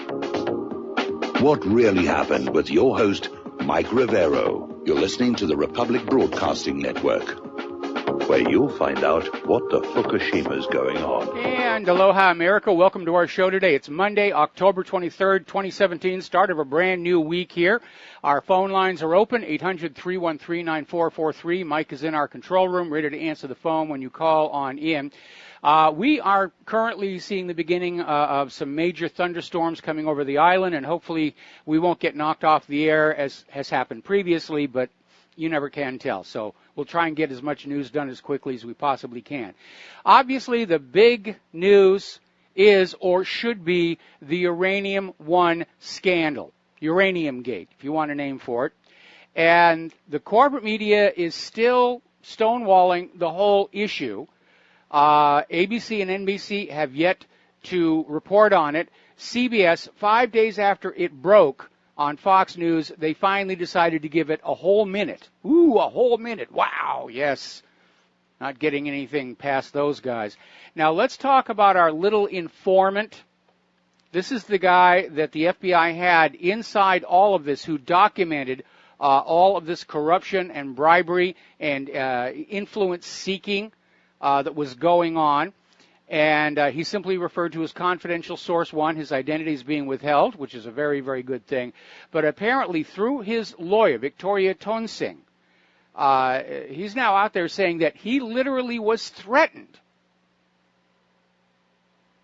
What really happened with your host, Mike Rivero. You're listening to the Republic Broadcasting Network, where you'll find out what the Fukushima's going on. And aloha, America. Welcome to our show today. It's Monday, October 23rd, 2017, start of a brand new week here. Our phone lines are open, 800-313-9443. Mike is in our control room, ready to answer the phone when you call on in. We are currently seeing the beginning of some major thunderstorms coming over the island, and hopefully we won't get knocked off the air as has happened previously, but you never can tell. So we'll try and get as much news done as quickly as we possibly can. Obviously, the big news is, or should be, the Uranium One scandal, Uranium Gate, if you want a name for it. And the corporate media is still stonewalling the whole issue. ABC and NBC have yet to report on it. CBS, 5 days after it broke on Fox News, they finally decided to give it a whole minute. Ooh, a whole minute. Wow, yes. Not getting anything past those guys. Now, let's talk about our little informant. This is the guy that the FBI had inside all of this, who documented all of this corruption and bribery and influence seeking that was going on. And he simply referred to his confidential source one. His identity is being withheld, which is a very, very good thing. But apparently through his lawyer, Victoria Tonsing, he's now out there saying that he literally was threatened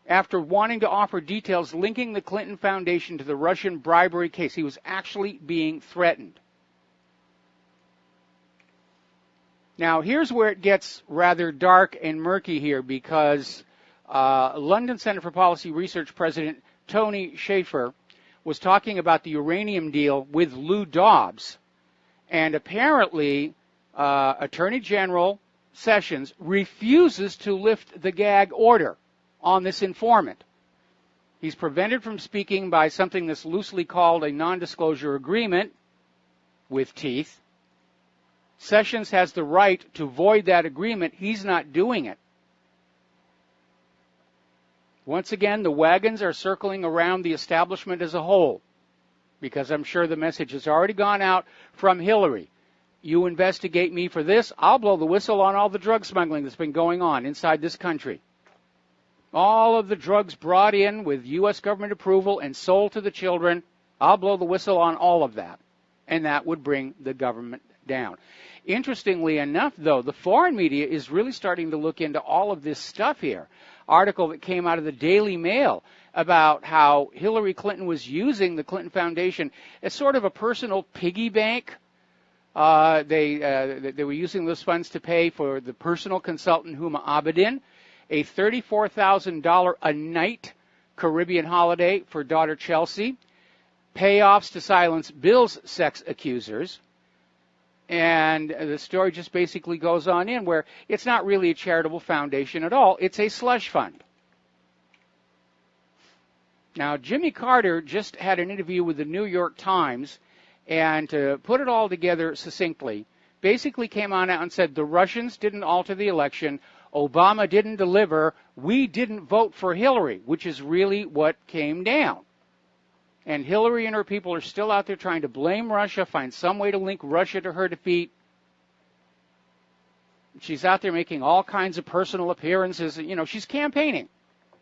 after wanting to offer details linking the Clinton Foundation to the Russian bribery case. He was actually being threatened. Now, here's where it gets rather dark and murky here, because London Center for Policy Research President Tony Shaffer was talking about the uranium deal with Lou Dobbs, and apparently Attorney General Sessions refuses to lift the gag order on this informant. He's prevented from speaking by something that's loosely called a non-disclosure agreement with teeth. Sessions has the right to void that agreement. He's not doing it. Once again, the wagons are circling around the establishment as a whole, because I'm sure the message has already gone out from Hillary. You investigate me for this, I'll blow the whistle on all the drug smuggling that's been going on inside this country. All of the drugs brought in with U.S. government approval and sold to the children, I'll blow the whistle on all of that. And that would bring the government down. Interestingly enough, though, the foreign media is really starting to look into all of this stuff here. Article that came out of the Daily Mail about how Hillary Clinton was using the Clinton Foundation as sort of a personal piggy bank. They were using those funds to pay for the personal consultant Huma Abedin, a $34,000 a night Caribbean holiday for daughter Chelsea, payoffs to silence Bill's sex accusers. And the story just basically goes on in where it's not really a charitable foundation at all. It's a slush fund. Now, Jimmy Carter just had an interview with the New York Times, and to put it all together succinctly, basically came on out and said the Russians didn't alter the election, Obama didn't deliver, we didn't vote for Hillary, which is really what came down. And Hillary and her people are still out there trying to blame Russia, find some way to link Russia to her defeat. She's out there making all kinds of personal appearances. You know, she's campaigning.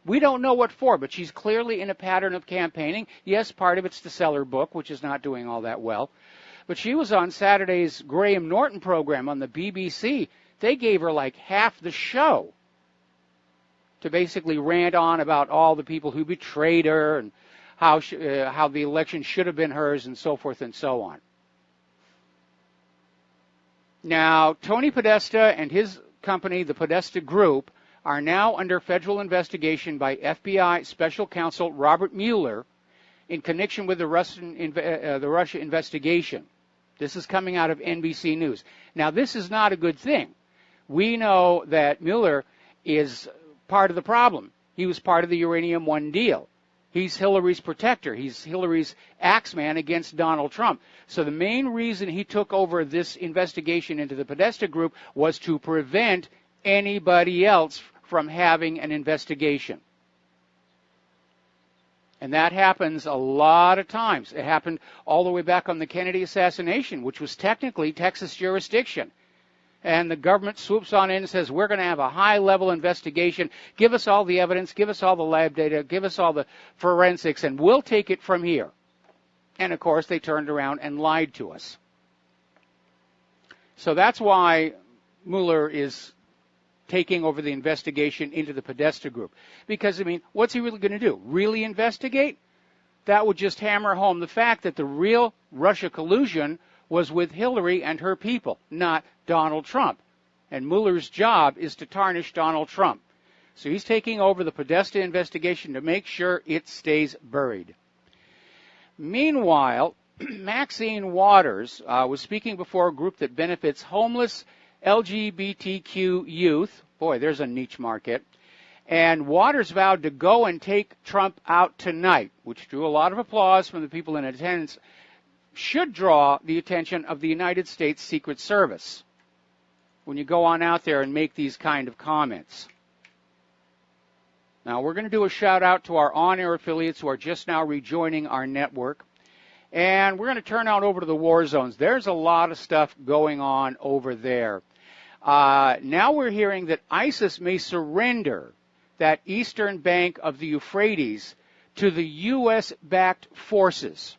We don't know what for, but she's clearly in a pattern of campaigning. Yes, part of it's to sell her book, which is not doing all that well. But she was on Saturday's Graham Norton program on the BBC. They gave her like half the show to basically rant on about all the people who betrayed her and how the election should have been hers, and so forth and so on. Now, Tony Podesta and his company, the Podesta Group, are now under federal investigation by FBI Special Counsel Robert Mueller in connection with the Russia investigation. This is coming out of NBC News. Now, this is not a good thing. We know that Mueller is part of the problem. He was part of the Uranium One deal. He's Hillary's protector. He's Hillary's axeman against Donald Trump. So the main reason he took over this investigation into the Podesta Group was to prevent anybody else from having an investigation. And that happens a lot of times. It happened all the way back on the Kennedy assassination, which was technically Texas jurisdiction. And the government swoops on in and says, we're going to have a high-level investigation. Give us all the evidence. Give us all the lab data. Give us all the forensics, and we'll take it from here. And, of course, they turned around and lied to us. So that's why Mueller is taking over the investigation into the Podesta group. Because, I mean, what's he really going to do? Really investigate? That would just hammer home the fact that the real Russia collusion was with Hillary and her people, not Donald Trump. And Mueller's job is to tarnish Donald Trump. So he's taking over the Podesta investigation to make sure it stays buried. Meanwhile, Maxine Waters was speaking before a group that benefits homeless LGBTQ youth. Boy, there's a niche market. And Waters vowed to go and take Trump out tonight, which drew a lot of applause from the people in attendance, should draw the attention of the United States Secret Service when you go on out there and make these kind of comments. Now, we're going to do a shout-out to our on-air affiliates who are just now rejoining our network. And we're going to turn out over to the war zones. There's a lot of stuff going on over there. Now we're hearing that ISIS may surrender that eastern bank of the Euphrates to the U.S.-backed forces.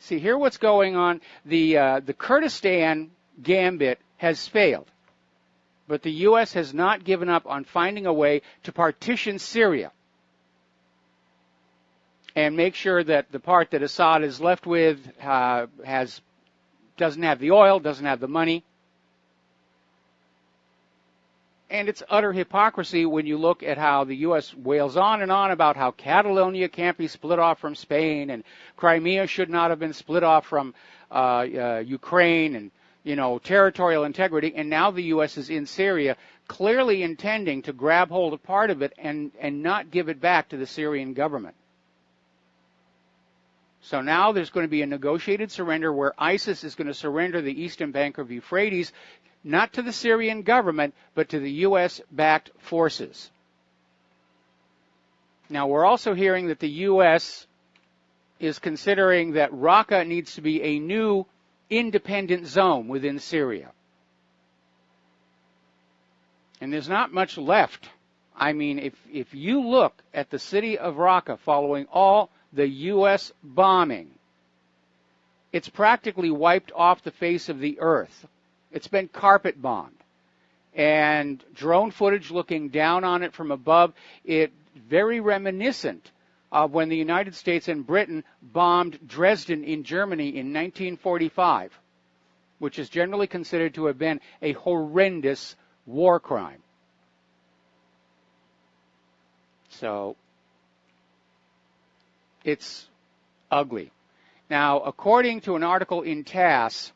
See, here what's going on. The Kurdistan gambit has failed. But the U.S. has not given up on finding a way to partition Syria and make sure that the part that Assad is left with doesn't have the oil, doesn't have the money. And it's utter hypocrisy when you look at how the U.S. wails on and on about how Catalonia can't be split off from Spain and Crimea should not have been split off from Ukraine and, you know, territorial integrity. And now the U.S. is in Syria, clearly intending to grab hold of part of it and not give it back to the Syrian government. So now there's going to be a negotiated surrender where ISIS is going to surrender the eastern bank of Euphrates, not to the Syrian government, but to the U.S.-backed forces. Now, we're also hearing that the U.S. is considering that Raqqa needs to be a new independent zone within Syria. And there's not much left. I mean, if you look at the city of Raqqa following all the U.S. bombing, it's practically wiped off the face of the earth. It's been carpet bombed. And drone footage looking down on it from above, it very reminiscent of when the United States and Britain bombed Dresden in Germany in 1945, which is generally considered to have been a horrendous war crime. So it's ugly. Now, according to an article in TASS,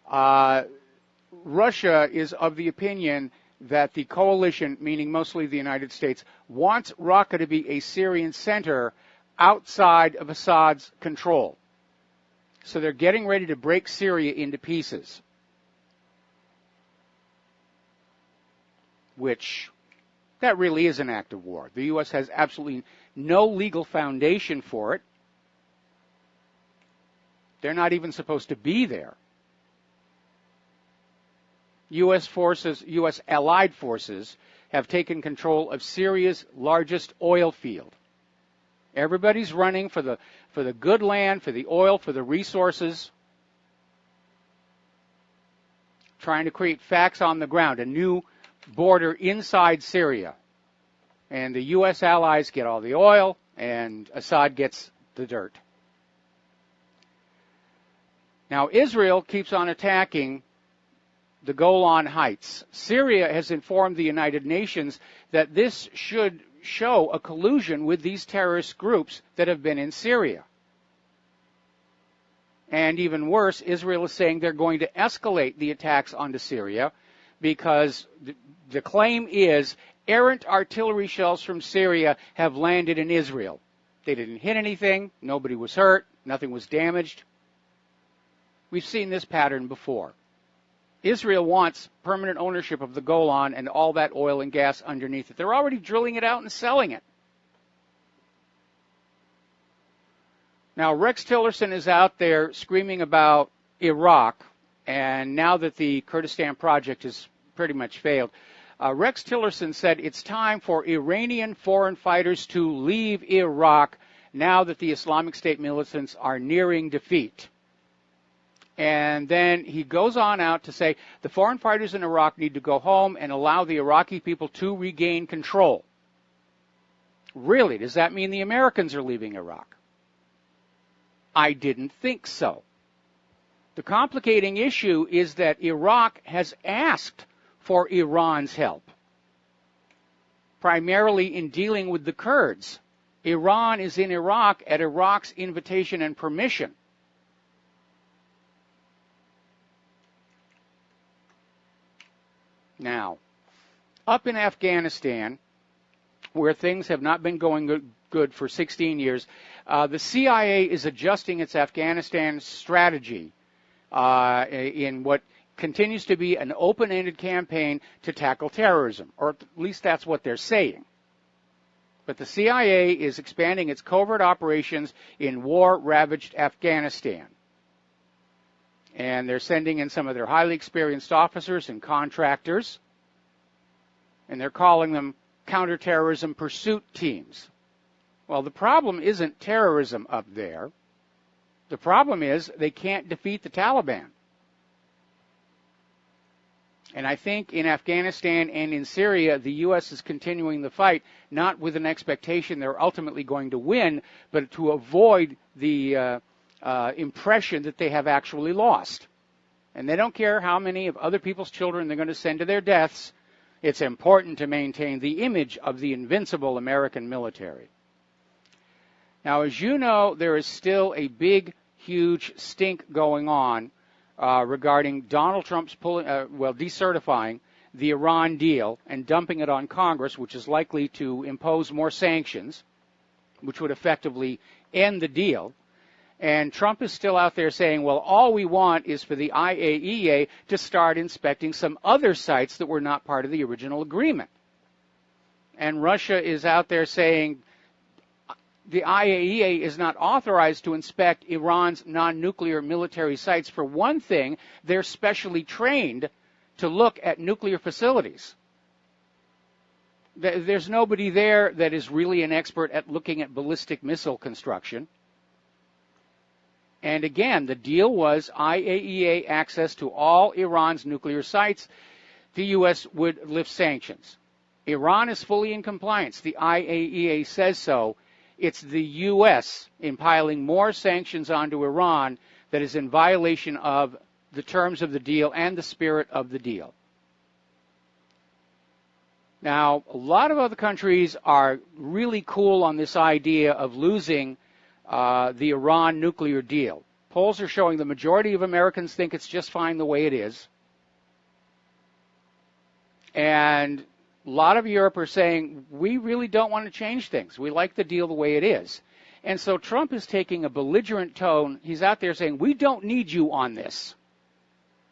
Russia is of the opinion that the coalition, meaning mostly the United States, wants Raqqa to be a Syrian center outside of Assad's control. So they're getting ready to break Syria into pieces, which that really is an act of war. The U.S. has absolutely no legal foundation for it. They're not even supposed to be there. U.S. forces, U.S. allied forces, have taken control of Syria's largest oil field. Everybody's running for the good land, for the oil, for the resources, trying to create facts on the ground, a new border inside Syria. And the U.S. allies get all the oil, and Assad gets the dirt. Now, Israel keeps on attacking the Golan Heights. Syria has informed the United Nations that this should show a collusion with these terrorist groups that have been in Syria. And even worse, Israel is saying they're going to escalate the attacks onto Syria because the claim is errant artillery shells from Syria have landed in Israel. They didn't hit anything, nobody was hurt, nothing was damaged. We've seen this pattern before. Israel wants permanent ownership of the Golan and all that oil and gas underneath it. They're already drilling it out and selling it. Now, Rex Tillerson is out there screaming about Iraq, and now that the Kurdistan project has pretty much failed, Rex Tillerson said it's time for Iranian foreign fighters to leave Iraq now that the Islamic State militants are nearing defeat. And then he goes on out to say the foreign fighters in Iraq need to go home and allow the Iraqi people to regain control. Really, does that mean the Americans are leaving Iraq? I didn't think so. The complicating issue is that Iraq has asked for Iran's help, primarily in dealing with the Kurds. Iran is in Iraq at Iraq's invitation and permission. Now, up in Afghanistan, where things have not been going good for 16 years, the CIA is adjusting its Afghanistan strategy in what continues to be an open-ended campaign to tackle terrorism, or at least that's what they're saying. But the CIA is expanding its covert operations in war-ravaged Afghanistan. And they're sending in some of their highly experienced officers and contractors, and they're calling them counterterrorism pursuit teams. Well, the problem isn't terrorism up there. The problem is they can't defeat the Taliban. And I think in Afghanistan and in Syria, the U.S. is continuing the fight, not with an expectation they're ultimately going to win, but to avoid the impression that they have actually lost. And they don't care how many of other people's children they're going to send to their deaths. It's important to maintain the image of the invincible American military. Now, as you know, there is still a big, huge stink going on regarding Donald Trump's decertifying the Iran deal and dumping it on Congress, which is likely to impose more sanctions, which would effectively end the deal. And Trump is still out there saying, well, all we want is for the IAEA to start inspecting some other sites that were not part of the original agreement. And Russia is out there saying the IAEA is not authorized to inspect Iran's non-nuclear military sites. For one thing, they're specially trained to look at nuclear facilities. There's nobody there that is really an expert at looking at ballistic missile construction. And again, the deal was IAEA access to all Iran's nuclear sites. The U.S. would lift sanctions. Iran is fully in compliance. The IAEA says so. It's the U.S. impiling more sanctions onto Iran that is in violation of the terms of the deal and the spirit of the deal. Now, a lot of other countries are really cool on this idea of losing the Iran nuclear deal. Polls are showing the majority of Americans think it's just fine the way it is. And a lot of Europe are saying, we really don't want to change things. We like the deal the way it is. And so Trump is taking a belligerent tone. He's out there saying, we don't need you on this.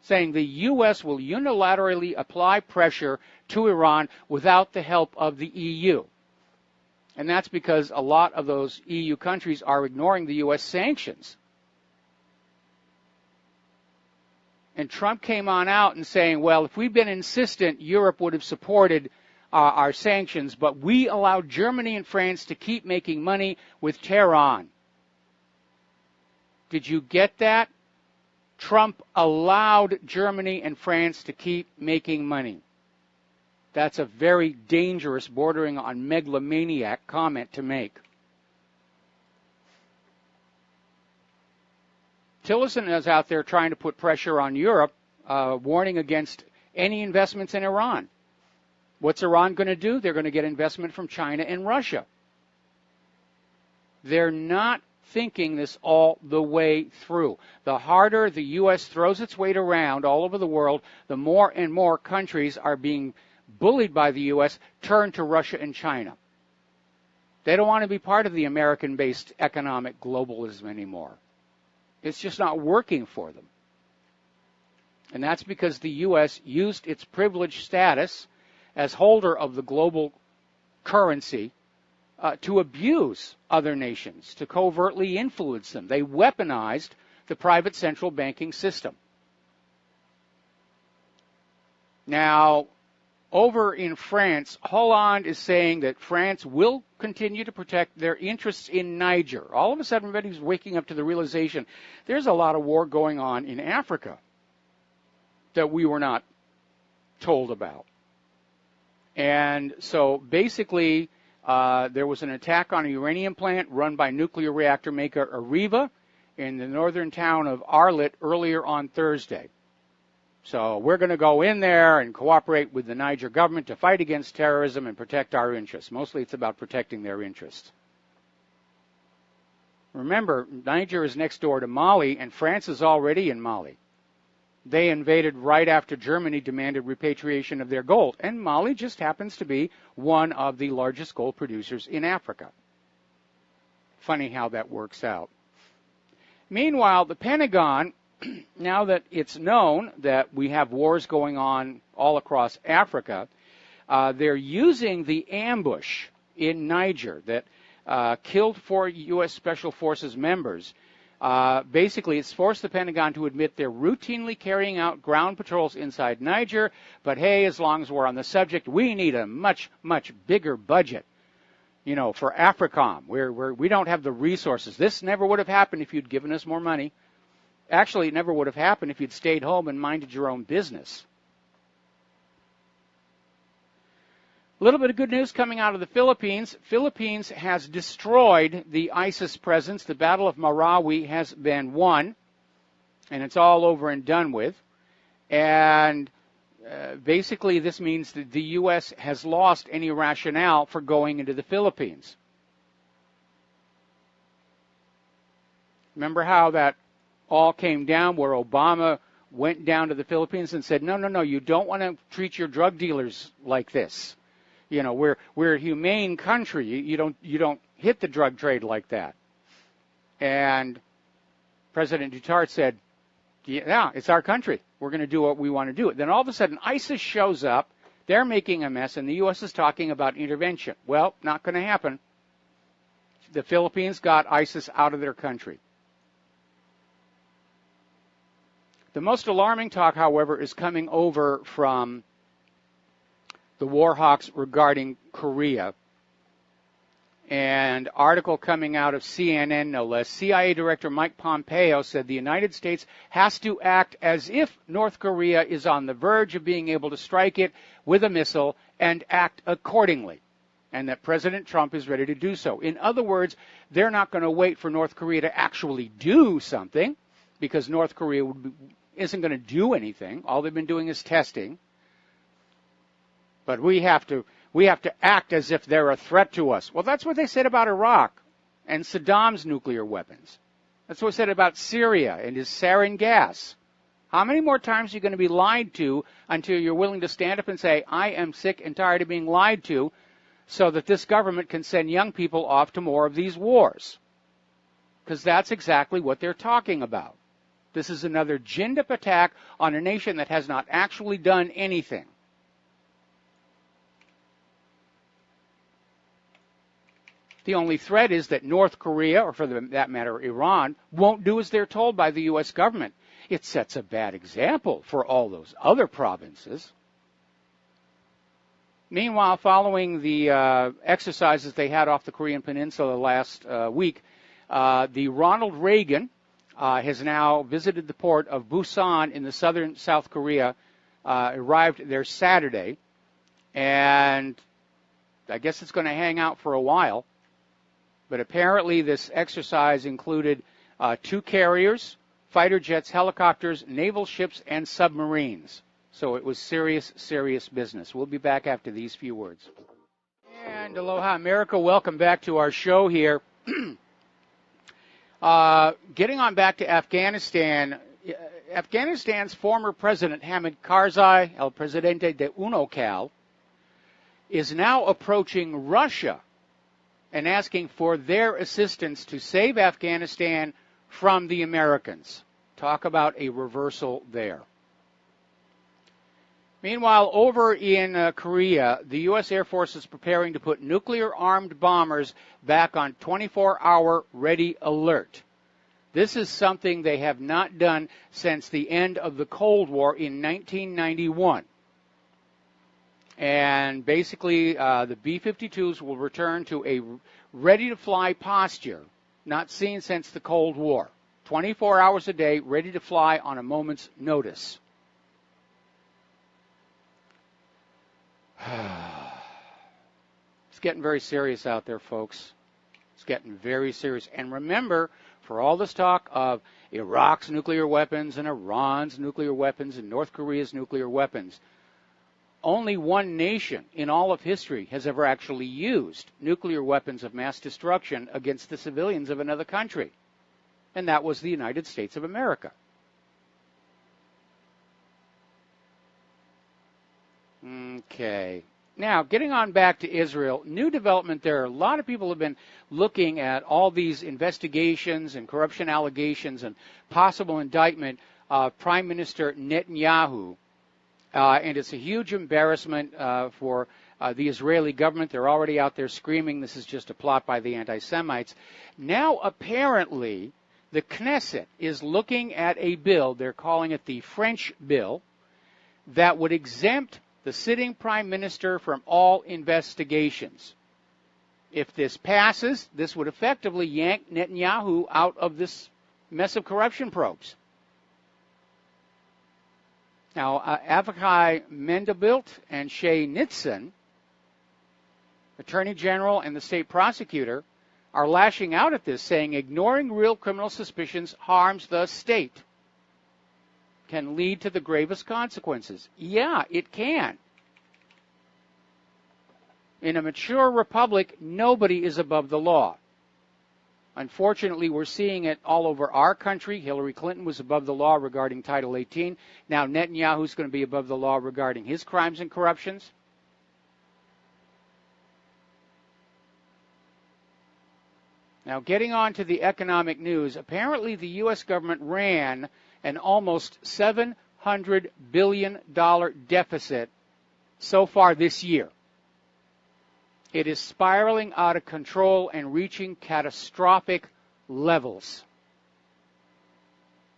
Saying the U.S. will unilaterally apply pressure to Iran without the help of the EU. And that's because a lot of those EU countries are ignoring the U.S. sanctions. And Trump came on out and saying, well, if we'd been insistent, Europe would have supported our sanctions, but we allowed Germany and France to keep making money with Tehran. Did you get that? Trump allowed Germany and France to keep making money. That's a very dangerous, bordering on megalomaniac comment to make. Tillerson is out there trying to put pressure on Europe, warning against any investments in Iran. What's Iran going to do? They're going to get investment from China and Russia. They're not thinking this all the way through. The harder the U.S. throws its weight around all over the world, the more and more countries are being bullied by the U.S., turn to Russia and China. They don't want to be part of the American-based economic globalism anymore. It's just not working for them. And that's because the U.S. used its privileged status as holder of the global currency to abuse other nations, to covertly influence them. They weaponized the private central banking system. Now, over in France, Hollande is saying that France will continue to protect their interests in Niger. All of a sudden, everybody's waking up to the realization there's a lot of war going on in Africa that we were not told about. And so basically, there was an attack on a uranium plant run by nuclear reactor maker Areva in the northern town of Arlit earlier on Thursday. So we're going to go in there and cooperate with the Niger government to fight against terrorism and protect our interests. Mostly it's about protecting their interests. Remember, Niger is next door to Mali, and France is already in Mali. They invaded right after Germany demanded repatriation of their gold, and Mali just happens to be one of the largest gold producers in Africa. Funny how that works out. Meanwhile, the Pentagon, now that it's known that we have wars going on all across Africa, they're using the ambush in Niger that killed 4 U.S. Special Forces members. Basically, it's forced the Pentagon to admit they're routinely carrying out ground patrols inside Niger, but hey, as long as we're on the subject, we need a much, much bigger budget, for AFRICOM. We don't have the resources. This never would have happened if you'd given us more money. Actually, it never would have happened if you'd stayed home and minded your own business. A little bit of good news coming out of the Philippines. Philippines has destroyed the ISIS presence. The Battle of Marawi has been won, and it's all over and done with. And basically, this means that the U.S. has lost any rationale for going into the Philippines. Remember how that all came down, where Obama went down to the Philippines and said, no, you don't want to treat your drug dealers like this. We're a humane country. You don't hit the drug trade like that. And President Duterte said, yeah, it's our country. We're going to do what we want to do. Then all of a sudden, ISIS shows up. They're making a mess, and the U.S. is talking about intervention. Well, not going to happen. The Philippines got ISIS out of their country. The most alarming talk, however, is coming over from the war hawks regarding Korea. An article coming out of CNN, no less. CIA Director Mike Pompeo said the United States has to act as if North Korea is on the verge of being able to strike it with a missile and act accordingly, and that President Trump is ready to do so. In other words, they're not going to wait for North Korea to actually do something, because North Korea isn't going to do anything. All they've been doing is testing. But we have to act as if they're a threat to us. Well, that's what they said about Iraq and Saddam's nuclear weapons. That's what they said about Syria and his sarin gas. How many more times are you going to be lied to until you're willing to stand up and say, I am sick and tired of being lied to, so that this government can send young people off to more of these wars? Because that's exactly what they're talking about. This is another ginned-up attack on a nation that has not actually done anything. The only threat is that North Korea, or for that matter Iran, won't do as they're told by the U.S. government. It sets a bad example for all those other provinces. Meanwhile, following the exercises they had off the Korean Peninsula last week, the Ronald Reagan has now visited the port of Busan in the southern South Korea, arrived there Saturday, and I guess it's going to hang out for a while. But apparently this exercise included 2 carriers, fighter jets, helicopters, naval ships, and submarines. So it was serious, serious business. We'll be back after these few words. And aloha, America. Welcome back to our show here. Getting on back to Afghanistan, Afghanistan's former president, Hamid Karzai, El Presidente de UNOCAL, is now approaching Russia and asking for their assistance to save Afghanistan from the Americans. Talk about a reversal there. Meanwhile, over in Korea, the U.S. Air Force is preparing to put nuclear-armed bombers back on 24-hour ready alert. This is something they have not done since the end of the Cold War in 1991. And basically, the B-52s will return to a ready-to-fly posture, not seen since the Cold War. 24 hours a day, ready to fly on a moment's notice. It's getting very serious out there, folks. It's getting very serious. And remember, for all this talk of Iraq's nuclear weapons and Iran's nuclear weapons and North Korea's nuclear weapons, only one nation in all of history has ever actually used nuclear weapons of mass destruction against the civilians of another country, and that was the United States of America. Okay. Now, getting on back to Israel, new development there. A lot of people have been looking at all these investigations and corruption allegations and possible indictment of Prime Minister Netanyahu. And it's a huge embarrassment for the Israeli government. They're already out there screaming this is just a plot by the anti-Semites. Now, apparently, the Knesset is looking at a bill, they're calling it the French bill, that would exempt the sitting prime minister from all investigations. If this passes, this would effectively yank Netanyahu out of this mess of corruption probes. Now, Avichai Mendelblit and Shay Nitzan, Attorney General and the state prosecutor, are lashing out at this, saying ignoring real criminal suspicions harms the state, can lead to the gravest consequences. Yeah, it can. In a mature republic, nobody is above the law. Unfortunately, we're seeing it all over our country. Hillary Clinton was above the law regarding Title 18. Now Netanyahu's going to be above the law regarding his crimes and corruptions. Now, getting on to the economic news, apparently the U.S. government ran an almost $700 billion deficit so far this year. It is spiraling out of control and reaching catastrophic levels.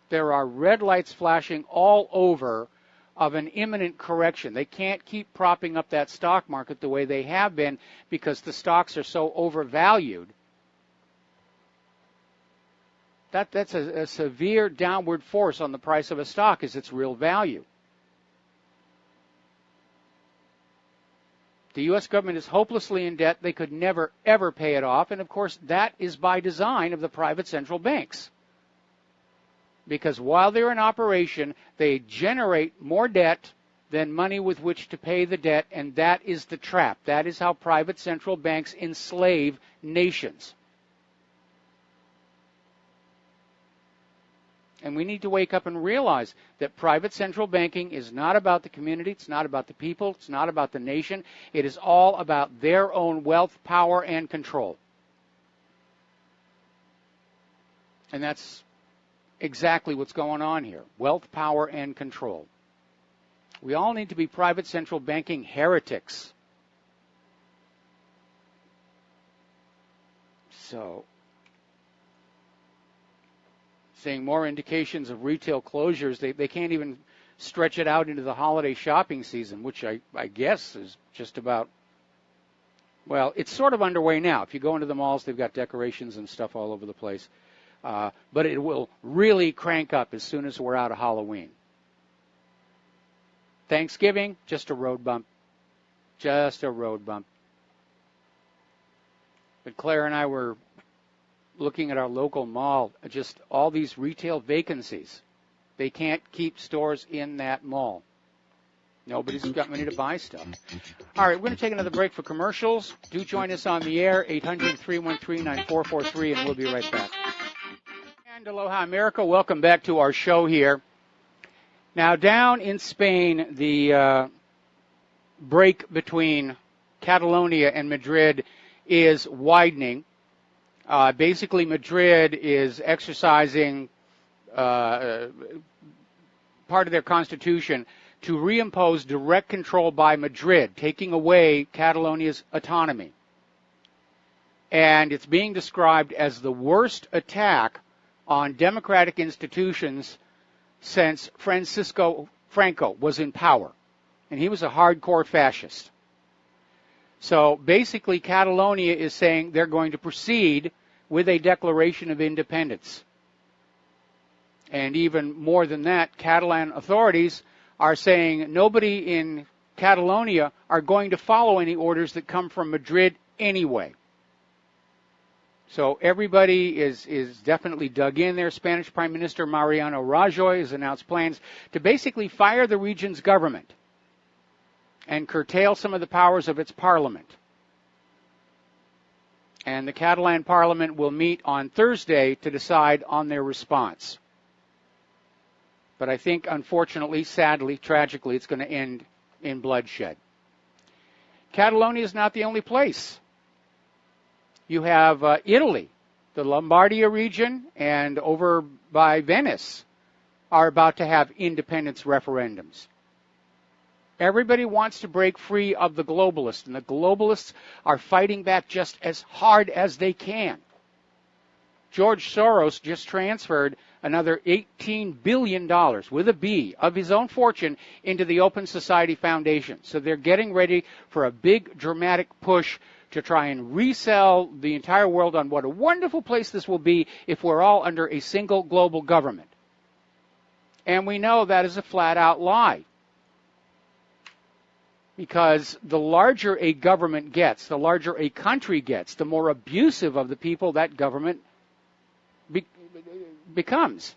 There are red lights flashing all over of an imminent correction. They can't keep propping up that stock market the way they have been because the stocks are so overvalued. That's a severe downward force on the price of a stock is its real value. The U.S. government is hopelessly in debt. They could never, ever pay it off. And, of course, that is by design of the private central banks. Because while they're in operation, they generate more debt than money with which to pay the debt, and that is the trap. That is how private central banks enslave nations. And we need to wake up and realize that private central banking is not about the community, it's not about the people, it's not about the nation. It is all about their own wealth, power, and control. And that's exactly what's going on here. Wealth, power, and control. We all need to be private central banking heretics. So, seeing more indications of retail closures. They can't even stretch it out into the holiday shopping season, which I guess is just about, well, it's sort of underway now. If you go into the malls, they've got decorations and stuff all over the place. But it will really crank up as soon as we're out of Halloween. Thanksgiving, just a road bump. Just a road bump. But Claire and I were looking at our local mall, just all these retail vacancies. They can't keep stores in that mall. Nobody's got money to buy stuff. All right, we're going to take another break for commercials. Do join us on the air, 800-313-9443, and we'll be right back. And aloha, America. Welcome back to our show here. Now, down in Spain, the break between Catalonia and Madrid is widening. Basically, Madrid is exercising part of their constitution to reimpose direct control by Madrid, taking away Catalonia's autonomy. And it's being described as the worst attack on democratic institutions since Francisco Franco was in power. And he was a hardcore fascist. So basically, Catalonia is saying they're going to proceed with a declaration of independence. And even more than that, Catalan authorities are saying nobody in Catalonia are going to follow any orders that come from Madrid anyway. So everybody is definitely dug in there. Spanish Prime Minister Mariano Rajoy has announced plans to basically fire the region's government and curtail some of the powers of its parliament. And the Catalan parliament will meet on Thursday to decide on their response. But I think, unfortunately, sadly, tragically, it's going to end in bloodshed. Catalonia is not the only place. You have Italy, the Lombardia region, and over by Venice are about to have independence referendums. Everybody wants to break free of the globalists, and the globalists are fighting back just as hard as they can. George Soros just transferred another $18 billion, with a B, of his own fortune into the Open Society Foundation. So they're getting ready for a big, dramatic push to try and resell the entire world on what a wonderful place this will be if we're all under a single global government. And we know that is a flat-out lie. Because the larger a government gets, the larger a country gets, the more abusive of the people that government becomes.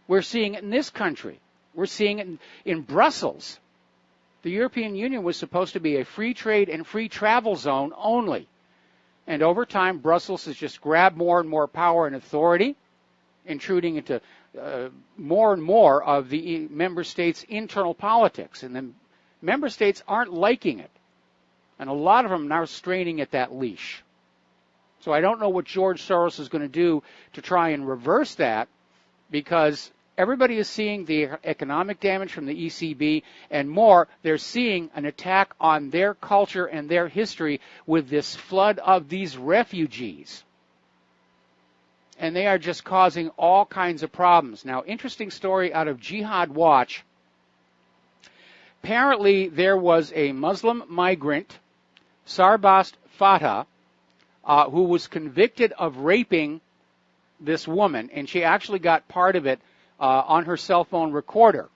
We're seeing it in this country. We're seeing it in Brussels. The European Union was supposed to be a free trade and free travel zone only. And over time, Brussels has just grabbed more and more power and authority, intruding into more and more of the member states' internal politics. And then member states aren't liking it. And a lot of them are now straining at that leash. So I don't know what George Soros is going to do to try and reverse that, because everybody is seeing the economic damage from the ECB, and more, they're seeing an attack on their culture and their history with this flood of these refugees. And they are just causing all kinds of problems. Now, interesting story out of Jihad Watch. Apparently, there was a Muslim migrant, Sarbast Fatah, who was convicted of raping this woman, and she actually got part of it on her cell phone recorder,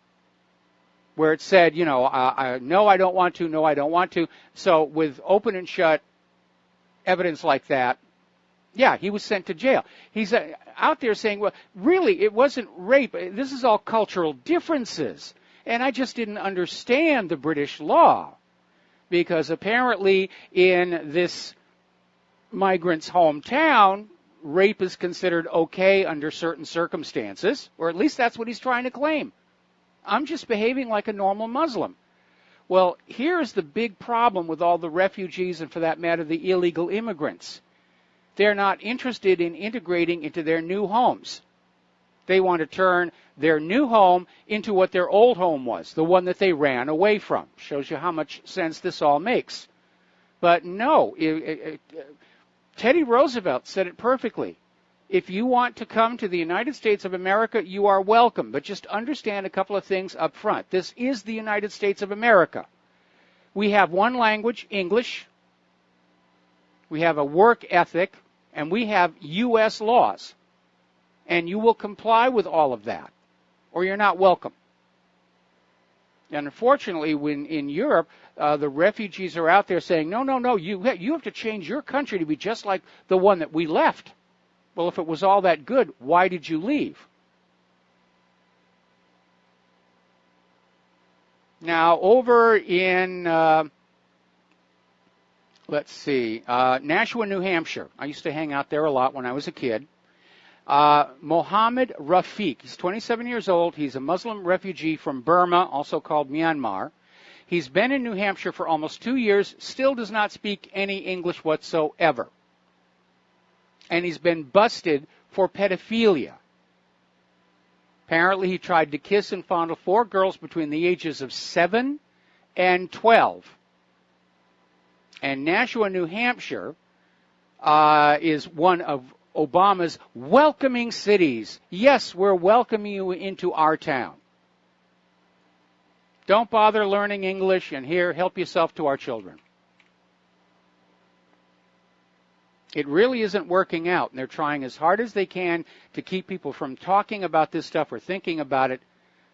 where it said, no, I don't want to, no, I don't want to. So with open and shut evidence like that, yeah, he was sent to jail. He's out there saying, well, really, it wasn't rape. This is all cultural differences. And I just didn't understand the British law, because apparently in this migrant's hometown, rape is considered okay under certain circumstances, or at least that's what he's trying to claim. I'm just behaving like a normal Muslim. Well, here's the big problem with all the refugees, and for that matter, the illegal immigrants. They're not interested in integrating into their new homes. They want to turn their new home into what their old home was, the one that they ran away from. Shows you how much sense this all makes. But no, Teddy Roosevelt said it perfectly. If you want to come to the United States of America, you are welcome. But just understand a couple of things up front. This is the United States of America. We have one language, English. We have a work ethic. And we have U.S. laws. And you will comply with all of that, or you're not welcome. And unfortunately, when in Europe, the refugees are out there saying, no, you have to change your country to be just like the one that we left. Well, if it was all that good, why did you leave? Now, over in, Nashua, New Hampshire. I used to hang out there a lot when I was a kid. Mohammed Rafiq, he's 27 years old. He's a Muslim refugee from Burma, also called Myanmar. He's been in New Hampshire for almost 2 years, still does not speak any English whatsoever. And he's been busted for pedophilia. Apparently, he tried to kiss and fondle 4 girls between the ages of 7 and 12. And Nashua, New Hampshire, is one of Obama's welcoming cities. Yes, we're welcoming you into our town. Don't bother learning English, and here, help yourself to our children. It really isn't working out, and they're trying as hard as they can to keep people from talking about this stuff or thinking about it,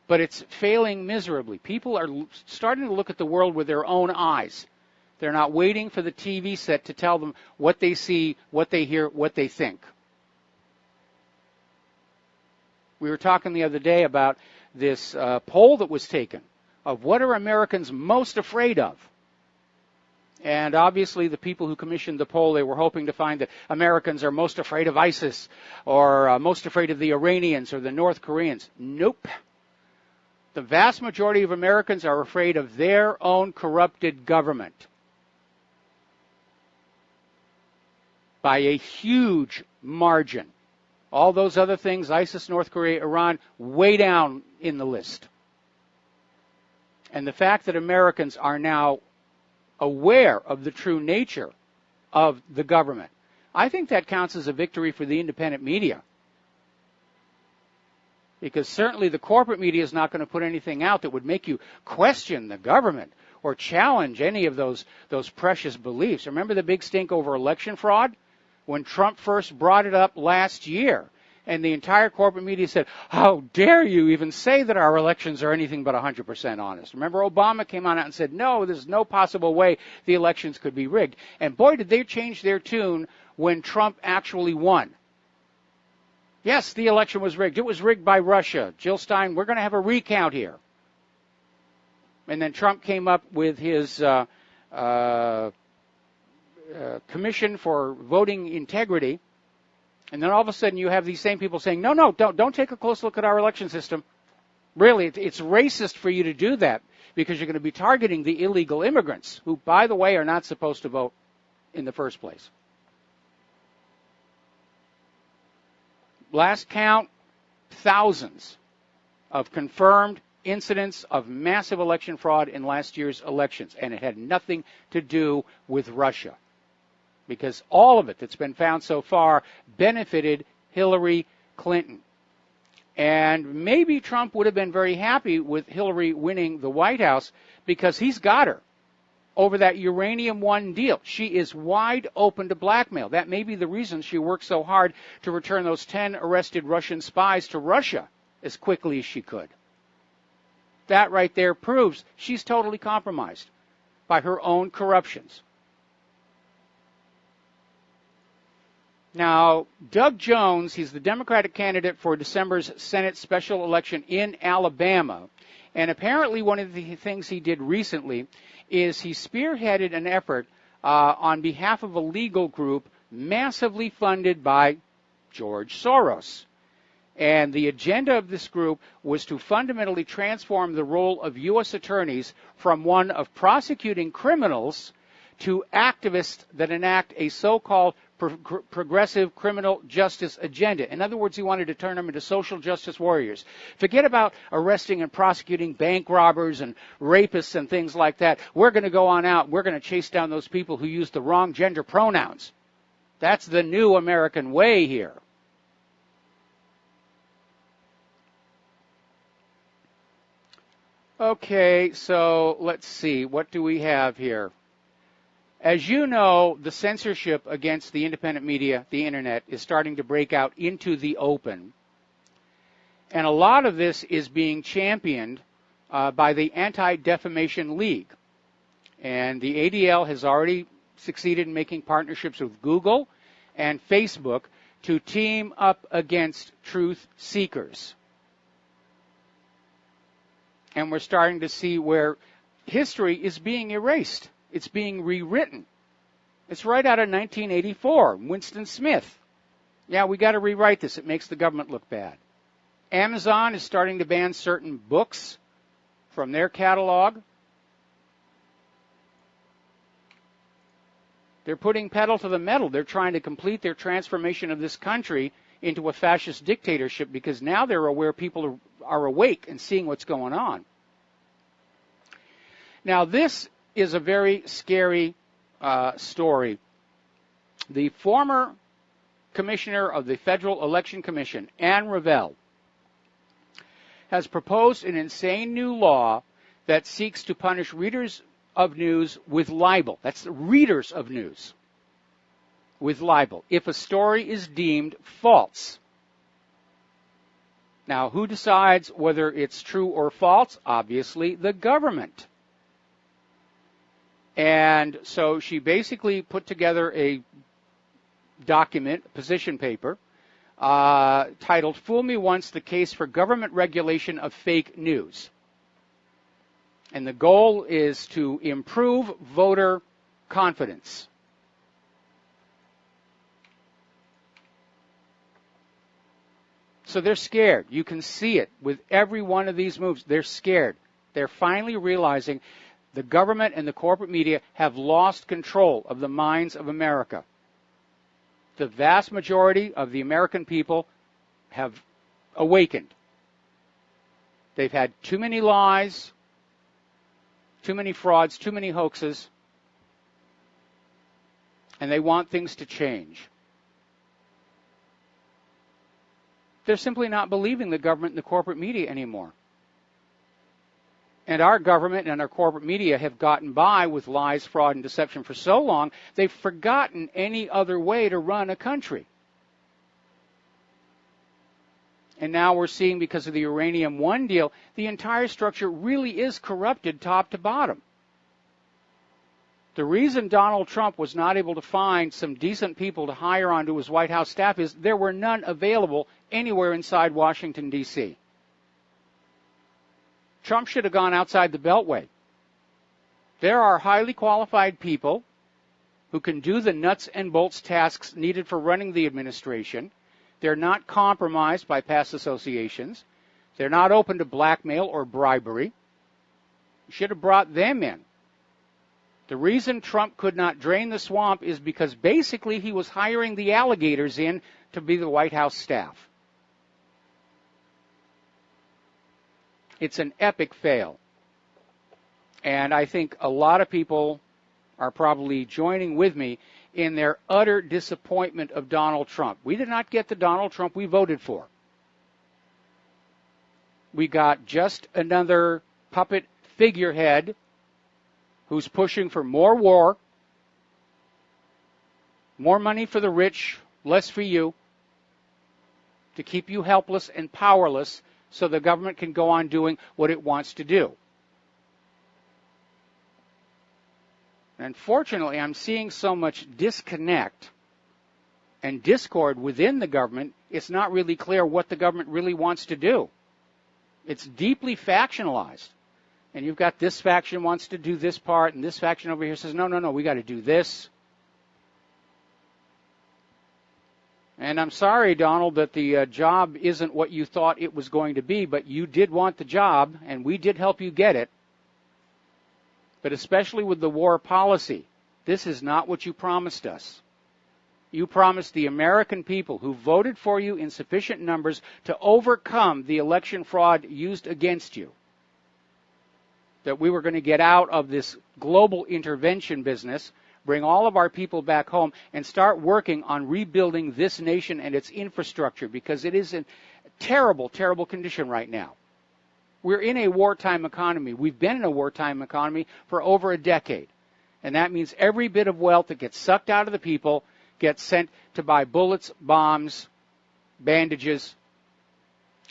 but it's failing miserably. People are starting to look at the world with their own eyes. They're not waiting for the TV set to tell them what they see, what they hear, what they think. We were talking the other day about this poll that was taken of what are Americans most afraid of. And obviously the people who commissioned the poll, they were hoping to find that Americans are most afraid of ISIS or most afraid of the Iranians or the North Koreans. Nope. The vast majority of Americans are afraid of their own corrupted government. By a huge margin. All those other things, ISIS, North Korea, Iran, way down in the list. And the fact that Americans are now aware of the true nature of the government, I think that counts as a victory for the independent media. Because certainly the corporate media is not going to put anything out that would make you question the government or challenge any of those precious beliefs. Remember the big stink over election fraud? When Trump first brought it up last year, and the entire corporate media said, how dare you even say that our elections are anything but 100% honest. Remember, Obama came on out and said, no, there's no possible way the elections could be rigged. And boy, did they change their tune when Trump actually won. Yes, the election was rigged. It was rigged by Russia. Jill Stein, we're going to have a recount here. And then Trump came up with his Commission for Voting Integrity. And then all of a sudden you have these same people saying, no, don't take a close look at our election system. Really, it's racist for you to do that because you're going to be targeting the illegal immigrants who, by the way, are not supposed to vote in the first place. Last count, thousands of confirmed incidents of massive election fraud in last year's elections, and it had nothing to do with Russia. Because all of it that's been found so far benefited Hillary Clinton. And maybe Trump would have been very happy with Hillary winning the White House because he's got her over that Uranium One deal. She is wide open to blackmail. That may be the reason she worked so hard to return those 10 arrested Russian spies to Russia as quickly as she could. That right there proves she's totally compromised by her own corruptions. Now, Doug Jones, he's the Democratic candidate for December's Senate special election in Alabama. And apparently one of the things he did recently is he spearheaded an effort on behalf of a legal group massively funded by George Soros. And the agenda of this group was to fundamentally transform the role of U.S. attorneys from one of prosecuting criminals to activists that enact a so-called progressive criminal justice agenda. In other words, he wanted to turn them into social justice warriors. Forget about arresting and prosecuting bank robbers and rapists and things like that. We're going to go on out. We're going to chase down those people who use the wrong gender pronouns. That's the new American way here. Okay, so let's see. What do we have here? As you know, the censorship against the independent media, the internet, is starting to break out into the open. And a lot of this is being championed by the Anti-Defamation League. And the ADL has already succeeded in making partnerships with Google and Facebook to team up against truth seekers. And we're starting to see where history is being erased. It's being rewritten. It's right out of 1984, Winston Smith. Yeah, we got to rewrite this. It makes the government look bad. Amazon is starting to ban certain books from their catalog. They're putting pedal to the metal. They're trying to complete their transformation of this country into a fascist dictatorship because now they're aware people are awake and seeing what's going on. Now, this is a very scary story. The former commissioner of the Federal Election Commission, Anne Revelle, has proposed an insane new law that seeks to punish readers of news with libel. That's the readers of news with libel if a story is deemed false. Now, who decides whether it's true or false? Obviously, the government. And so she basically put together a document, a position paper, titled "Fool Me Once, the Case for Government Regulation of Fake News." And the goal is to improve voter confidence. So they're scared. You can see it with every one of these moves. They're scared. They're finally realizing the government and the corporate media have lost control of the minds of America. The vast majority of the American people have awakened. They've had too many lies, too many frauds, too many hoaxes, and they want things to change. They're simply not believing the government and the corporate media anymore. And our government and our corporate media have gotten by with lies, fraud, and deception for so long, they've forgotten any other way to run a country. And now we're seeing, because of the Uranium One deal, the entire structure really is corrupted top to bottom. The reason Donald Trump was not able to find some decent people to hire onto his White House staff is there were none available anywhere inside Washington, D.C. Trump should have gone outside the Beltway. There are highly qualified people who can do the nuts and bolts tasks needed for running the administration. They're not compromised by past associations. They're not open to blackmail or bribery. You should have brought them in. The reason Trump could not drain the swamp is because basically he was hiring the alligators in to be the White House staff. It's an epic fail. And I think a lot of people are probably joining with me in their utter disappointment of Donald Trump. We did not get the Donald Trump we voted for. We got just another puppet figurehead who's pushing for more war, more money for the rich, less for you, to keep you helpless and powerless so the government can go on doing what it wants to do. Unfortunately, I'm seeing so much disconnect and discord within the government, it's not really clear what the government really wants to do. It's deeply factionalized. And you've got this faction wants to do this part, and this faction over here says, no, we got to do this. And I'm sorry, Donald, that the job isn't what you thought it was going to be, but you did want the job, and we did help you get it. But especially with the war policy, this is not what you promised us. You promised the American people who voted for you in sufficient numbers to overcome the election fraud used against you, that we were going to get out of this global intervention business, bring all of our people back home, and start working on rebuilding this nation and its infrastructure, because it is in terrible, terrible condition right now. We're in a wartime economy. We've been in a wartime economy for over a decade. And that means every bit of wealth that gets sucked out of the people gets sent to buy bullets, bombs, bandages.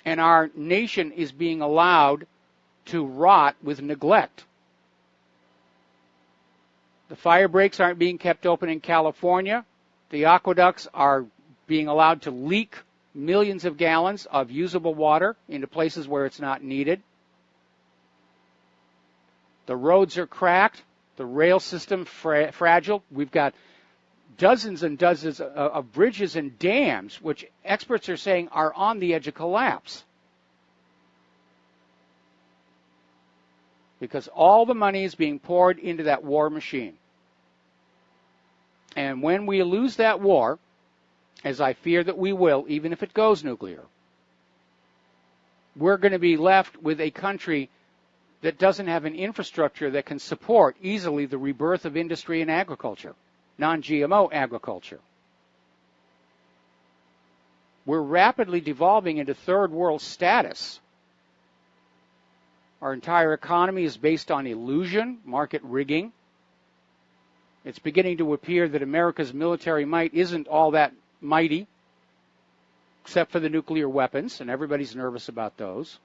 And our nation is being allowed to rot with neglect. The fire breaks aren't being kept open in California. The aqueducts are being allowed to leak millions of gallons of usable water into places where it's not needed. The roads are cracked. The rail system fragile. We've got dozens and dozens of bridges and dams, which experts are saying are on the edge of collapse. Because all the money is being poured into that war machine. And when we lose that war, as I fear that we will, even if it goes nuclear, we're going to be left with a country that doesn't have an infrastructure that can support easily the rebirth of industry and agriculture, non-GMO agriculture. We're rapidly devolving into third world status. Our entire economy is based on illusion, market rigging. It's beginning to appear that America's military might isn't all that mighty, except for the nuclear weapons, and everybody's nervous about those.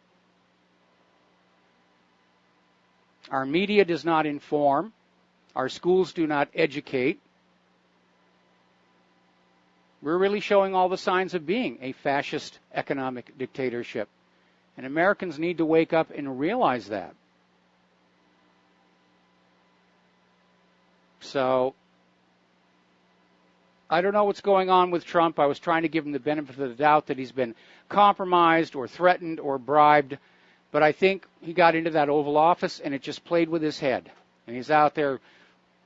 Our media does not inform. Our schools do not educate. We're really showing all the signs of being a fascist economic dictatorship. And Americans need to wake up and realize that. So, I don't know what's going on with Trump. I was trying to give him the benefit of the doubt that he's been compromised or threatened or bribed. But I think he got into that Oval Office and it just played with his head. And he's out there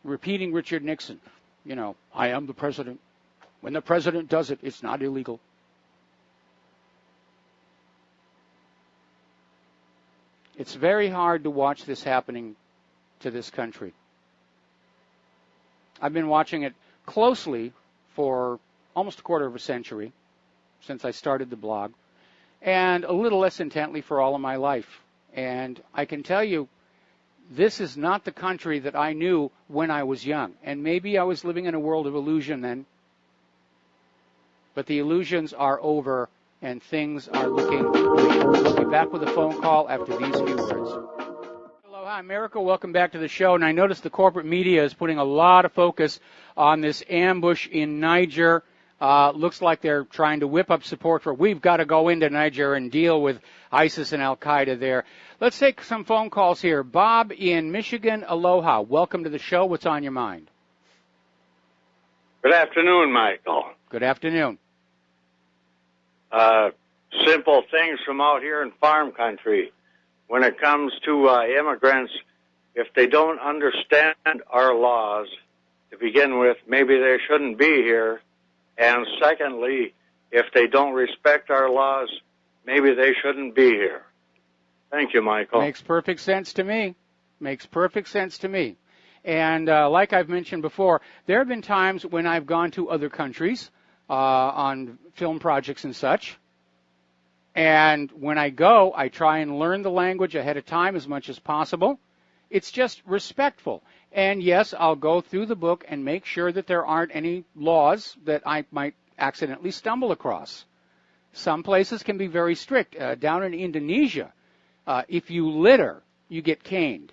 repeating Richard Nixon. You know, I am the president. When the president does it, it's not illegal. It's very hard to watch this happening to this country. I've been watching it closely for almost a quarter of a century since I started the blog, and a little less intently for all of my life. And I can tell you, this is not the country that I knew when I was young. And maybe I was living in a world of illusion then, but the illusions are over and things are looking bleak. We'll be back with a phone call after these few words. Aloha, America. Welcome back to the show. And I noticed the corporate media is putting a lot of focus on this ambush in Niger. Looks like they're trying to whip up support for we've got to go into Niger and deal with ISIS and Al-Qaeda there. Let's take some phone calls here. Bob in Michigan, aloha. Welcome to the show. What's on your mind? Good afternoon, Michael. Good afternoon. Simple things from out here in farm country. When it comes to immigrants, if they don't understand our laws to begin with, maybe they shouldn't be here. And secondly, if they don't respect our laws, maybe they shouldn't be here. Thank you, Michael. Makes perfect sense to me. Makes perfect sense to me. And like I've mentioned before, there have been times when I've gone to other countries on film projects and such. And when I go, I try and learn the language ahead of time as much as possible. It's just respectful. And yes, I'll go through the book and make sure that there aren't any laws that I might accidentally stumble across. Some places can be very strict. Down in Indonesia, if you litter, you get caned.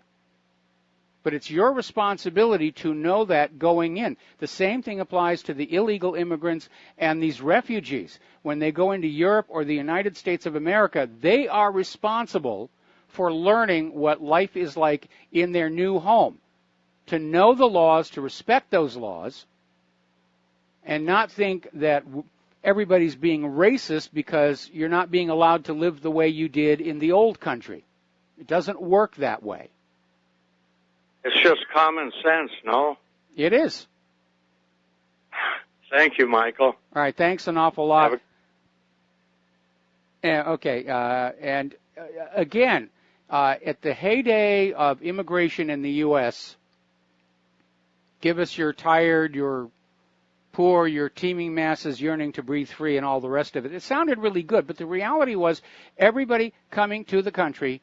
But it's your responsibility to know that going in. The same thing applies to the illegal immigrants and these refugees. When they go into Europe or the United States of America, they are responsible for learning what life is like in their new home. To know the laws, to respect those laws, and not think that everybody's being racist because you're not being allowed to live the way you did in the old country. It doesn't work that way. It's just common sense, no? It is. Thank you, Michael. All right, thanks an awful lot. Okay, and again, at the heyday of immigration in the U.S., give us your tired, your poor, your teeming masses yearning to breathe free and all the rest of it. It sounded really good, but the reality was everybody coming to the country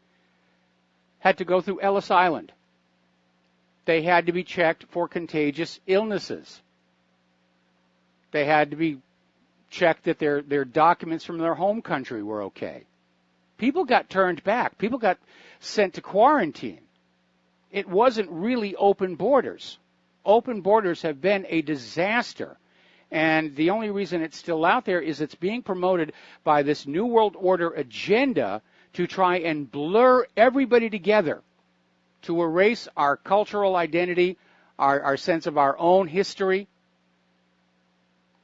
had to go through Ellis Island. They had to be checked for contagious illnesses. They had to be checked that their documents from their home country were okay. People got turned back. People got sent to quarantine. It wasn't really open borders. Open borders have been a disaster. And the only reason it's still out there is it's being promoted by this New World Order agenda to try and blur everybody together, to erase our cultural identity, our sense of our own history,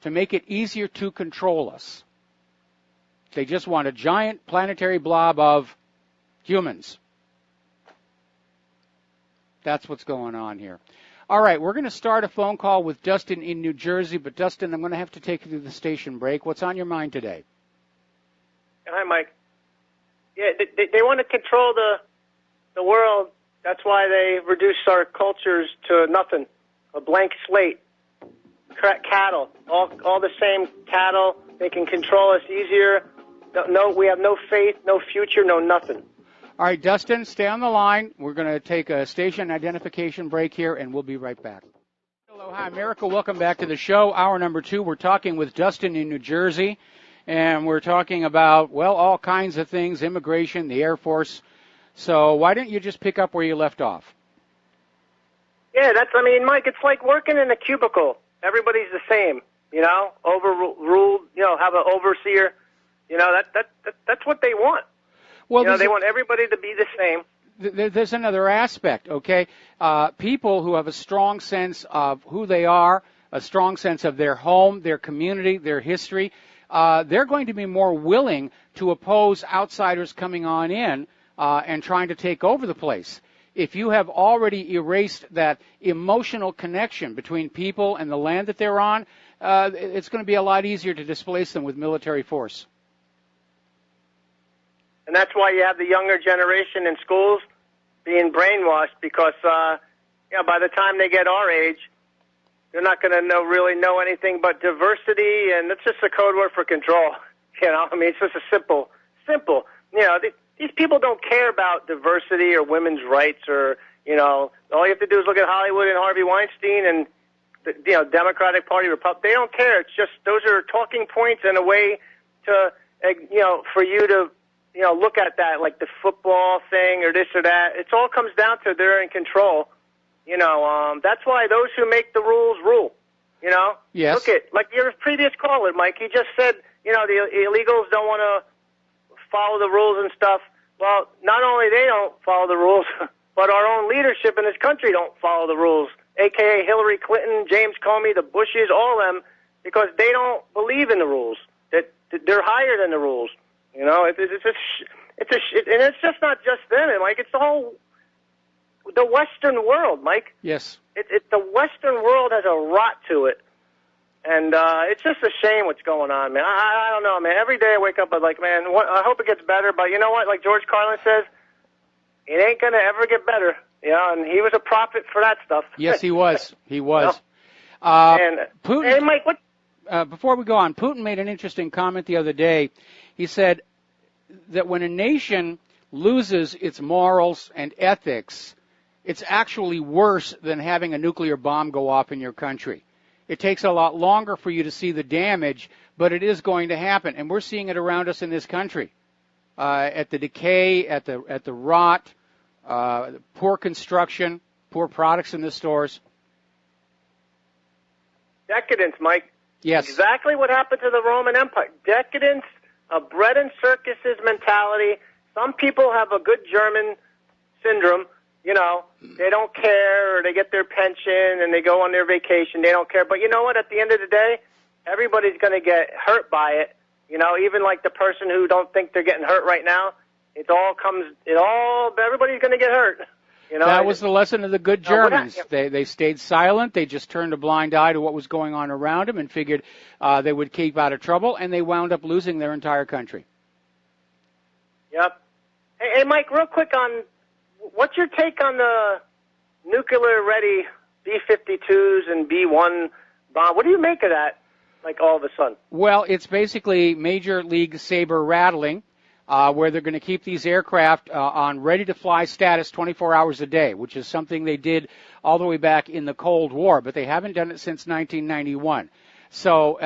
to make it easier to control us. They just want a giant planetary blob of humans. That's what's going on here. All right, we're going to start a phone call with Dustin in New Jersey, but Dustin, I'm going to have to take you to the station break. What's on your mind today? Hi, Mike. Yeah, they want to control the world. That's why they reduce our cultures to nothing, a blank slate. Cattle, all the same cattle. They can control us easier. No, we have no faith, no future, no nothing. All right, Dustin, stay on the line. We're going to take a station identification break here, and we'll be right back. Hello, hi, America. Welcome back to the show. Hour number 2. We're talking with Dustin in New Jersey, and we're talking about, well, all kinds of things, immigration, the Air Force. So why don't you just pick up where you left off? Yeah, Mike, it's like working in a cubicle. Everybody's the same, overruled, have an overseer. That's what they want. Well, they want everybody to be the same. There's another aspect, okay? People who have a strong sense of who they are, a strong sense of their home, their community, their history, they're going to be more willing to oppose outsiders coming on in and trying to take over the place. If you have already erased that emotional connection between people and the land that they're on, it's going to be a lot easier to displace them with military force. And that's why you have the younger generation in schools being brainwashed because, by the time they get our age, they're not going to really know anything but diversity, and it's just a code word for control. It's just a simple. These people don't care about diversity or women's rights or, all you have to do is look at Hollywood and Harvey Weinstein and, Democratic Party, Republic. They don't care. It's just those are talking points and a way to, for you to, look at that, like the football thing or this or that. It all comes down to they're in control. That's why those who make the rules rule. Yes. Look at, like your previous caller, Mike, he just said, the illegals don't want to follow the rules and stuff. Well, not only they don't follow the rules, but our own leadership in this country don't follow the rules, a.k.a. Hillary Clinton, James Comey, the Bushes, all of them, because they don't believe in the rules, that they're higher than the rules. And it's just not just them, Mike. It's the Western world, Mike. Yes. The Western world has a rot to it. And it's just a shame what's going on, man. I don't know, man. Every day I wake up, I'm like, man, I hope it gets better. But you know what? Like George Carlin says, it ain't going to ever get better. And he was a prophet for that stuff. Yes, he was. He was. Putin, hey, Mike, what? Before we go on, Putin made an interesting comment the other day. He said that when a nation loses its morals and ethics, it's actually worse than having a nuclear bomb go off in your country. It takes a lot longer for you to see the damage, but it is going to happen, and we're seeing it around us in this country. At the decay, at the rot, poor construction, poor products in the stores. Decadence, Mike. Yes. Exactly what happened to the Roman Empire. Decadence, a bread and circuses mentality. Some people have a good German syndrome. They don't care, or they get their pension and they go on their vacation. They don't care. But you know what? At the end of the day, everybody's going to get hurt by it. Even like the person who don't think they're getting hurt right now. Everybody's going to get hurt. That was the lesson of the good Germans. They stayed silent. They just turned a blind eye to what was going on around them and figured they would keep out of trouble, and they wound up losing their entire country. Yep. Hey, Mike, real quick on what's your take on the nuclear-ready B-52s and B-1 bomb? What do you make of that, like, all of a sudden? Well, it's basically Major League saber rattling, where they're going to keep these aircraft on ready-to-fly status 24 hours a day, which is something they did all the way back in the Cold War, but they haven't done it since 1991. So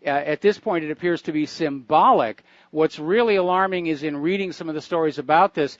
at this point, it appears to be symbolic. What's really alarming is in reading some of the stories about this,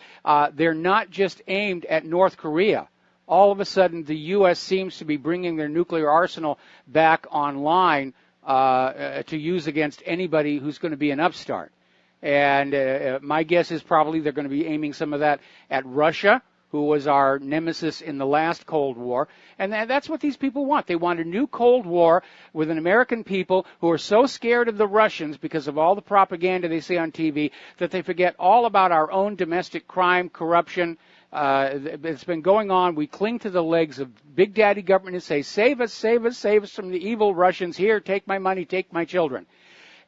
they're not just aimed at North Korea. All of a sudden, the U.S. seems to be bringing their nuclear arsenal back online to use against anybody who's going to be an upstart. And my guess is probably they're going to be aiming some of that at Russia, who was our nemesis in the last Cold War. And that's what these people want. They want a new Cold War with an American people who are so scared of the Russians because of all the propaganda they see on TV that they forget all about our own domestic crime, corruption, It's been going on. We cling to the legs of Big Daddy government and say, save us, save us, save us from the evil Russians. Here, take my money, take my children.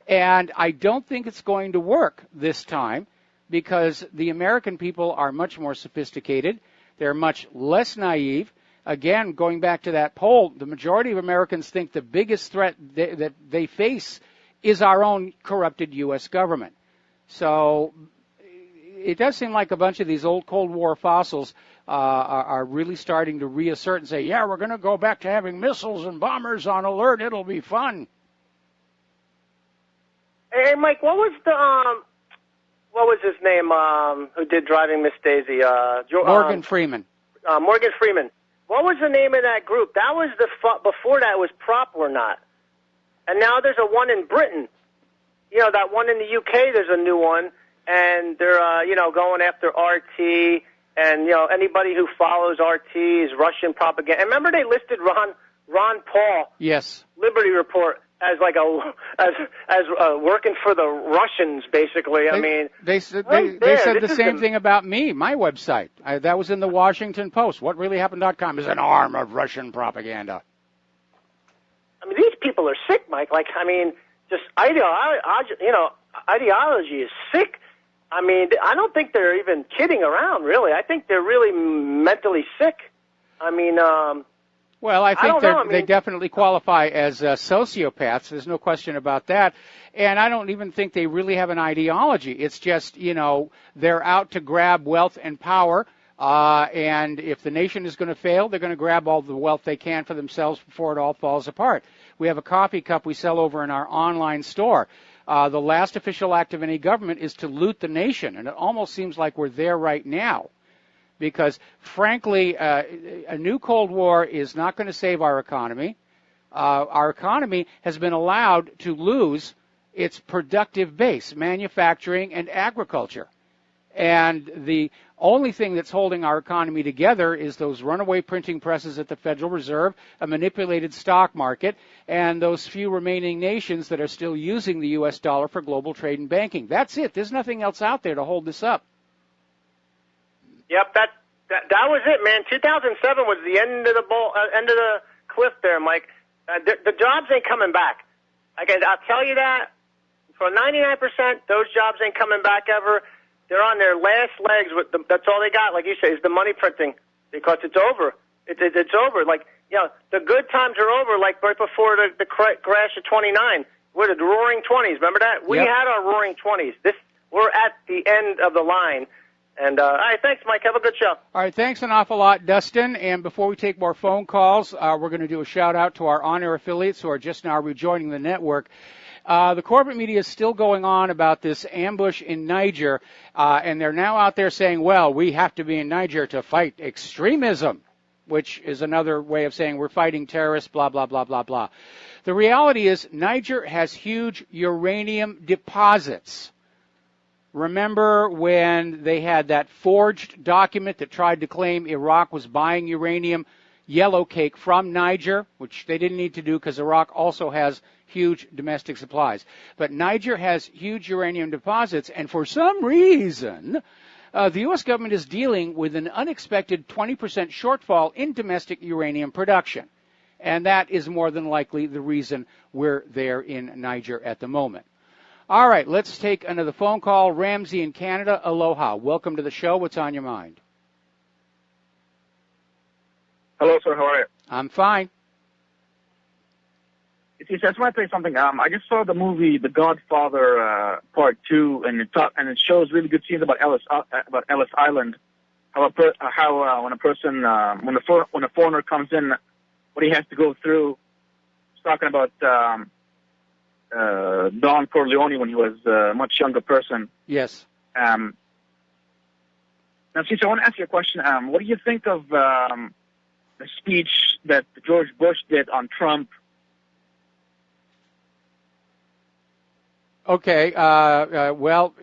And I don't think it's going to work this time because the American people are much more sophisticated. They're much less naive. Again, going back to that poll, the majority of Americans think the biggest threat that they face is our own corrupted U.S. government. So it does seem like a bunch of these old Cold War fossils are really starting to reassert and say, yeah, we're going to go back to having missiles and bombers on alert. It'll be fun. Hey, Mike, what was his name who did Driving Miss Daisy? Morgan Freeman. Morgan Freeman. What was the name of that group? That was before that was Prop or Not. And now there's a one in Britain. You know, that one in the UK, there's a new one. And they're, going after RT. And, anybody who follows RT is Russian propaganda. And remember they listed Ron Paul. Yes. Liberty Report. As like as working for the Russians, basically. They said the same thing about me, my website. That was in the Washington Post. WhatReallyHappened.com is an arm of Russian propaganda. These people are sick, Mike. Just ideology is sick. I don't think they're even kidding around, really. I think they're really mentally sick. Well, I think they definitely qualify as sociopaths. There's no question about that. And I don't even think they really have an ideology. It's just, they're out to grab wealth and power. And if the nation is going to fail, they're going to grab all the wealth they can for themselves before it all falls apart. We have a coffee cup we sell over in our online store. The last official act of any government is to loot the nation. And it almost seems like we're there right now. Because, frankly, a new Cold War is not going to save our economy. Our economy has been allowed to lose its productive base, manufacturing and agriculture. And the only thing that's holding our economy together is those runaway printing presses at the Federal Reserve, a manipulated stock market, and those few remaining nations that are still using the U.S. dollar for global trade and banking. That's it. There's nothing else out there to hold this up. Yep, that was it, man. 2007 was the end of the cliff there, Mike. The jobs ain't coming back. I'll tell you that. For 99%, those jobs ain't coming back ever. They're on their last legs. That's all they got, like you say, is the money printing because it's over. It's over. The good times are over, like right before the crash of 29. We're the roaring 20s. Remember that? We had our roaring 20s. We're at the end of the line. And, all right, thanks, Mike. Have a good show. All right, thanks an awful lot, Dustin. And before we take more phone calls, we're going to do a shout-out to our on-air affiliates who are just now rejoining the network. The corporate media is still going on about this ambush in Niger, and they're now out there saying, well, we have to be in Niger to fight extremism, which is another way of saying we're fighting terrorists, blah, blah, blah, blah, blah. The reality is Niger has huge uranium deposits. Remember when they had that forged document that tried to claim Iraq was buying uranium yellow cake from Niger, which they didn't need to do because Iraq also has huge domestic supplies. But Niger has huge uranium deposits, and for some reason, the U.S. government is dealing with an unexpected 20% shortfall in domestic uranium production. And that is more than likely the reason we're there in Niger at the moment. All right, let's take another phone call. Ramsey in Canada, aloha. Welcome to the show. What's on your mind? Hello, sir. How are you? I'm fine. I just want to tell you something. I just saw the movie The Godfather Part 2, and it shows really good scenes about Ellis Island. When a foreigner comes in, what he has to go through. It's talking about Don Corleone when he was a much younger person. Yes. Now, I want to ask you a question. What do you think of the speech that George Bush did on Trump? Okay. Well,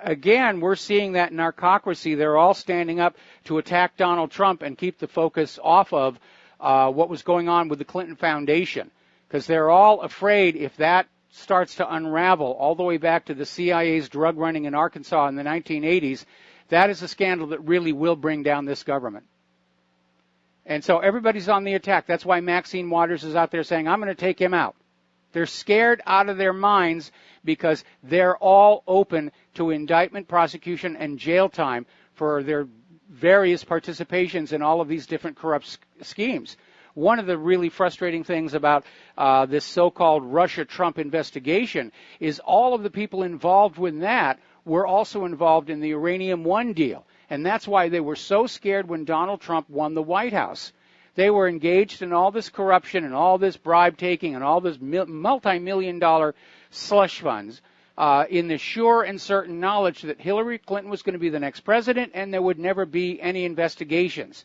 again, we're seeing that narcocracy. They're all standing up to attack Donald Trump and keep the focus off of what was going on with the Clinton Foundation, because they're all afraid if that starts to unravel all the way back to the CIA's drug running in Arkansas in the 1980s, that is a scandal that really will bring down this government. And so everybody's on the attack. That's why Maxine Waters is out there saying, I'm going to take him out. They're scared out of their minds because they're all open to indictment, prosecution, and jail time for their various participations in all of these different corrupt schemes. One of the really frustrating things about this so-called Russia-Trump investigation is all of the people involved with that were also involved in the Uranium One deal. And that's why they were so scared when Donald Trump won the White House. They were engaged in all this corruption and all this bribe-taking and all this multi-million-dollar slush funds in the sure and certain knowledge that Hillary Clinton was going to be the next president and there would never be any investigations.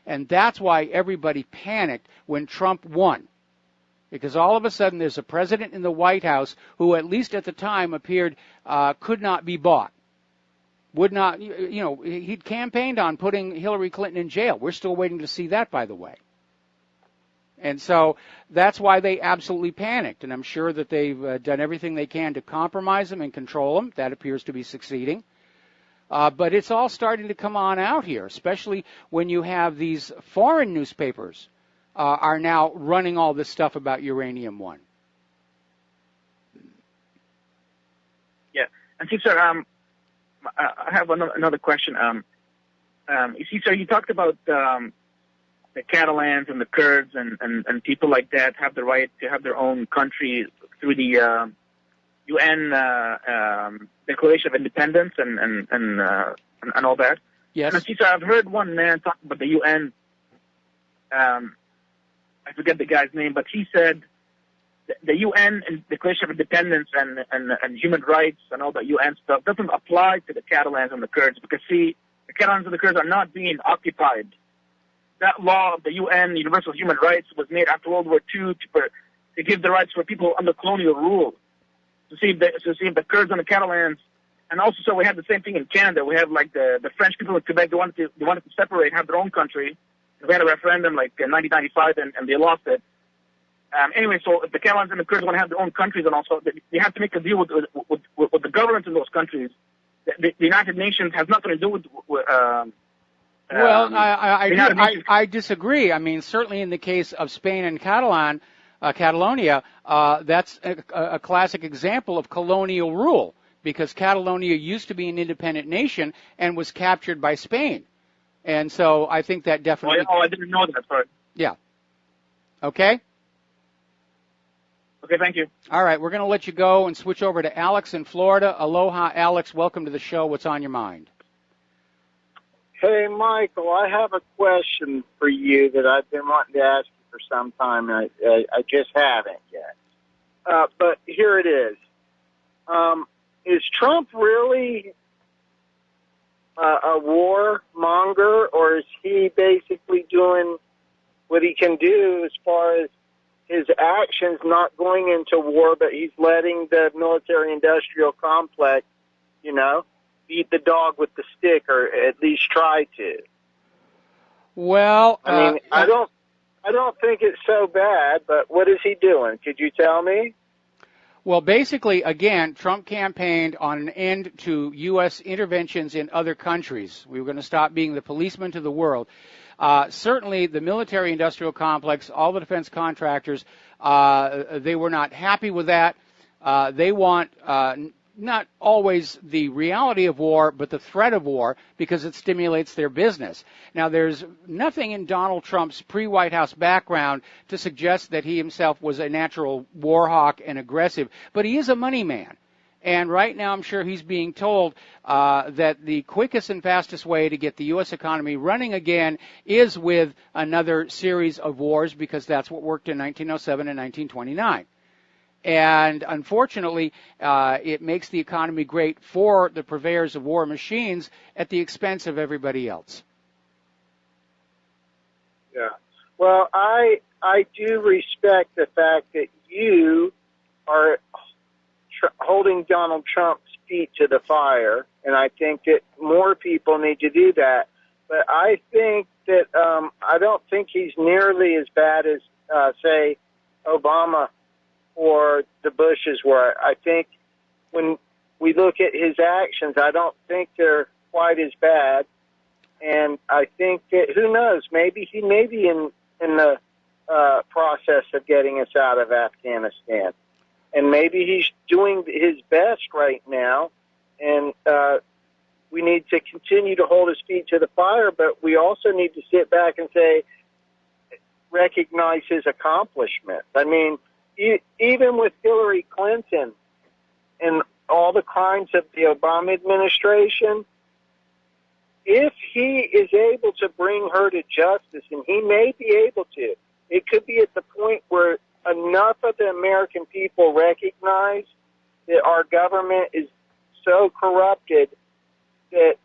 And that's why everybody panicked when Trump won. Because all of a sudden there's a president in the White House who, at least at the time, appeared could not be bought. Would not, he'd campaigned on putting Hillary Clinton in jail. We're still waiting to see that, by the way. And so that's why they absolutely panicked. And I'm sure that they've done everything they can to compromise him and control him. That appears to be succeeding. But it's all starting to come on out here, especially when you have these foreign newspapers are now running all this stuff about Uranium One. Yeah. And see, sir, I have another question. You see, sir, you talked about the Catalans and the Kurds and people like that have the right to have their own country through the UN Declaration of Independence and all that. Yes. And see, sir, I've heard one man talk about the UN. I forget the guy's name, but he said the UN Declaration of Independence and human rights and all that UN stuff doesn't apply to the Catalans and the Kurds because, see, the Catalans and the Kurds are not being occupied. That law of the UN, Universal Human Rights, was made after World War II to give the rights for people under colonial rule. To see if the Kurds and the Catalans, and also so we have the same thing in Canada. We have like the French people in Quebec. They wanted to separate, have their own country. We had a referendum like in 1995, and they lost it. Anyway, so if the Catalans and the Kurds want to have their own countries, and also they have to make a deal with the governments in those countries. The United Nations has nothing to do with. Well, I disagree. I mean, certainly in the case of Spain and Catalonia, that's a classic example of colonial rule because Catalonia used to be an independent nation and was captured by Spain. And so I think that definitely... Oh, I didn't know that, sorry. Yeah. Okay? Okay, thank you. All right, we're going to let you go and switch over to Alex in Florida. Aloha, Alex. Welcome to the show. What's on your mind? Hey, Michael, I have a question for you that I've been wanting to ask you for some time, and I just haven't yet. But here it is. Is Trump really a warmonger, or is he basically doing what he can do as far as his actions not going into war, but he's letting the military-industrial complex, beat the dog with the stick, or at least try to? Well, I mean, I don't think it's so bad, but what is he doing? Could you tell me? Well, basically, again, Trump campaigned on an end to U.S. interventions in other countries. We were going to stop being the policeman to the world. Certainly, the military-industrial complex, all the defense contractors, they were not happy with that. They want not always the reality of war, but the threat of war, because it stimulates their business. Now, there's nothing in Donald Trump's pre-White House background to suggest that he himself was a natural war hawk and aggressive, but he is a money man. And right now, I'm sure he's being told that the quickest and fastest way to get the U.S. economy running again is with another series of wars, because that's what worked in 1907 and 1929. And unfortunately, it makes the economy great for the purveyors of war machines at the expense of everybody else. Yeah. Well, I do respect the fact that you are holding Donald Trump's feet to the fire, and I think that more people need to do that. But I think that I don't think he's nearly as bad as, say, Obama or the Bushes were. I think when we look at his actions, I don't think they're quite as bad. And I think that, who knows, maybe he may be in the process of getting us out of Afghanistan. And maybe he's doing his best right now. And we need to continue to hold his feet to the fire, but we also need to sit back and say, recognize his accomplishments. I mean, even with Hillary Clinton and all the crimes of the Obama administration, if he is able to bring her to justice, and he may be able to, it could be at the point where enough of the American people recognize that our government is so corrupted that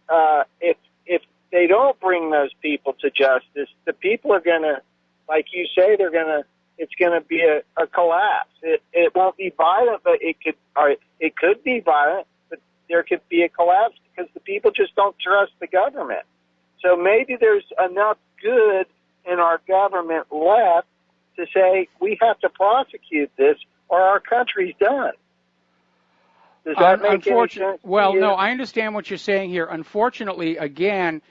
if they don't bring those people to justice, the people are going to, like you say, it's going to be a collapse. It won't be violent, but it could be violent, but there could be a collapse because the people just don't trust the government. So maybe there's enough good in our government left to say we have to prosecute this or our country's done. Does that make any sense? Well, no, I understand what you're saying here. Unfortunately, again,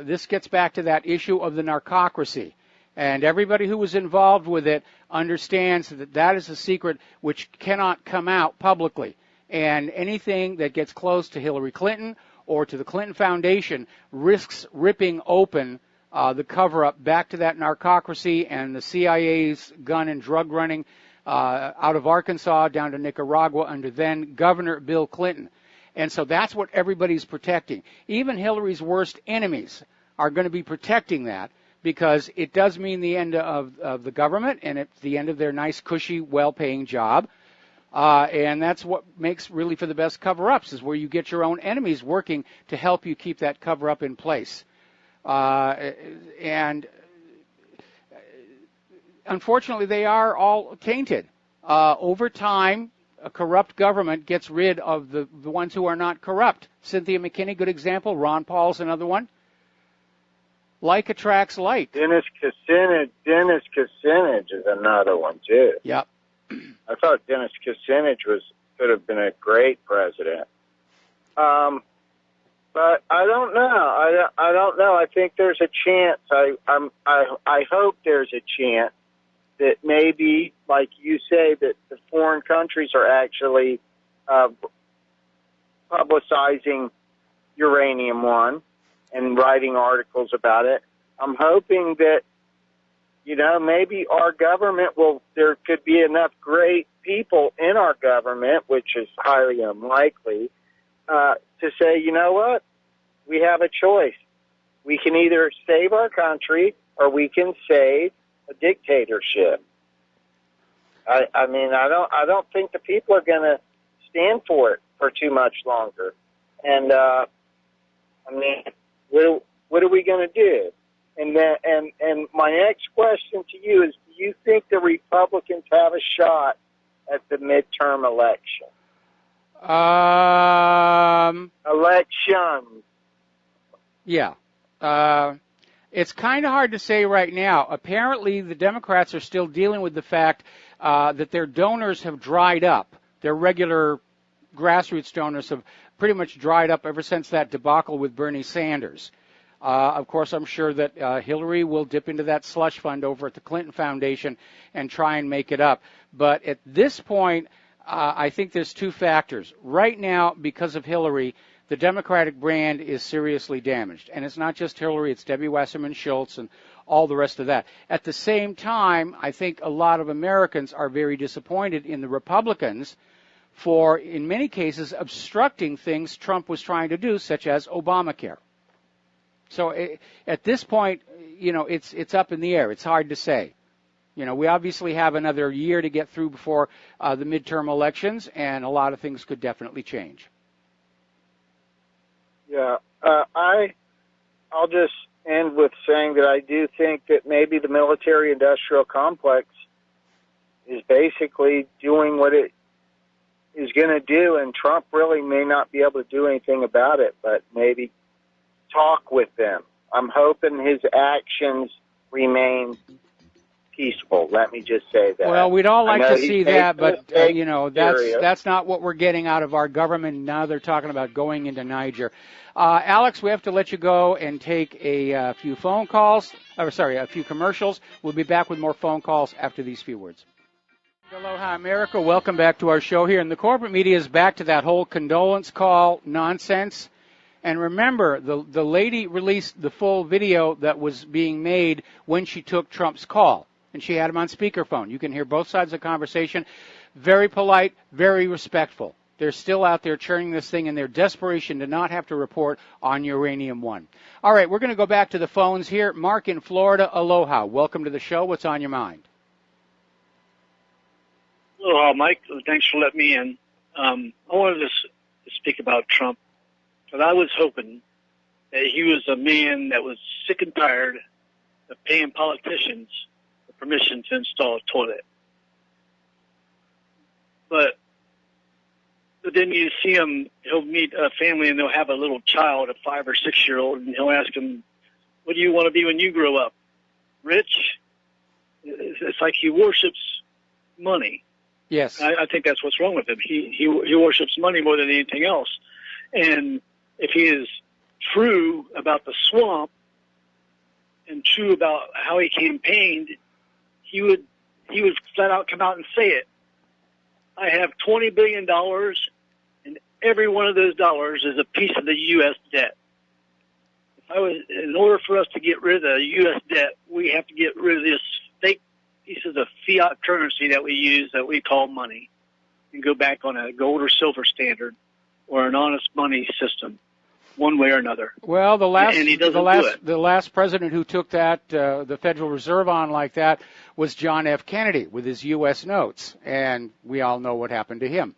this gets back to that issue of the narcocracy. And everybody who was involved with it understands that that is a secret which cannot come out publicly. And anything that gets close to Hillary Clinton or to the Clinton Foundation risks ripping open the cover-up back to that narcocracy and the CIA's gun and drug running out of Arkansas down to Nicaragua under then Governor Bill Clinton. And so that's what everybody's protecting. Even Hillary's worst enemies are going to be protecting that, because it does mean the end of the government, and it's the end of their nice, cushy, well-paying job. And that's what makes really for the best cover-ups, is where you get your own enemies working to help you keep that cover-up in place. And unfortunately, they are all tainted. Over time, a corrupt government gets rid of the ones who are not corrupt. Cynthia McKinney, good example. Ron Paul's another one. Like attracts like. Dennis Kucinich is another one too. Yep. I thought Dennis Kucinich could have been a great president. But I don't know. I don't know. I think there's a chance. I hope there's a chance that maybe, like you say, that the foreign countries are actually publicizing Uranium One and writing articles about it. I'm hoping that, maybe our government there could be enough great people in our government, which is highly unlikely, to say, you know what, we have a choice. We can either save our country or we can save a dictatorship. I don't think the people are going to stand for it for too much longer. And, what are we going to do? And my next question to you is, do you think the Republicans have a shot at the midterm election? Elections. Yeah. It's kind of hard to say right now. Apparently, the Democrats are still dealing with the fact that their donors have dried up. Their regular grassroots donors have pretty much dried up ever since that debacle with Bernie Sanders. Of course, I'm sure that Hillary will dip into that slush fund over at the Clinton Foundation and try and make it up. But at this point, I think there's two factors. Right now, because of Hillary, the Democratic brand is seriously damaged. And it's not just Hillary, it's Debbie Wasserman Schultz and all the rest of that. At the same time, I think a lot of Americans are very disappointed in the Republicans for, in many cases, obstructing things Trump was trying to do, such as Obamacare. So at this point, it's up in the air. It's hard to say. We obviously have another year to get through before the midterm elections, and a lot of things could definitely change. Yeah, I'll just end with saying that I do think that maybe the military-industrial complex is basically doing what it is going to do, and Trump really may not be able to do anything about it, but maybe talk with them. I'm hoping his actions remain peaceful. Let me just say that. Well, we'd all like to see that, but serious. that's not what we're getting out of our government. Now they're talking about going into Niger. Alex, we have to let you go and take a few phone calls. A few commercials. We'll be back with more phone calls after these few words. Aloha, America. Welcome back to our show here. And the corporate media is back to that whole condolence call nonsense. And remember, the lady released the full video that was being made when she took Trump's call. And she had him on speakerphone. You can hear both sides of the conversation. Very polite, very respectful. They're still out there churning this thing in their desperation to not have to report on Uranium One. All right, we're going to go back to the phones here. Mark in Florida, aloha. Welcome to the show. What's on your mind? Aloha, Mike. Thanks for letting me in. I wanted to speak about Trump, but I was hoping that he was a man that was sick and tired of paying politicians for permission to install a toilet. But then you see him, he'll meet a family and they'll have a little child, a 5 or 6 year old, and he'll ask him, what do you want to be when you grow up? Rich? It's like he worships money. Yes. I think that's what's wrong with him. He worships money more than anything else. And if he is true about the swamp and true about how he campaigned, he would flat out come out and say it. I have $20 billion, and every one of those dollars is a piece of the U.S. debt. In order for us to get rid of the U.S. debt, we have to get rid of this fake pieces of fiat currency that we use that we call money and go back on a gold or silver standard or an honest money system, one way or another. Well, the last president who took that, the Federal Reserve on like that was John F. Kennedy with his U.S. notes, and we all know what happened to him.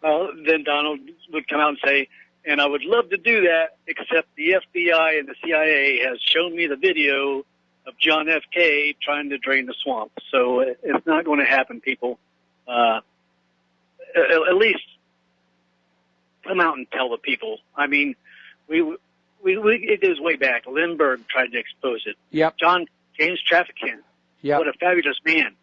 Well, then Donald would come out and say, and I would love to do that, except the FBI and the CIA has shown me the video of John F. K. trying to drain the swamp. So it's not going to happen, people. At least come out and tell the people. I mean, it goes way back. Lindbergh tried to expose it. Yep. James Traficant. Yep. What a fabulous man.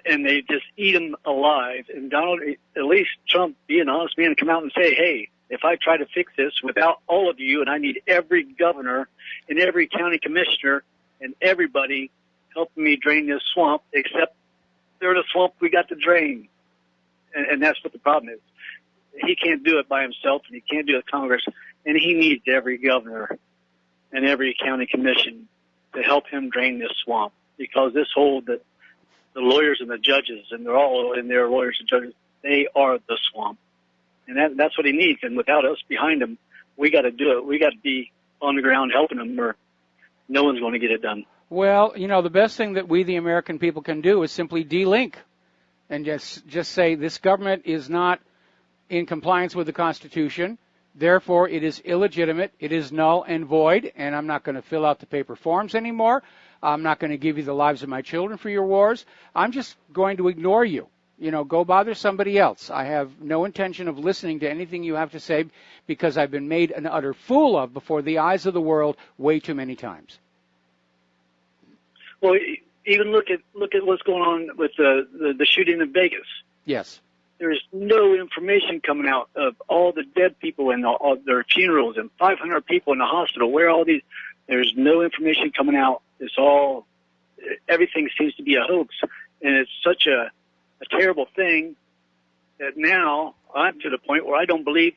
And they just eat him alive. And Donald, at least Trump, be an honest man, come out and say, hey, if I try to fix this without all of you, and I need every governor and every county commissioner and everybody helping me drain this swamp, except they're the swamp we got to drain. And that's what the problem is. He can't do it by himself, and he can't do it Congress, and he needs every governor and every county commission to help him drain this swamp, because this whole, the lawyers and the judges, and they're all in there, lawyers and judges, they are the swamp. And that's what he needs, and without us behind him, we got to do it. We got to be on the ground helping him, or no one's going to get it done. Well, the best thing that we, the American people, can do is simply de-link and just say this government is not in compliance with the Constitution. Therefore, it is illegitimate. It is null and void, and I'm not going to fill out the paper forms anymore. I'm not going to give you the lives of my children for your wars. I'm just going to ignore you. Go bother somebody else. I have no intention of listening to anything you have to say because I've been made an utter fool of before the eyes of the world way too many times. Well, even look at what's going on with the shooting in Vegas. Yes. There's no information coming out of all the dead people and all their funerals and 500 people in the hospital. Where all these? There's no information coming out. It's all, everything seems to be a hoax, and it's such a terrible thing that now I'm to the point where I don't believe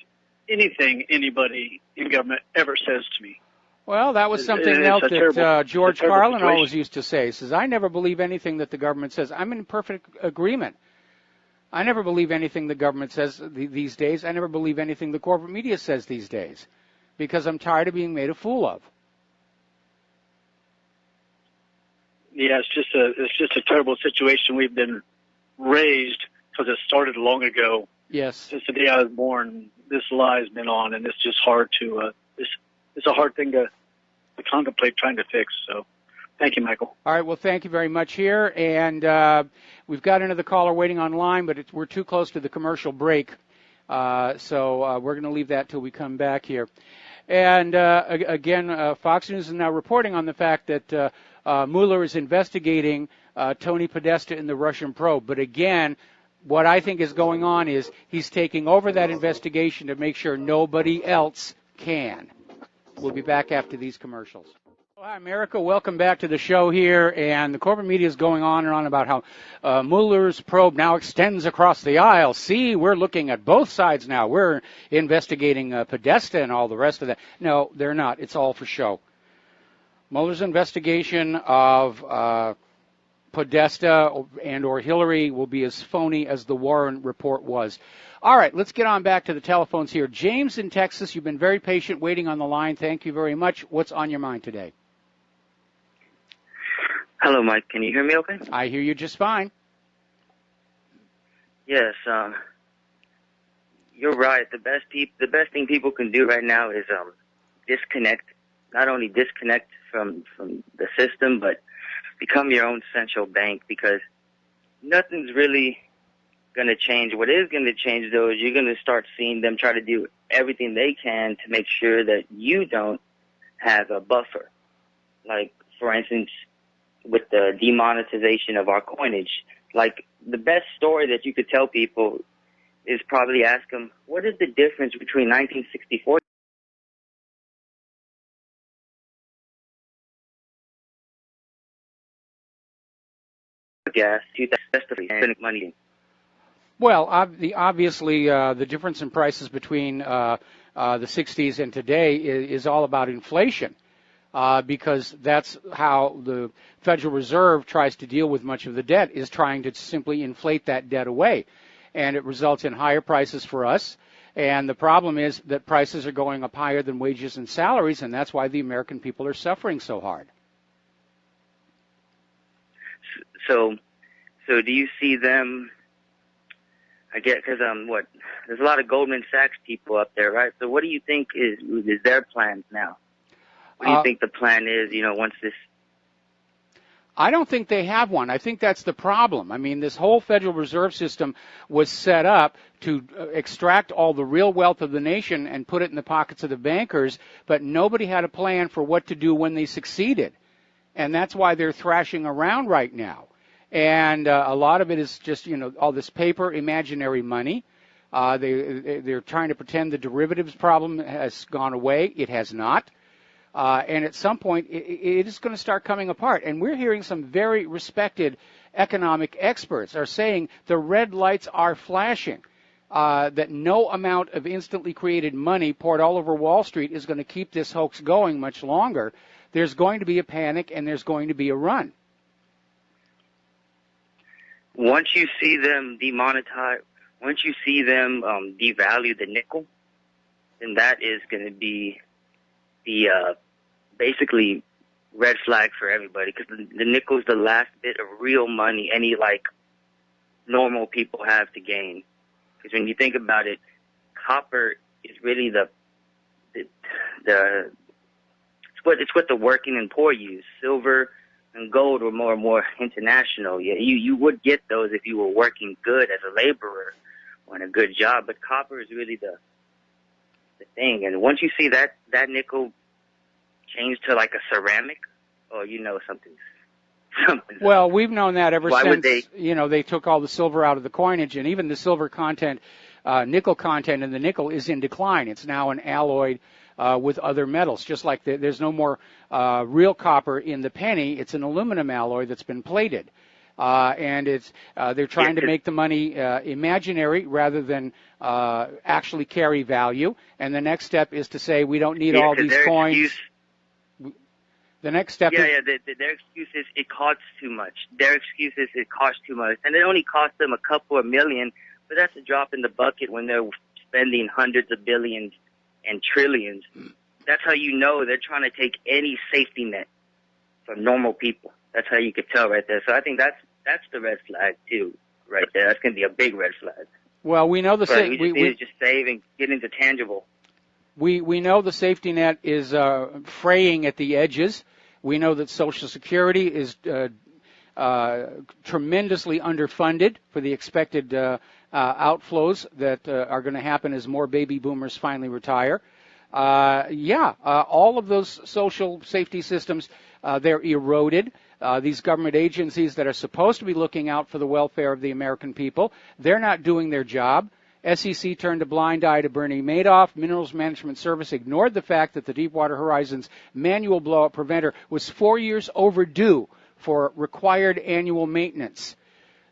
anything anybody in government ever says to me. Well, that was something else that George Carlin always used to say. He says, I never believe anything that the government says. I'm in perfect agreement. I never believe anything the government says these days. I never believe anything the corporate media says these days because I'm tired of being made a fool of. Yeah, it's just a terrible situation. We've been raised because it started long ago. Yes. Since the day I was born, this lie has been on, and it's just hard to it's a hard thing to contemplate trying to fix. So thank you, Michael. All right, well, thank you very much here. And we've got another caller waiting online, but we're too close to the commercial break. So we're going to leave that till we come back here. And again, Fox News is now reporting on the fact that Mueller is investigating Tony Podesta in the Russian probe. But again, what I think is going on is he's taking over that investigation to make sure nobody else can. We'll be back after these commercials. Hi, America. Welcome back to the show here. And the corporate media is going on and on about how Mueller's probe now extends across the aisle. See, we're looking at both sides now. We're investigating Podesta and all the rest of that. No, they're not. It's all for show. Mueller's investigation of Podesta and or Hillary will be as phony as the Warren report was. All right, let's get on back to the telephones here. James in Texas, you've been very patient waiting on the line. Thank you very much. What's on your mind today? Hello, Mike. Can you hear me okay? I hear you just fine. Yes, you're right. The best thing people can do right now is disconnect. Not only disconnect from the system, but become your own central bank, because nothing's really going to change. What is going to change, though, is you're going to start seeing them try to do everything they can to make sure that you don't have a buffer. Like, for instance, with the demonetization of our coinage, like the best story that you could tell people is probably ask them, what is the difference between 1964 gas, 2000 money? Well, obviously, the difference in prices between the 60s and today is all about inflation. Because that's how the Federal Reserve tries to deal with much of the debt, is trying to simply inflate that debt away. And it results in higher prices for us. And the problem is that prices are going up higher than wages and salaries, and that's why the American people are suffering so hard. So do you see them, I get, because there's a lot of Goldman Sachs people up there, right? So what do you think is their plans now? What do you think the plan is, once this? I don't think they have one. I think that's the problem. I mean, this whole Federal Reserve System was set up to extract all the real wealth of the nation and put it in the pockets of the bankers, but nobody had a plan for what to do when they succeeded. And that's why they're thrashing around right now. And a lot of it is just, all this paper, imaginary money. They're trying to pretend the derivatives problem has gone away. It has not. And at some point, it is going to start coming apart. And we're hearing some very respected economic experts are saying the red lights are flashing, that no amount of instantly created money poured all over Wall Street is going to keep this hoax going much longer. There's going to be a panic, and there's going to be a run. Once you see them demonetize, once you see them devalue the nickel, then that is going to be the basically red flag for everybody, because the nickel is the last bit of real money any normal people have to gain. Because when you think about it, copper is really it's what the working and poor use. Silver and gold were more and more international. Yeah, you would get those if you were working good as a laborer or in a good job, but copper is really the thing. And once you see that nickel change to like a ceramic, or something. Well, we've known that ever Why since would they? They took all the silver out of the coinage, and even the silver content, nickel content in the nickel is in decline. It's now an alloy with other metals, just like there's no more real copper in the penny. It's an aluminum alloy that's been plated. And they're trying to make the money imaginary rather than actually carry value. And the next step is to say we don't need all these coins. The next step their excuse is it costs too much. Their excuse is it costs too much. And it only costs them a couple of million, but that's a drop in the bucket when they're spending hundreds of billions and trillions. That's how you know they're trying to take any safety net from normal people. That's how you could tell right there. So I think that's the red flag too, right there. That's going to be a big red flag. Well, we know we need to just save and get into tangible. We know the safety net is fraying at the edges. We know that Social Security is tremendously underfunded for the expected outflows that are going to happen as more baby boomers finally retire. All of those social safety systems They're eroded. These government agencies that are supposed to be looking out for the welfare of the American people, they're not doing their job. SEC turned a blind eye to Bernie Madoff. Minerals Management Service ignored the fact that the Deepwater Horizon's manual blowout preventer was 4 years overdue for required annual maintenance.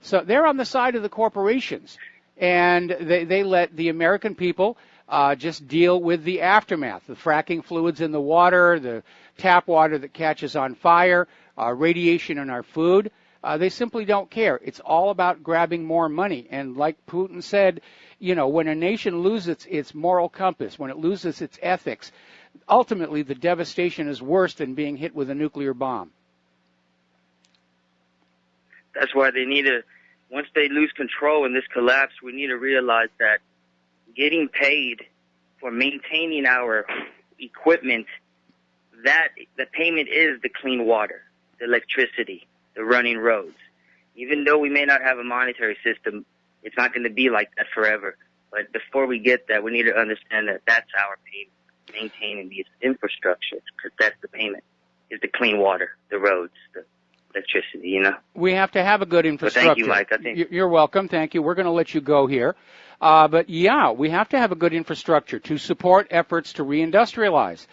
So they're on the side of the corporations, and they let the American people just deal with the aftermath, the fracking fluids in the water, the tap water that catches on fire, radiation in our food. They simply don't care. It's all about grabbing more money. And like Putin said, you know, when a nation loses its moral compass, when it loses its ethics, ultimately the devastation is worse than being hit with a nuclear bomb. That's why they need to, once they lose control in this collapse, we need to realize that getting paid for maintaining our equipment, that the payment is the clean water, the electricity, the running roads. Even though we may not have a monetary system, it's not going to be like that forever. But before we get that, we need to understand that that's our payment, maintaining these infrastructures, because that's the payment, is the clean water, the roads, the electricity, you know. We have to have a good infrastructure. Well, thank you, Mike. I think you're welcome. Thank you. We're going to let you go here. But, yeah, we have to have a good infrastructure to support efforts to reindustrialize,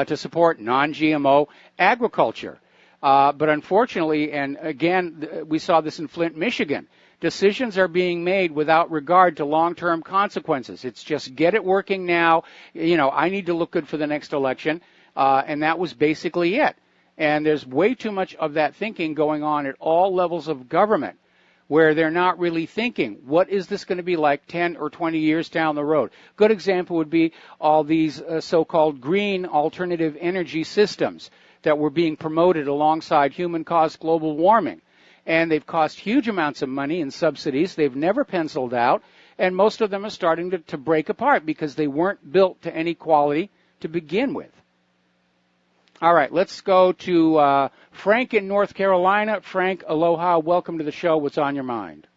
to support non-GMO agriculture. But unfortunately, and again, we saw this in Flint, Michigan, decisions are being made without regard to long-term consequences. It's just get it working now. You know, I need to look good for the next election. And that was basically it. And there's way too much of that thinking going on at all levels of government, where they're not really thinking, what is this going to be like 10 or 20 years down the road? Good example would be all these so-called green alternative energy systems that were being promoted alongside human-caused global warming. And they've cost huge amounts of money in subsidies. They've never penciled out, and most of them are starting to break apart because they weren't built to any quality to begin with. All right, let's go to Frank in North Carolina. Frank, aloha. Welcome to the show. What's on your mind?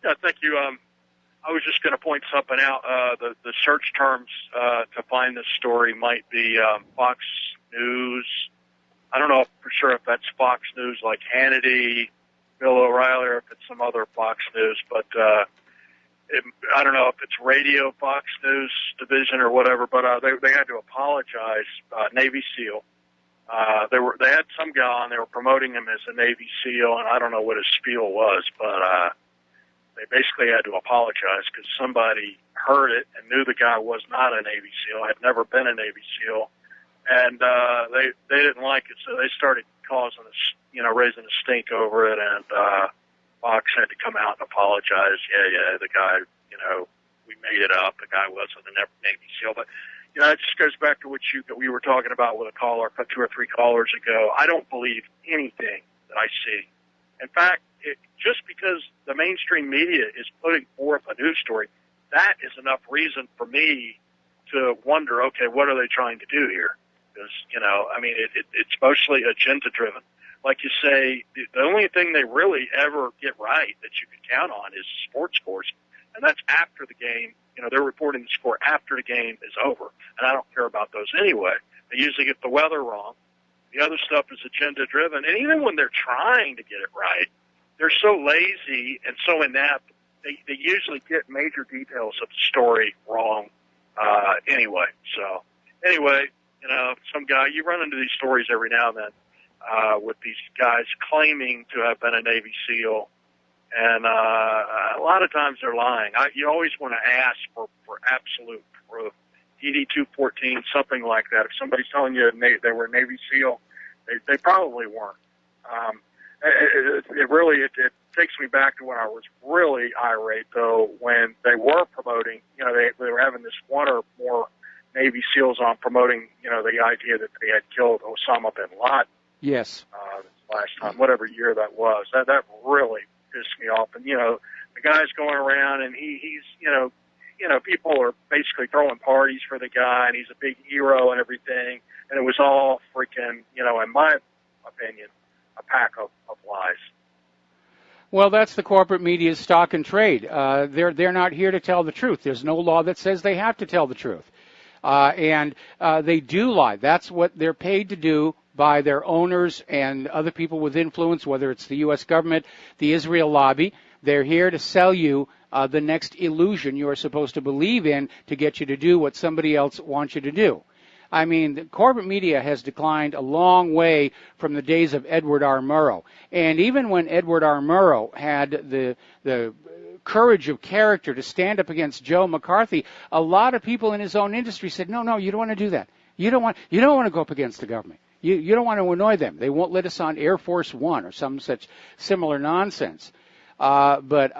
Yeah, thank you. I was just going to point something out. The search terms to find this story might be Fox News. I don't know for sure if that's Fox News like Hannity, Bill O'Reilly, or if it's some other Fox News, but I don't know if it's Radio Fox News Division or whatever, but they had to apologize. Navy SEAL. They had some guy on. They were promoting him as a Navy SEAL, and I don't know what his spiel was, but they basically had to apologize because somebody heard it and knew the guy was not a Navy SEAL, had never been a Navy SEAL, and they didn't like it, so they started causing raising a stink over it, and Fox had to come out and apologize. Yeah, the guy, we made it up. The guy wasn't a Navy SEAL, but it just goes back to what we were talking about with a caller, 2 or 3 callers ago. I don't believe anything that I see. In fact, just because the mainstream media is putting forth a news story, that is enough reason for me to wonder, okay, what are they trying to do here? Because, it's mostly agenda-driven. Like you say, the only thing they really ever get right that you can count on is sports scores, and that's after the game. They're reporting the score after the game is over, and I don't care about those anyway. They usually get the weather wrong. The other stuff is agenda-driven, and even when they're trying to get it right, they're so lazy and so inept, they usually get major details of the story wrong anyway. So anyway, some guy, you run into these stories every now and then with these guys claiming to have been a Navy SEAL, and a lot of times they're lying. You always want to ask for absolute proof. DD 214, something like that. If somebody's telling you they were a Navy SEAL, they probably weren't. It takes me back to when I was really irate, though, when they were promoting, they were having this one or more Navy SEALs on promoting, the idea that they had killed Osama bin Laden. Yes. Last time, whatever year that was. That really pissed me off. And, the guy's going around and he's people are basically throwing parties for the guy, and he's a big hero and everything. And it was all freaking, in my opinion, a pack of lies. Well, that's the corporate media's stock and trade. They're not here to tell the truth. There's no law that says they have to tell the truth. And they do lie. That's what they're paid to do by their owners and other people with influence, whether it's the U.S. government, the Israel lobby. They're here to sell you the next illusion you are supposed to believe in to get you to do what somebody else wants you to do. I mean, the corporate media has declined a long way from the days of Edward R. Murrow. And even when Edward R. Murrow had the courage of character to stand up against Joe McCarthy, a lot of people in his own industry said, no, you don't want to do that. You don't want to go up against the government. You don't want to annoy them. They won't let us on Air Force One or some such similar nonsense. But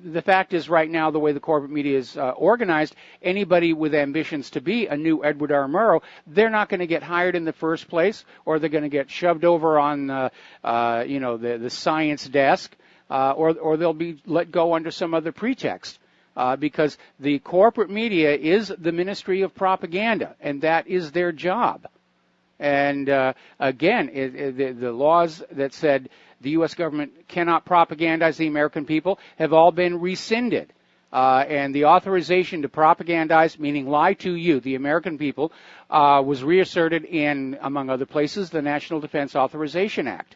the fact is, right now, the way the corporate media is organized, anybody with ambitions to be a new Edward R. Murrow, they're not going to get hired in the first place, or they're going to get shoved over on, the science desk, or they'll be let go under some other pretext. Because the corporate media is the ministry of propaganda, and that is their job. And again, the laws that said the U.S. government cannot propagandize the American people have all been rescinded. And the authorization to propagandize, meaning lie to you, the American people, was reasserted in, among other places, the National Defense Authorization Act.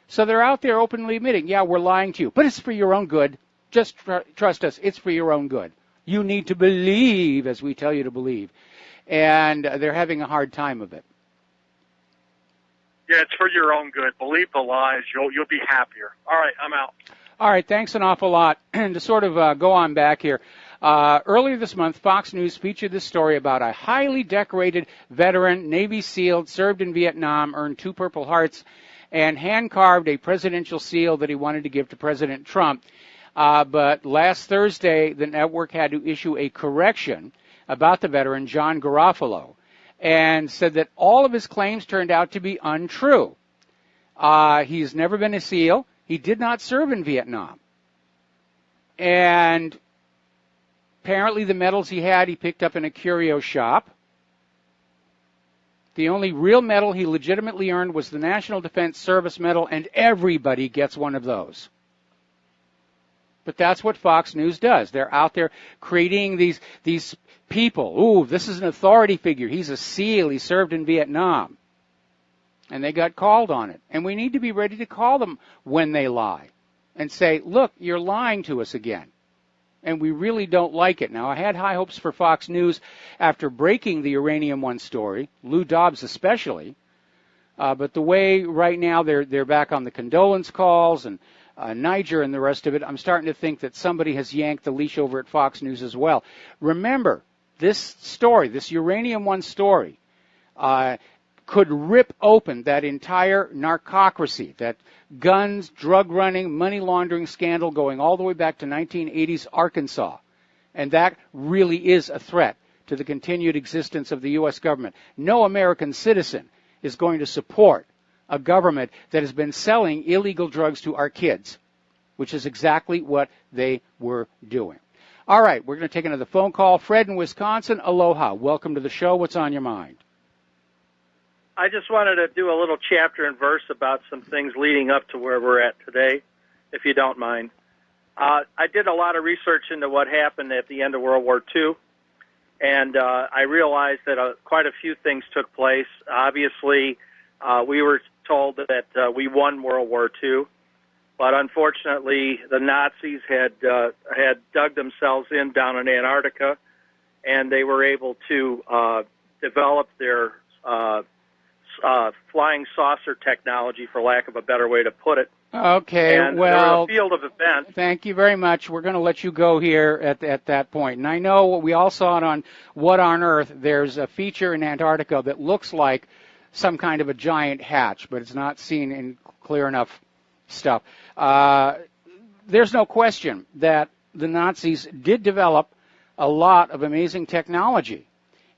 So they're out there openly admitting, yeah, we're lying to you, but it's for your own good. Just trust us, it's for your own good. You need to believe as we tell you to believe. And they're having a hard time of it. Yeah, it's for your own good. Believe the lies. You'll be happier. All right, I'm out. All right, thanks an awful lot. And to sort of go on back here, earlier this month, Fox News featured this story about a highly decorated veteran, Navy SEAL, served in Vietnam, earned 2 Purple Hearts, and hand-carved a presidential seal that he wanted to give to President Trump. But last Thursday, the network had to issue a correction about the veteran, John Garofalo, and said that all of his claims turned out to be untrue. He's never been a SEAL. He did not serve in Vietnam. And apparently the medals he had, he picked up in a curio shop. The only real medal he legitimately earned was the National Defense Service Medal, and everybody gets one of those. But that's what Fox News does. They're out there creating these people. Ooh, this is an authority figure. He's a SEAL. He served in Vietnam. And they got called on it. And we need to be ready to call them when they lie and say, look, you're lying to us again. And we really don't like it. Now, I had high hopes for Fox News after breaking the Uranium One story, Lou Dobbs especially. But the way right now they're back on the condolence calls and Niger and the rest of it, I'm starting to think that somebody has yanked the leash over at Fox News as well. Remember, this story, this Uranium One story, could rip open that entire narcocracy, that guns, drug running, money laundering scandal going all the way back to 1980s Arkansas. And that really is a threat to the continued existence of the U.S. government. No American citizen is going to support a government that has been selling illegal drugs to our kids, which is exactly what they were doing. All right, we're going to take another phone call. Fred in Wisconsin, aloha. Welcome to the show. What's on your mind? I just wanted to do a little chapter and verse about some things leading up to where we're at today, if you don't mind. I did a lot of research into what happened at the end of World War II, and I realized that quite a few things took place. Obviously, we were told that we won World War II, but unfortunately, the Nazis had dug themselves in down in Antarctica, and they were able to develop their flying saucer technology, for lack of a better way to put it. Okay, and well, there was a field of events. Thank you very much. We're going to let you go here at that point. And I know we all saw it on What on Earth. There's a feature in Antarctica that looks like some kind of a giant hatch, but it's not seen in clear enough stuff. There's no question that the Nazis did develop a lot of amazing technology,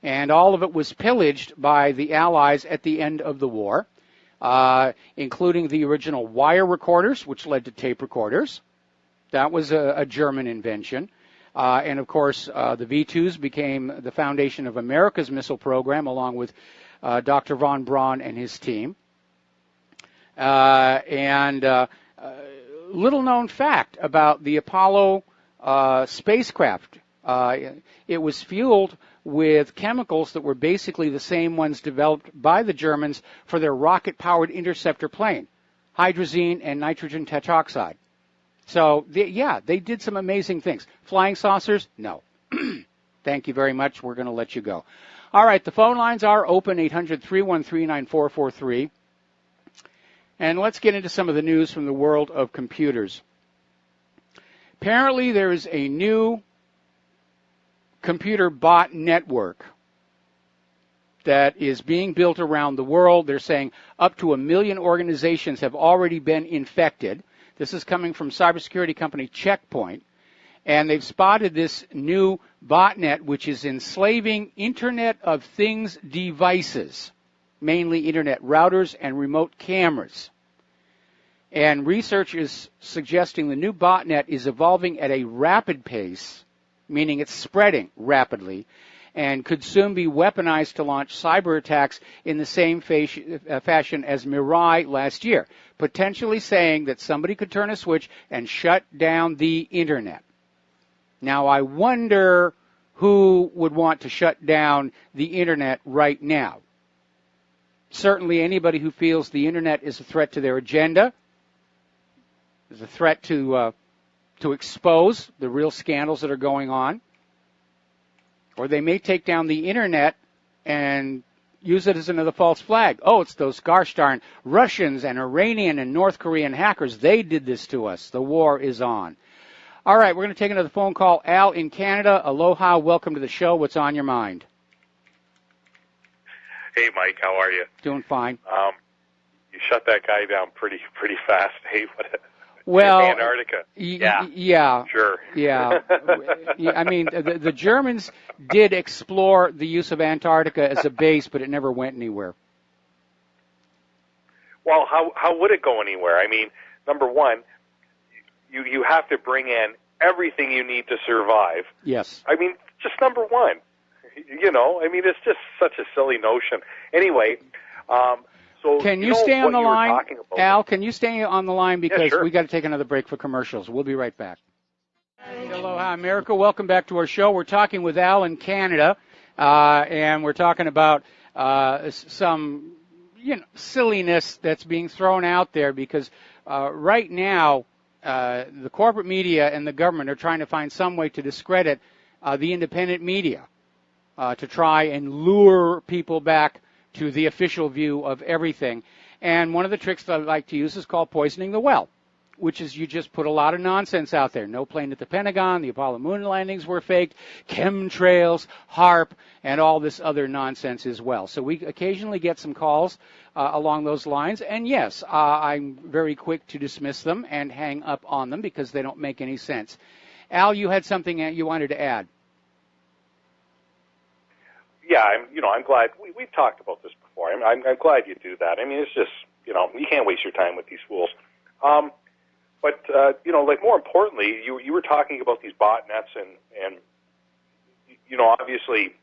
and all of it was pillaged by the Allies at the end of the war, including the original wire recorders, which led to tape recorders. That was a German invention. And, of course, the V-2s became the foundation of America's missile program, along with Dr. von Braun and his team. Little known fact about the Apollo spacecraft It was fueled with chemicals that were basically the same ones developed by the Germans for their rocket-powered interceptor plane, hydrazine and nitrogen tetroxide. So, they did some amazing things. Flying saucers? No. Thank you very much. We're going to let you go. All right, the phone lines are open, 800-313-9443. And let's get into some of the news from the world of computers. Apparently, there is a new computer bot network that is being built around the world. They're saying up to 1 million organizations have already been infected. This is coming from cybersecurity company Check Point. And they've spotted this new botnet, which is enslaving Internet of Things devices, mainly Internet routers and remote cameras. And research is suggesting the new botnet is evolving at a rapid pace, meaning it's spreading rapidly, and could soon be weaponized to launch cyber attacks in the same fashion as Mirai last year, potentially saying that somebody could turn a switch and shut down the Internet. Now, I wonder who would want to shut down the Internet right now. Certainly anybody who feels the Internet is a threat to their agenda, is a threat to expose the real scandals that are going on. Or they may take down the Internet and use it as another false flag. Oh, it's those gosh darn Russians and Iranian and North Korean hackers. They did this to us. The war is on. All right, we're going to take another phone call. Al in Canada. Aloha. Welcome to the show. What's on your mind? Hey, Mike. How are you? Doing fine. You shut that guy down pretty fast. Hey, well, Antarctica. Yeah. Sure. Yeah. I mean, the Germans did explore the use of Antarctica as a base, but it never went anywhere. Well, how would it go anywhere? I mean, number one, you have to bring in everything you need to survive. Yes. I mean, just number one. You know, I mean, it's just such a silly notion. Anyway, so can you stay on the line, Al? Can you stay on the line because sure. we got to take another break for commercials. We'll be right back. Aloha, America. Welcome back to our show. We're talking with Al in Canada, and we're talking about some silliness that's being thrown out there because right now the corporate media and the government are trying to find some way to discredit the independent media to try and lure people back to the official view of everything. And one of the tricks that I like to use is called poisoning the well, which is you just put a lot of nonsense out there. No plane at the Pentagon, the Apollo moon landings were faked, chemtrails, HARP, and all this other nonsense as well. So we occasionally get some calls along those lines. And yes, I'm very quick to dismiss them and hang up on them because they don't make any sense. Al, you had something you wanted to add. Yeah, I'm glad we've talked about this before. I'm glad you do that. I mean, it's just, you can't waste your time with these fools. But like more importantly, you were talking about these botnets and obviously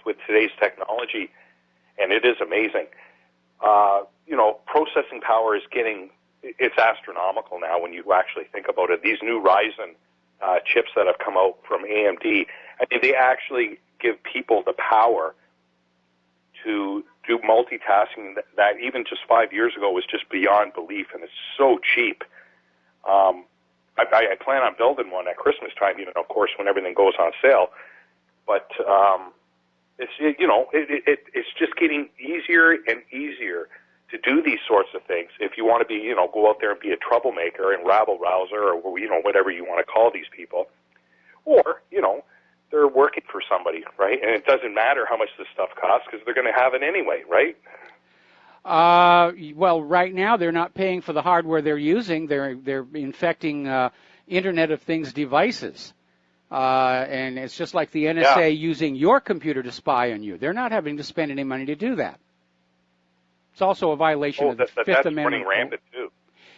with today's technology, and it is amazing. Processing power is it's astronomical now when you actually think about it. These new Ryzen chips that have come out from AMD, I mean, they actually give people the power to do multitasking that even just 5 years ago was just beyond belief, and it's so cheap. I plan on building one at Christmas time, of course, when everything goes on sale. But it's just getting easier and easier to do these sorts of things. If you want to be, go out there and be a troublemaker and rabble-rouser or, whatever you want to call these people. Or, they're working for somebody, right? And it doesn't matter how much this stuff costs because they're going to have it anyway, right? Well, right now they're not paying for the hardware they're using. They're infecting Internet of Things devices. And it's just like the NSA using your computer to spy on you. They're not having to spend any money to do that. It's also a violation of the Fifth Amendment. That's running rampant, too.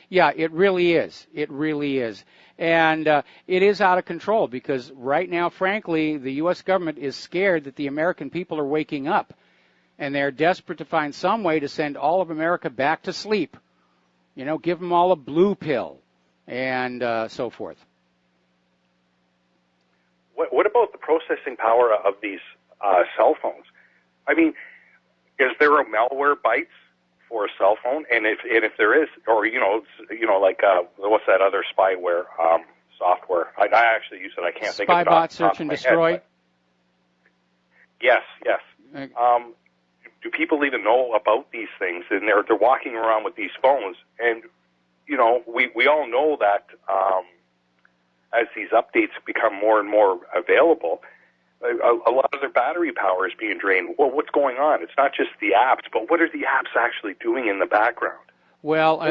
Yeah, it really is. It really is. And it is out of control because right now, frankly, the U.S. government is scared that the American people are waking up. And they're desperate to find some way to send all of America back to sleep. Give them all a blue pill and so forth. what about the processing power of these cell phones? I mean, is there a malware bytes for a cell phone? And if there is, or like what's that other spyware software? I actually use it. I can't think of it. Spybot Search and Destroy. Yes. Do people even know about these things? And they're walking around with these phones, and we all know that as these updates become more and more available, a lot of their battery power is being drained. Well, what's going on? It's not just the apps, but what are the apps actually doing in the background? Well,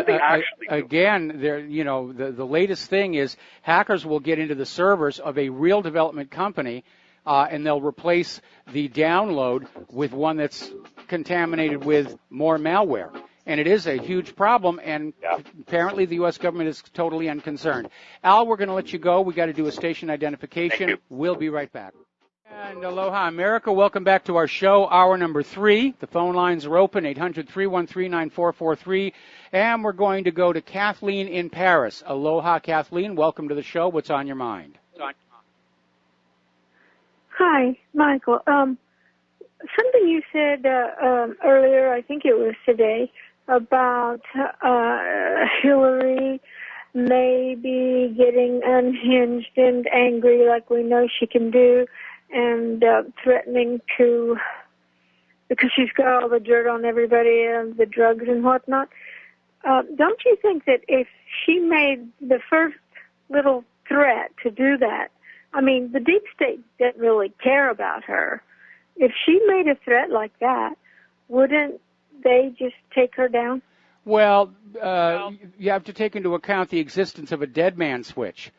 again, the latest thing is hackers will get into the servers of a real development company, and they'll replace the download with one that's contaminated with more malware. And it is a huge problem, and apparently the U.S. government is totally unconcerned. Al, we're going to let you go. We've got to do a station identification. We'll be right back. And aloha, America. Welcome back to our show, hour number 3. The phone lines are open, 800-313-9443. And we're going to go to Kathleen in Paris. Aloha, Kathleen. Welcome to the show. What's on your mind? Hi, Michael. Something you said earlier, I think it was today, about Hillary maybe getting unhinged and angry like we know she can do, and threatening to, because she's got all the dirt on everybody and the drugs and whatnot. Don't you think that if she made the first little threat to do that, I mean, the deep state didn't really care about her. If she made a threat like that, wouldn't they just take her down? Well, you have to take into account the existence of a dead man switch.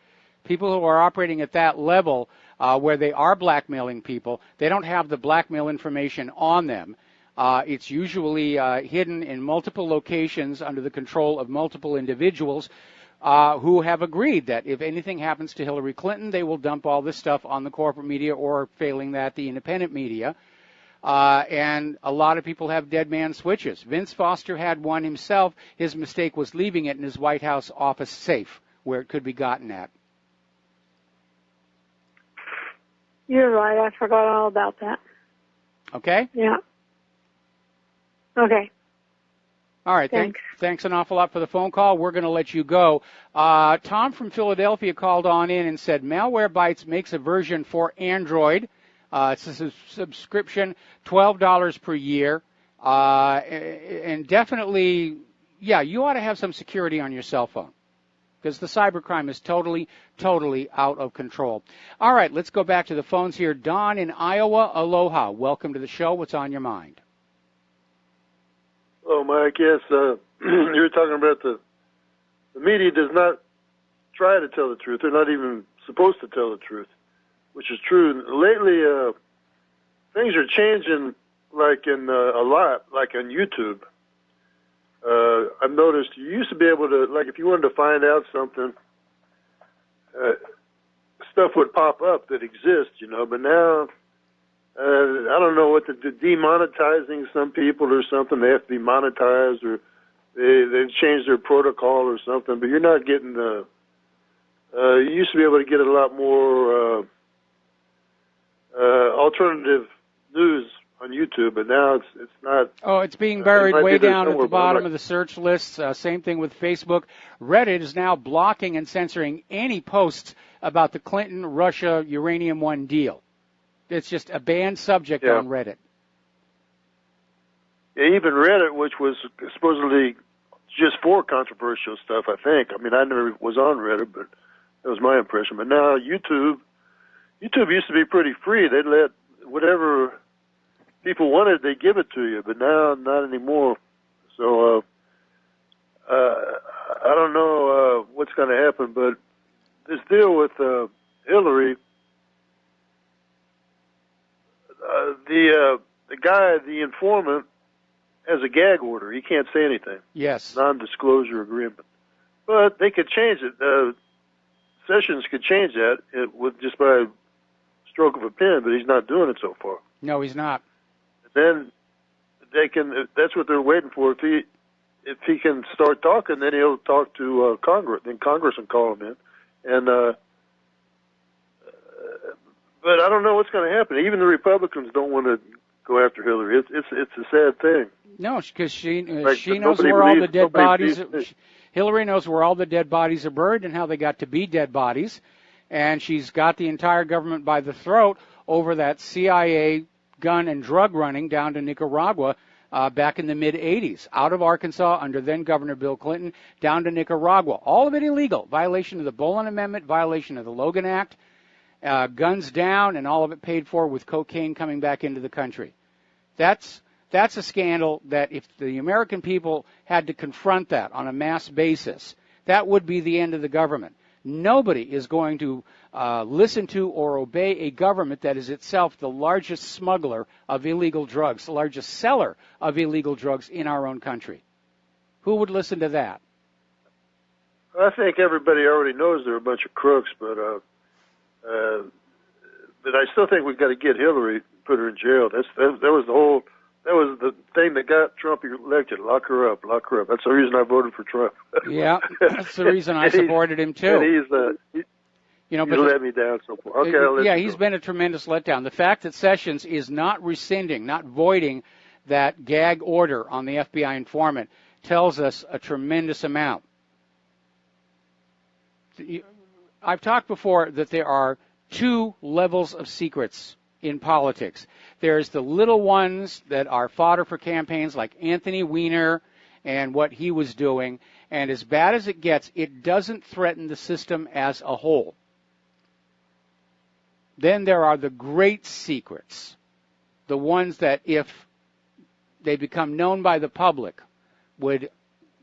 People who are operating at that level, where they are blackmailing people, they don't have the blackmail information on them. It's usually hidden in multiple locations under the control of multiple individuals who have agreed that if anything happens to Hillary Clinton, they will dump all this stuff on the corporate media, or failing that, the independent media. And a lot of people have dead man switches. Vince Foster had one himself. His mistake was leaving it in his White House office safe, where it could be gotten at. You're right. I forgot all about that. Okay? Yeah. Okay. All right. Thanks an awful lot for the phone call. We're going to let you go. Tom from Philadelphia called on in and said, Malwarebytes makes a version for Android. It's a subscription, $12 per year. And definitely, you ought to have some security on your cell phone, because the cybercrime is totally out of control. All right, let's go back to the phones here. Don in Iowa, aloha. Welcome to the show. What's on your mind? Hello, Mike. Yes, you were talking about the media does not try to tell the truth. They're not even supposed to tell the truth, which is true. Lately, things are changing, like in a lot, like on YouTube. I've noticed you used to be able to, like, if you wanted to find out something, stuff would pop up that exists, but now, I don't know what demonetizing some people or something. They have to be monetized, or they've changed their protocol or something, but you're not getting you used to be able to get a lot more alternative news on YouTube, but now it's not. Oh, it's being buried way down at the bottom of the search lists. Same thing with Facebook. Reddit is now blocking and censoring any posts about the Clinton-Russia Uranium One deal. It's just a banned subject on Reddit. Yeah, even Reddit, which was supposedly just for controversial stuff, I think. I mean, I never was on Reddit, but that was my impression. But now YouTube used to be pretty free. They'd let whatever people wanted, they give it to you, but now not anymore. So I don't know what's going to happen, but this deal with Hillary, the guy, the informant, has a gag order. He can't say anything. Yes. Non-disclosure agreement. But they could change it. Sessions could change that with just by a stroke of a pen, but he's not doing it so far. No, he's not. Then they can. That's what they're waiting for. If he can start talking, then he'll talk to Congress. Then Congress will call him in, and But I don't know what's going to happen. Even the Republicans don't want to go after Hillary. It's a sad thing. No, because she Like, knows where all the dead bodies. believes Hillary knows where all the dead bodies are buried and how they got to be dead bodies, and she's got the entire government by the throat over that CIA gun and drug running down to Nicaragua back in the mid-'80s, out of Arkansas under then Governor Bill Clinton down to Nicaragua. All of it illegal, violation of the Bolin Amendment, violation of the Logan Act, guns down, and all of it paid for with cocaine coming back into the country. That's a scandal that if the American people had to confront that on a mass basis, that would be the end of the government. Nobody is going to listen to or obey a government that is itself the largest smuggler of illegal drugs, the largest seller of illegal drugs in our own country. Who would listen to that? I think everybody already knows they're a bunch of crooks, but I still think we've got to get Hillary, put her in jail. That was the thing that got Trump elected. Lock her up, lock her up. That's the reason I voted for Trump. Yeah, that's the reason I supported him too. And he's let me down so far. Okay, I'll let you he's go. been a tremendous letdown. The fact that Sessions is not rescinding, not voiding that gag order on the FBI informant tells us a tremendous amount. I've talked before that there are two levels of secrets in politics. There's the little ones that are fodder for campaigns like Anthony Weiner and what he was doing, and as bad as it gets, it doesn't threaten the system as a whole. Then there are the great secrets, the ones that if they become known by the public would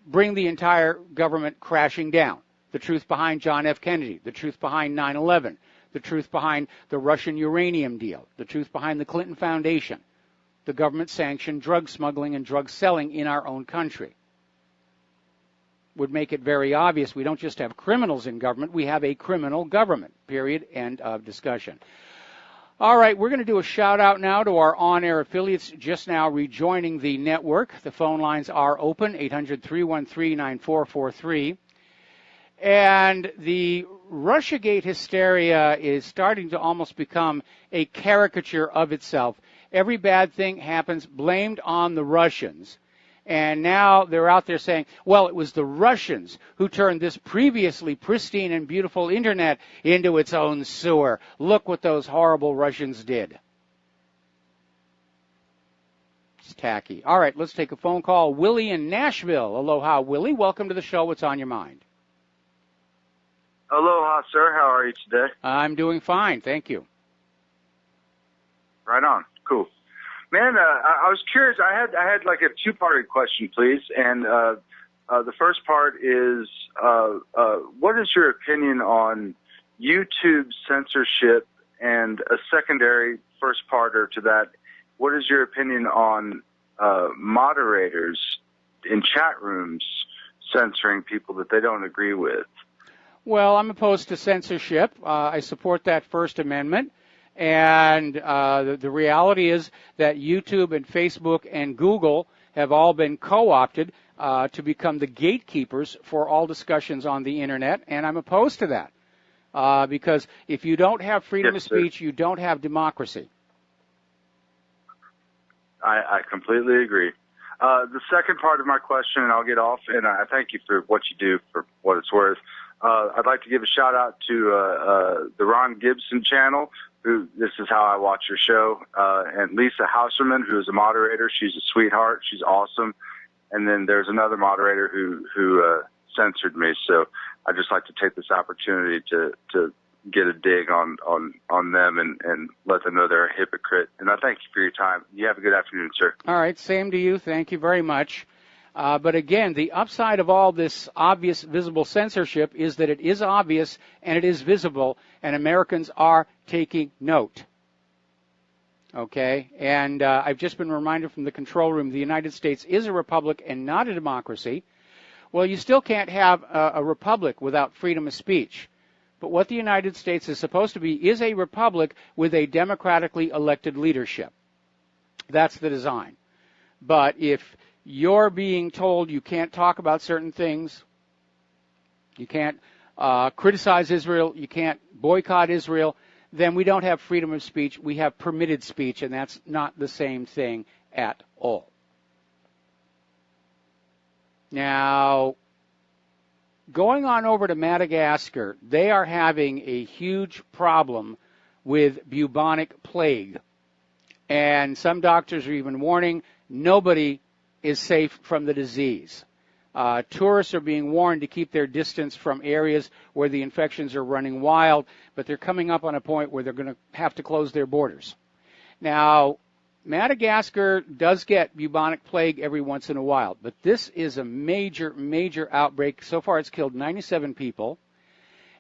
bring the entire government crashing down. The truth behind John F. Kennedy, the truth behind 9/11, the truth behind the Russian uranium deal, the truth behind the Clinton Foundation, the government-sanctioned drug smuggling and drug selling in our own country. Would make it very obvious we don't just have criminals in government, we have a criminal government, period, end of discussion. All right, we're going to do a shout-out now to our on-air affiliates just now rejoining the network. The phone lines are open, 800-313-9443. And the Russiagate hysteria is starting to almost become a caricature of itself. Every bad thing happens blamed on the Russians. And now they're out there saying, well, it was the Russians who turned this previously pristine and beautiful Internet into its own sewer. Look what those horrible Russians did. It's tacky. All right, let's take a phone call. Willie in Nashville. Aloha, Willie. Welcome to the show. What's on your mind? Aloha, sir. How are you today? I'm doing fine. Thank you. Right on. Cool. Man, I was curious. I had like a two-parted question, please. And the first part is, what is your opinion on YouTube censorship? And a secondary first parter to that, what is your opinion on moderators in chat rooms censoring people that they don't agree with? Well, I'm opposed to censorship. I support that First Amendment. And the reality is that YouTube and Facebook and Google have all been co-opted to become the gatekeepers for all discussions on the Internet, and I'm opposed to that. Because if you don't have freedom of speech, you don't have democracy. I completely agree. The second part of my question, and I'll get off, and I thank you for what you do for what it's worth. I'd like to give a shout out to the Ron Gibson channel, who this is how I watch your show, and Lisa Hauserman, who is a moderator. She's a sweetheart. She's awesome. And then there's another moderator who censored me. So I'd just like to take this opportunity to get a dig on them and let them know they're a hypocrite. And I thank you for your time. You have a good afternoon, sir. All right, same to you. Thank you very much. But again, the upside of all this obvious, visible censorship is that it is obvious and it is visible, and Americans are taking note. Okay? And I've just been reminded from the control room the United States is a republic and not a democracy. Well, you still can't have a republic without freedom of speech. But what the United States is supposed to be is a republic with a democratically elected leadership. That's the design. But if you're being told you can't talk about certain things, you can't criticize Israel, you can't boycott Israel, then we don't have freedom of speech. We have permitted speech, and that's not the same thing at all. Now, going on over to Madagascar, they are having a huge problem with bubonic plague. And some doctors are even warning nobody is safe from the disease. Tourists are being warned to keep their distance from areas where the infections are running wild, but they're coming up on a point where they're going to have to close their borders. Now, Madagascar does get bubonic plague every once in a while, but this is a major, major outbreak. So far, it's killed 97 people,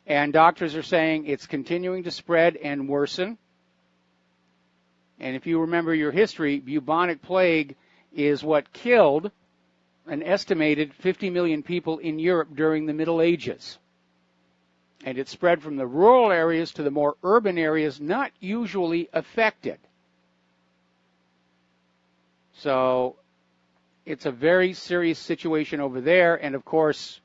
and doctors are saying it's continuing to spread and worsen. And if you remember your history, bubonic plague is what killed an estimated 50 million people in Europe during the Middle Ages. And it spread from the rural areas to the more urban areas not usually affected. So it's a very serious situation over there. And, of course,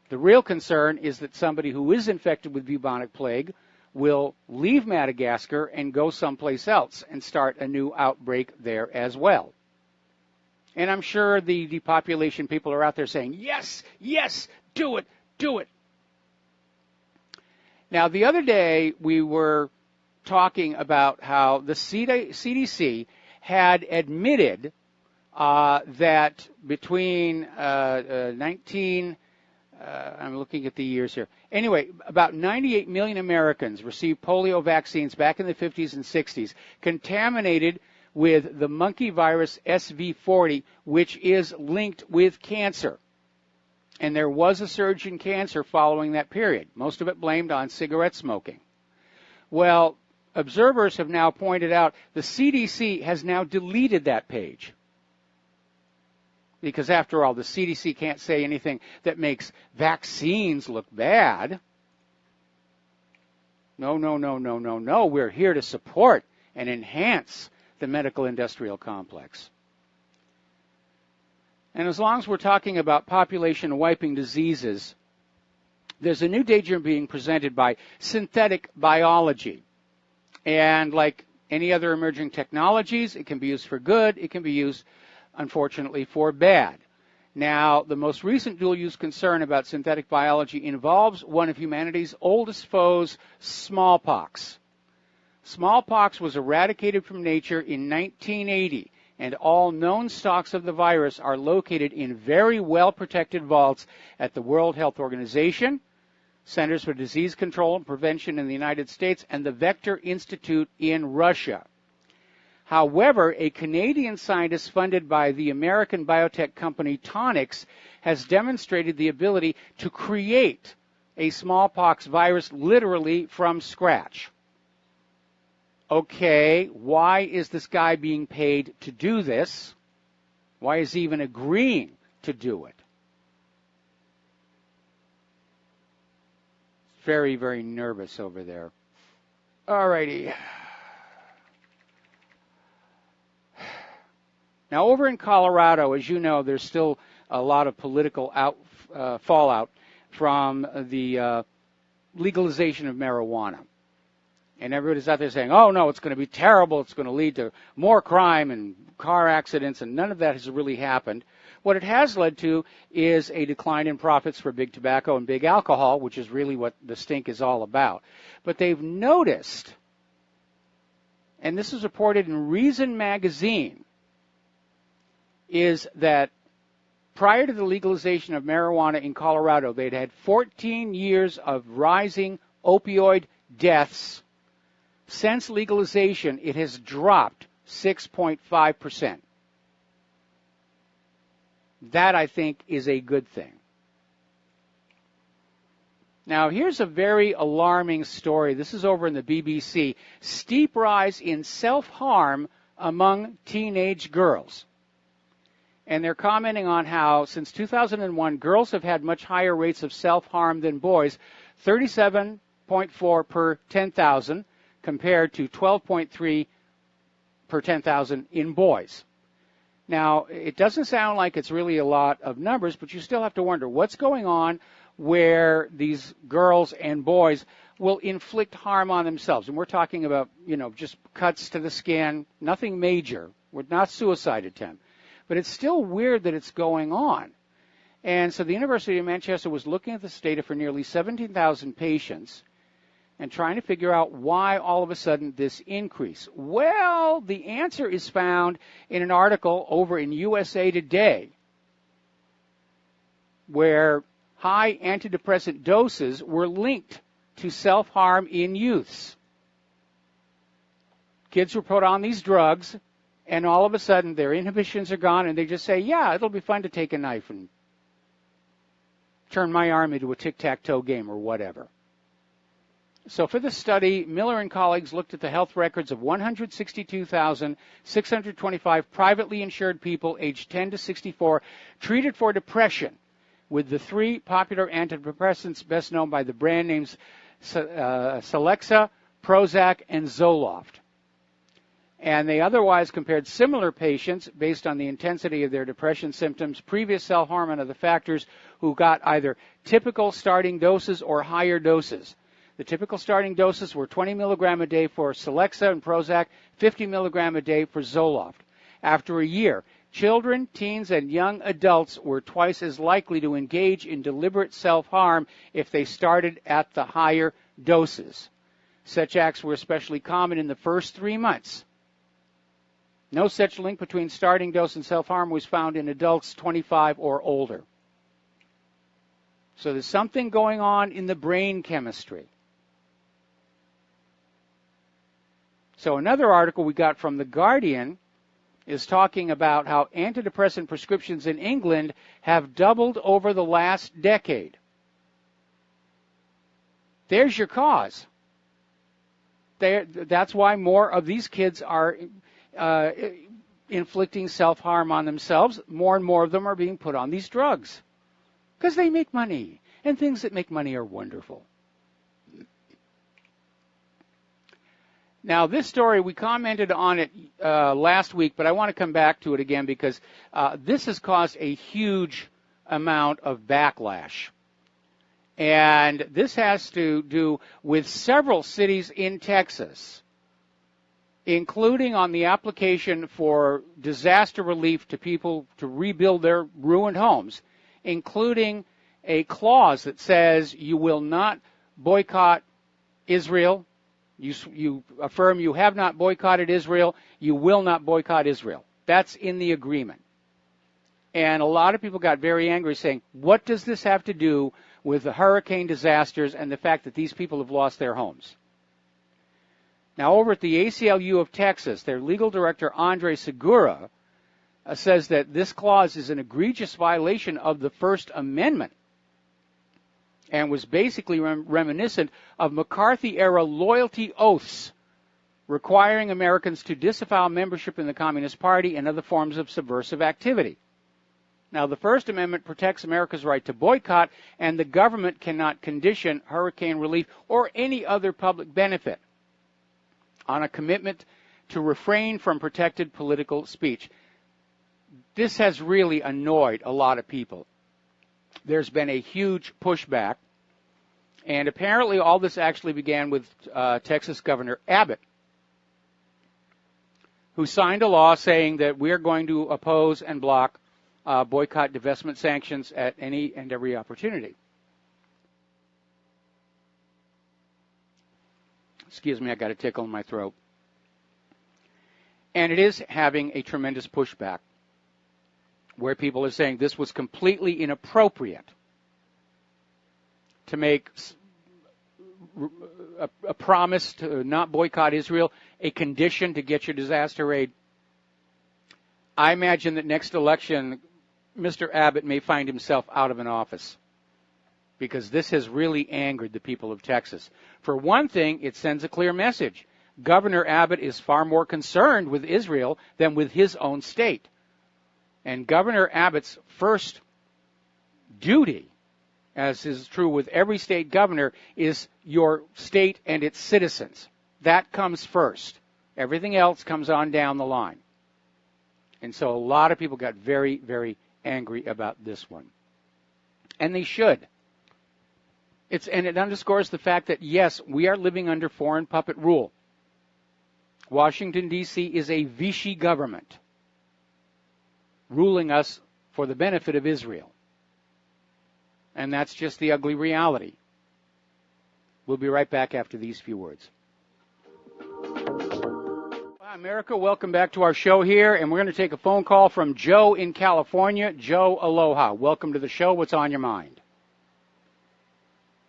the real concern is that somebody who is infected with bubonic plague will leave Madagascar and go someplace else and start a new outbreak there as well. And I'm sure the depopulation people are out there saying, yes, yes, do it, do it. Now, the other day we were talking about how the CDC had admitted that between I'm looking at the years here. Anyway, about 98 million Americans received polio vaccines back in the 50s and 60s, contaminated with the monkey virus SV40, which is linked with cancer. And there was a surge in cancer following that period, most of it blamed on cigarette smoking. Well, observers have now pointed out the CDC has now deleted that page. Because after all, the CDC can't say anything that makes vaccines look bad. No, no, no, no, no, no. We're here to support and enhance the medical industrial complex. And as long as we're talking about population wiping diseases, there's a new danger being presented by synthetic biology. And like any other emerging technologies, it can be used for good, it can be used, unfortunately, for bad. Now, the most recent dual-use concern about synthetic biology involves one of humanity's oldest foes, smallpox. Smallpox was eradicated from nature in 1980, and all known stocks of the virus are located in very well-protected vaults at the World Health Organization, Centers for Disease Control and Prevention in the United States, and the Vector Institute in Russia. However, a Canadian scientist funded by the American biotech company Tonix has demonstrated the ability to create a smallpox virus literally from scratch. Okay, why is this guy being paid to do this? Why is he even agreeing to do it? Very, very nervous over there. All righty. Now, over in Colorado, as you know, there's still a lot of political fallout from the legalization of marijuana. And everybody's out there saying, oh, no, it's going to be terrible. It's going to lead to more crime and car accidents, and none of that has really happened. What it has led to is a decline in profits for big tobacco and big alcohol, which is really what the stink is all about. But they've noticed, and this is reported in Reason magazine, is that prior to the legalization of marijuana in Colorado, they'd had 14 years of rising opioid deaths. Since legalization, it has dropped 6.5%. That, I think, is a good thing. Now, here's a very alarming story. This is over in the BBC. Steep rise in self-harm among teenage girls. And they're commenting on how, since 2001, girls have had much higher rates of self-harm than boys, 37.4 per 10,000, compared to 12.3 per 10,000 in boys. Now, it doesn't sound like it's really a lot of numbers, but you still have to wonder what's going on where these girls and boys will inflict harm on themselves. And we're talking about, just cuts to the skin, nothing major. We're not suicide attempt. But it's still weird that it's going on. And so the University of Manchester was looking at this data for nearly 17,000 patients and trying to figure out why all of a sudden this increase. Well, the answer is found in an article over in USA Today where high antidepressant doses were linked to self-harm in youths. Kids were put on these drugs, and all of a sudden their inhibitions are gone, and they just say, yeah, it'll be fun to take a knife and turn my arm into a tic-tac-toe game or whatever. So for the study, Miller and colleagues looked at the health records of 162,625 privately insured people aged 10 to 64 treated for depression with the three popular antidepressants best known by the brand names Celexa, Prozac, and Zoloft. And they otherwise compared similar patients based on the intensity of their depression symptoms, previous self-harm, and other factors who got either typical starting doses or higher doses. The typical starting doses were 20 milligram a day for Celexa and Prozac, 50 milligram a day for Zoloft. After a year, children, teens, and young adults were twice as likely to engage in deliberate self-harm if they started at the higher doses. Such acts were especially common in the first 3 months. No such link between starting dose and self-harm was found in adults 25 or older. So there's something going on in the brain chemistry. So another article we got from The Guardian is talking about how antidepressant prescriptions in England have doubled over the last decade. There's your cause. That's why more of these kids are inflicting self-harm on themselves. More and more of them are being put on these drugs because they make money, and things that make money are wonderful. Now, this story, we commented on it last week, but I want to come back to it again because this has caused a huge amount of backlash. And this has to do with several cities in Texas, including on the application for disaster relief to people to rebuild their ruined homes, including a clause that says you will not boycott Israel. You affirm you have not boycotted Israel. You will not boycott Israel. That's in the agreement. And a lot of people got very angry saying, what does this have to do with the hurricane disasters and the fact that these people have lost their homes? Now, over at the ACLU of Texas, their legal director, Andre Segura, says that this clause is an egregious violation of the First Amendment and was basically reminiscent of McCarthy-era loyalty oaths requiring Americans to disavow membership in the Communist Party and other forms of subversive activity. Now, the First Amendment protects America's right to boycott, and the government cannot condition hurricane relief or any other public benefit on a commitment to refrain from protected political speech. This has really annoyed a lot of people. There's been a huge pushback, and apparently all this actually began with Texas Governor Abbott, who signed a law saying that we're going to oppose and block boycott, divestment sanctions at any and every opportunity. Excuse me, I got a tickle in my throat. And it is having a tremendous pushback, where people are saying this was completely inappropriate to make a promise to not boycott Israel a condition to get your disaster aid. I imagine that next election, Mr. Abbott may find himself out of an office because this has really angered the people of Texas. For one thing, it sends a clear message. Governor Abbott is far more concerned with Israel than with his own state. And Governor Abbott's first duty, as is true with every state governor, is your state and its citizens. That comes first. Everything else comes on down the line. And so a lot of people got very, very angry about this one. And they should. And it underscores the fact that, yes, we are living under foreign puppet rule. Washington, D.C. is a Vichy government ruling us for the benefit of Israel. And that's just the ugly reality. We'll be right back after these few words. Hi, America. Welcome back to our show here, and we're going to take a phone call from Joe in California. Joe, aloha. Welcome to the show. What's on your mind?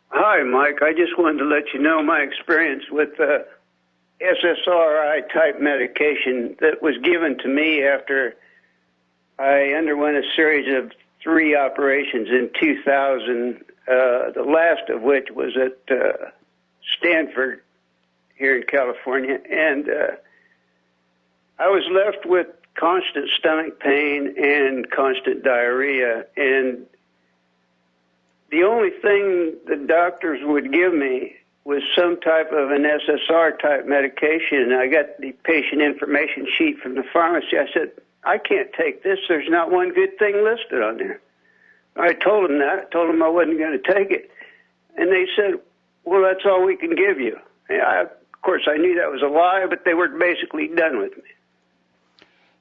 Hi, Mike. I just wanted to let you know my experience with SSRI-type medication that was given to me after I underwent a series of 3 operations in 2000, the last of which was at Stanford here in California. And I was left with constant stomach pain and constant diarrhea. And the only thing the doctors would give me was some type of an SSR-type medication. I got the patient information sheet from the pharmacy. I said, I can't take this. There's not one good thing listed on there. I told them that. I told them I wasn't going to take it. And they said, well, that's all we can give you. And of course, I knew that was a lie, but they were basically done with me.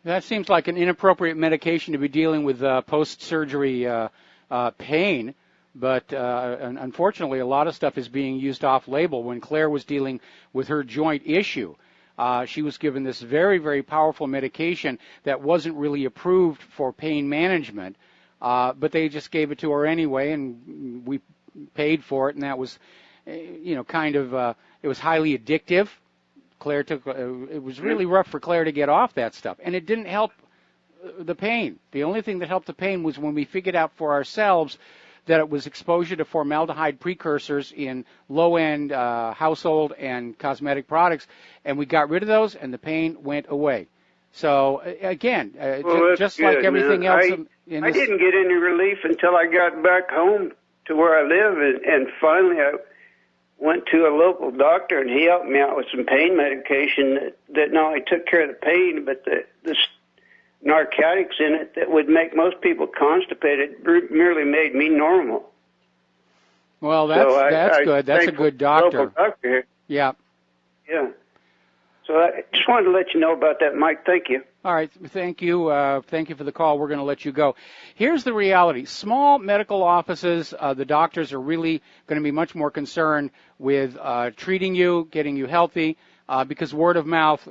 That seems like an inappropriate medication to be dealing with post-surgery pain. But unfortunately, a lot of stuff is being used off-label. When Claire was dealing with her joint issue, she was given this very, very powerful medication that wasn't really approved for pain management, but they just gave it to her anyway, and we paid for it, and that was, kind of, it was highly addictive. Claire it was really rough for Claire to get off that stuff, and it didn't help the pain. The only thing that helped the pain was when we figured out for ourselves that it was exposure to formaldehyde precursors in low-end household and cosmetic products, and we got rid of those, and the pain went away. So, again, just good, like everything else. I didn't get any relief until I got back home to where I live, and finally I went to a local doctor, and he helped me out with some pain medication that not only took care of the pain, but the narcotics in it that would make most people constipated merely made me normal. Well, that's good. That's a good doctor. Local doctor here. Yeah. Yeah. So I just wanted to let you know about that, Mike. Thank you. All right. Thank you. Thank you for the call. We're going to let you go. Here's the reality. Small medical offices, the doctors are really going to be much more concerned with treating you, getting you healthy, because word of mouth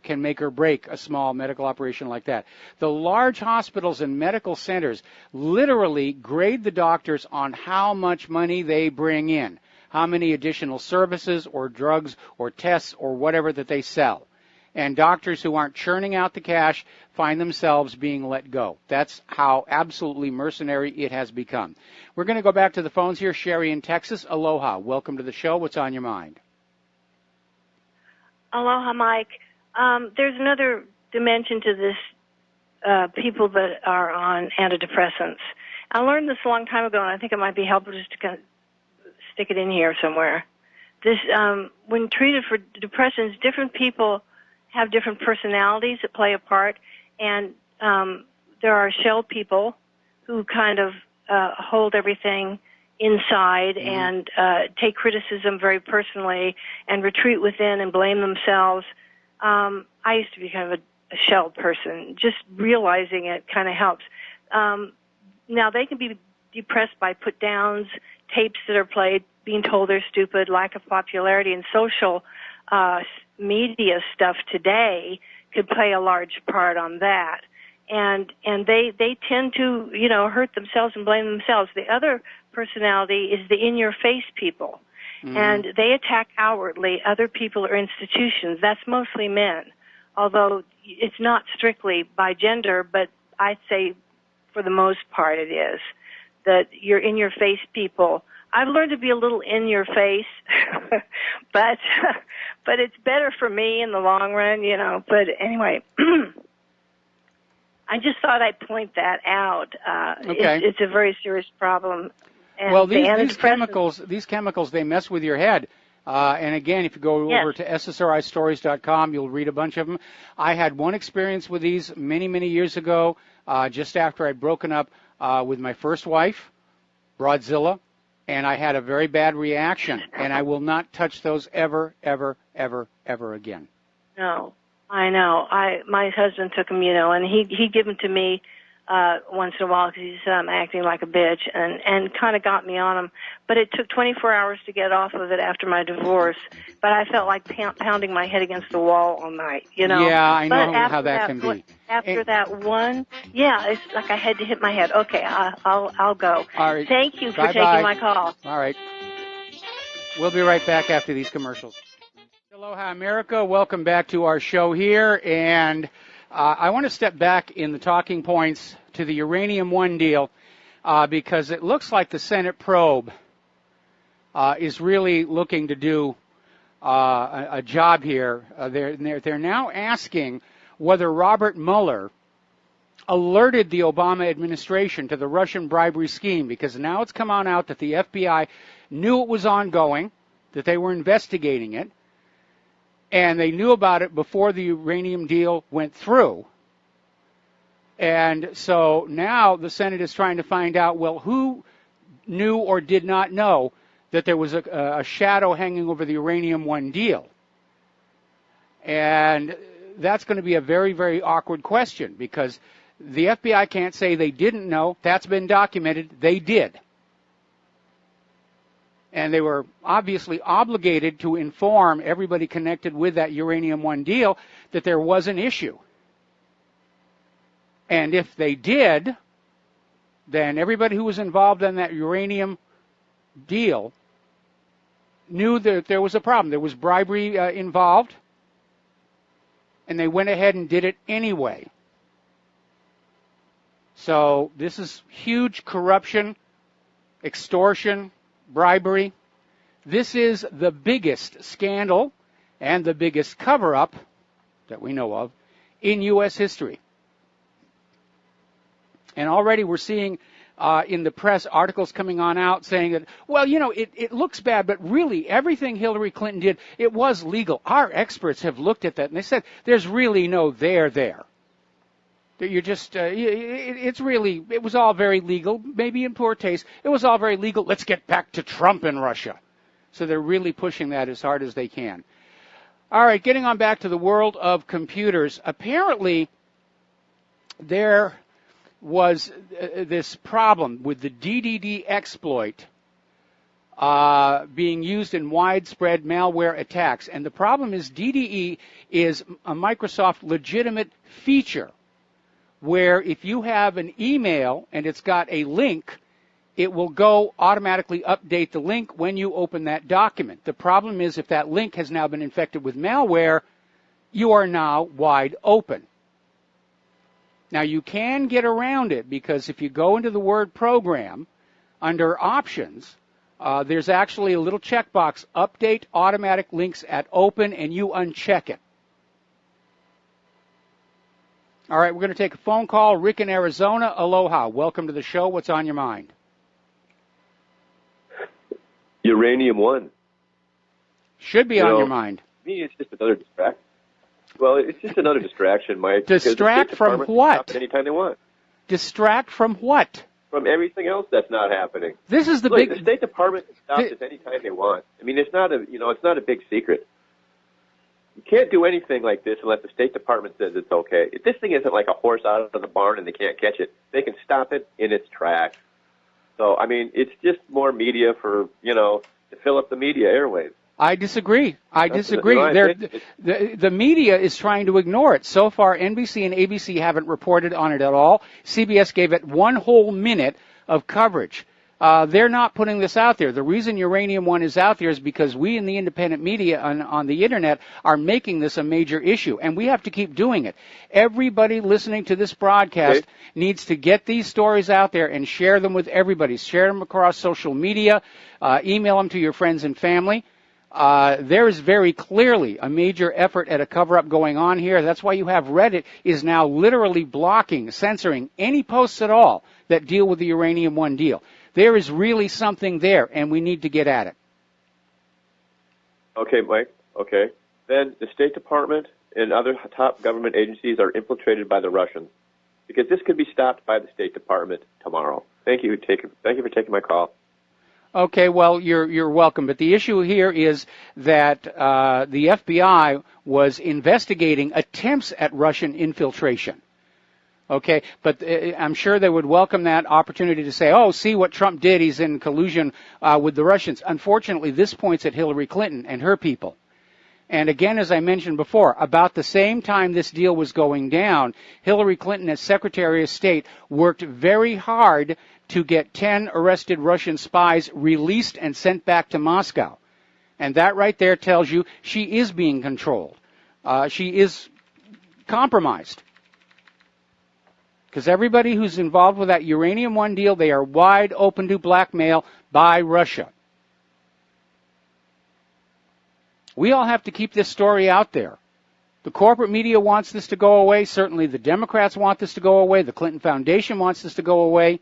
can make or break a small medical operation like that. The large hospitals and medical centers literally grade the doctors on how much money they bring in, how many additional services or drugs or tests or whatever that they sell. And doctors who aren't churning out the cash find themselves being let go. That's how absolutely mercenary it has become. We're going to go back to the phones here. Sherry in Texas. Aloha. Welcome to the show. What's on your mind? Aloha, Mike. There's another dimension to this, people that are on antidepressants. I learned this a long time ago, and I think it might be helpful just to kind of stick it in here somewhere. This, when treated for depressions, different people have different personalities that play a part, and there are shell people who kind of hold everything inside and take criticism very personally and retreat within and blame themselves. I used to be kind of a shell person. Just realizing it kind of helps. Now, they can be depressed by put-downs, tapes that are played, being told they're stupid, lack of popularity, and social media stuff today could play a large part on that. And they tend to, hurt themselves and blame themselves. The other personality is the in-your-face people. Mm-hmm. And they attack outwardly other people or institutions. That's mostly men, although it's not strictly by gender, but I'd say for the most part it is, that you're in-your-face people. I've learned to be a little in your face, but it's better for me in the long run, But anyway, I just thought I'd point that out. Okay. It's a very serious problem. And well, these chemicals, they mess with your head. And again, if you go over to ssristories.com, you'll read a bunch of them. I had one experience with these many, many years ago, just after I'd broken up with my first wife, Broadzilla. and I had a very bad reaction, and I will not touch those ever, ever, ever, ever again. No, I know. My husband took them, and he'd give them to me once in a while because he said I'm acting like a bitch, and kind of got me on them. But it took 24 hours to get off of it after my divorce. But I felt like pounding my head against the wall all night, Yeah, I know how that can be. After that one, yeah, it's like I had to hit my head. Okay, I'll go. All right. Thank you for Bye-bye. taking my call. All right. We'll be right back after these commercials. Aloha, America. Welcome back to our show here. And I want to step back in the talking points to the Uranium One deal because it looks like the Senate probe is really looking to do a job here. They're now asking whether Robert Mueller alerted the Obama administration to the Russian bribery scheme, because now it's come on out that the FBI knew it was ongoing, that they were investigating it, and they knew about it before the uranium deal went through. And so now the Senate is trying to find out, well, who knew or did not know that there was a shadow hanging over the Uranium One deal. And that's going to be a very, very awkward question, because the FBI can't say they didn't know. That's been documented. They did. And they were obviously obligated to inform everybody connected with that Uranium One deal that there was an issue. And if they did, then everybody who was involved in that uranium deal knew that there was a problem. There was bribery involved, and they went ahead and did it anyway. So this is huge corruption, extortion, bribery. This is the biggest scandal and the biggest cover-up that we know of in U.S. history. And already we're seeing in the press articles coming on out saying that, well, it looks bad, but really everything Hillary Clinton did, it was legal. Our experts have looked at that, and they said there's really no there there. You're just, it was all very legal, maybe in poor taste. It was all very legal. Let's get back to Trump and Russia. So they're really pushing that as hard as they can. All right, getting on back to the world of computers. Apparently, there was this problem with the DDD exploit being used in widespread malware attacks. And the problem is DDE is a Microsoft legitimate feature where if you have an email and it's got a link, it will go automatically update the link when you open that document. The problem is if that link has now been infected with malware, you are now wide open. Now, you can get around it because if you go into the Word program, under Options, there's actually a little checkbox, Update Automatic Links at Open, and you uncheck it. All right, we're going to take a phone call. Rick in Arizona. Aloha. Welcome to the show. What's on your mind? Uranium One. Should be on your mind. To me, it's just another distraction. Well, it's just another distraction, Mike. Distract from what? Anytime they want. Distract from what? From everything else that's not happening. This is the Look, big. The State Department can stop this anytime they want. I mean, it's not a big secret. You can't do anything like this unless the State Department says it's okay. If this thing isn't like a horse out of the barn and they can't catch it, they can stop it in its tracks. So, I mean, it's just more media for, to fill up the media airwaves. I disagree. The media is trying to ignore it. So far, NBC and ABC haven't reported on it at all. CBS gave it one whole minute of coverage. They're not putting this out there. The reason Uranium One is out there is because we in the independent media on the Internet are making this a major issue, and we have to keep doing it. Everybody listening to this broadcast needs to get these stories out there and share them with everybody. Share them across social media. Email them to your friends and family. There is very clearly a major effort at a cover-up going on here. That's why you have Reddit is now literally blocking, censoring any posts at all that deal with the Uranium One deal. There is really something there, and we need to get at it. Okay, Mike. Okay. Then the State Department and other top government agencies are infiltrated by the Russians, because this could be stopped by the State Department tomorrow. Thank you for taking my call. Okay, well, you're welcome. But the issue here is that the FBI was investigating attempts at Russian infiltration. Okay, but I'm sure they would welcome that opportunity to say, oh, see what Trump did. He's in collusion with the Russians. Unfortunately, this points at Hillary Clinton and her people. And again, as I mentioned before, about the same time this deal was going down, Hillary Clinton, as Secretary of State, worked very hard to get 10 arrested Russian spies released and sent back to Moscow. And that right there tells you she is being controlled. She is compromised. Because everybody who's involved with that Uranium One deal, they are wide open to blackmail by Russia. We all have to keep this story out there. The corporate media wants this to go away. Certainly the Democrats want this to go away. The Clinton Foundation wants this to go away.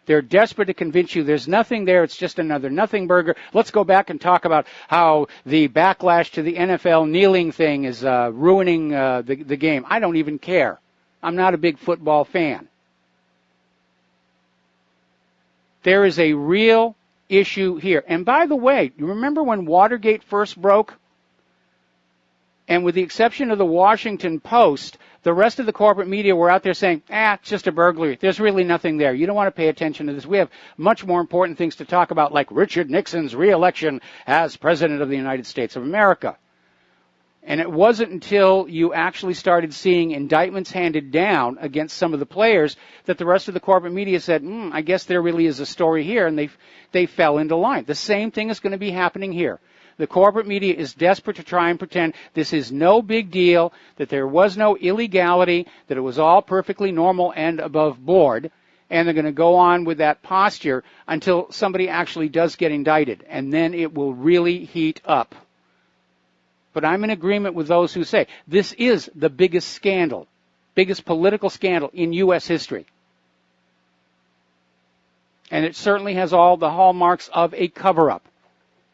They're desperate to convince you there's nothing there. It's just another nothing burger. Let's go back and talk about how the backlash to the NFL kneeling thing is ruining the game. I don't even care. I'm not a big football fan. There is a real issue here. And by the way, you remember when Watergate first broke? And with the exception of the Washington Post, the rest of the corporate media were out there saying, it's just a burglary. There's really nothing there. You don't want to pay attention to this. We have much more important things to talk about, like Richard Nixon's re-election as President of the United States of America. And it wasn't until you actually started seeing indictments handed down against some of the players that the rest of the corporate media said, I guess there really is a story here, and they fell into line. The same thing is going to be happening here. The corporate media is desperate to try and pretend this is no big deal, that there was no illegality, that it was all perfectly normal and above board, and they're going to go on with that posture until somebody actually does get indicted, and then it will really heat up. But I'm in agreement with those who say this is the biggest scandal, biggest political scandal in U.S. history. And it certainly has all the hallmarks of a cover-up.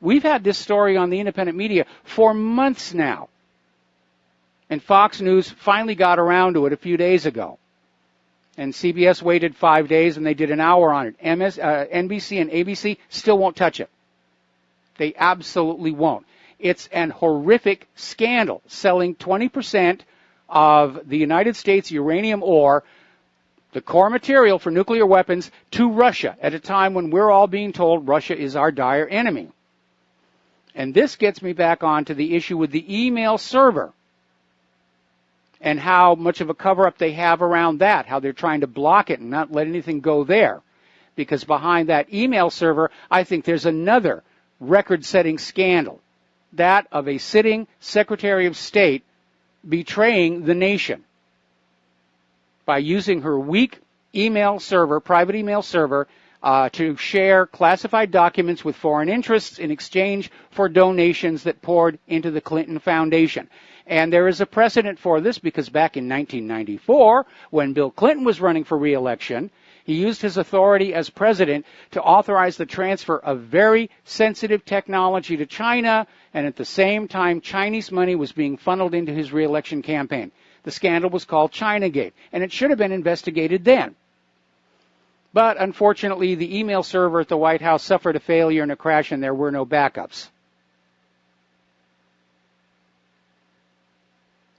We've had this story on the independent media for months now. And Fox News finally got around to it a few days ago. And CBS waited 5 days and they did an hour on it. NBC and ABC still won't touch it. They absolutely won't. It's an horrific scandal, selling 20% of the United States uranium ore, the core material for nuclear weapons, to Russia at a time when we're all being told Russia is our dire enemy. And this gets me back on to the issue with the email server and how much of a cover-up they have around that, how they're trying to block it and not let anything go there. Because behind that email server, I think there's another record-setting scandal, that of a sitting Secretary of State betraying the nation by using her weak email server, private email server, to share classified documents with foreign interests in exchange for donations that poured into the Clinton Foundation. And there is a precedent for this because back in 1994, when Bill Clinton was running for re-election, he used his authority as president to authorize the transfer of very sensitive technology to China, and at the same time, Chinese money was being funneled into his re-election campaign. The scandal was called Chinagate, and it should have been investigated then. But unfortunately, the email server at the White House suffered a failure and a crash, and there were no backups.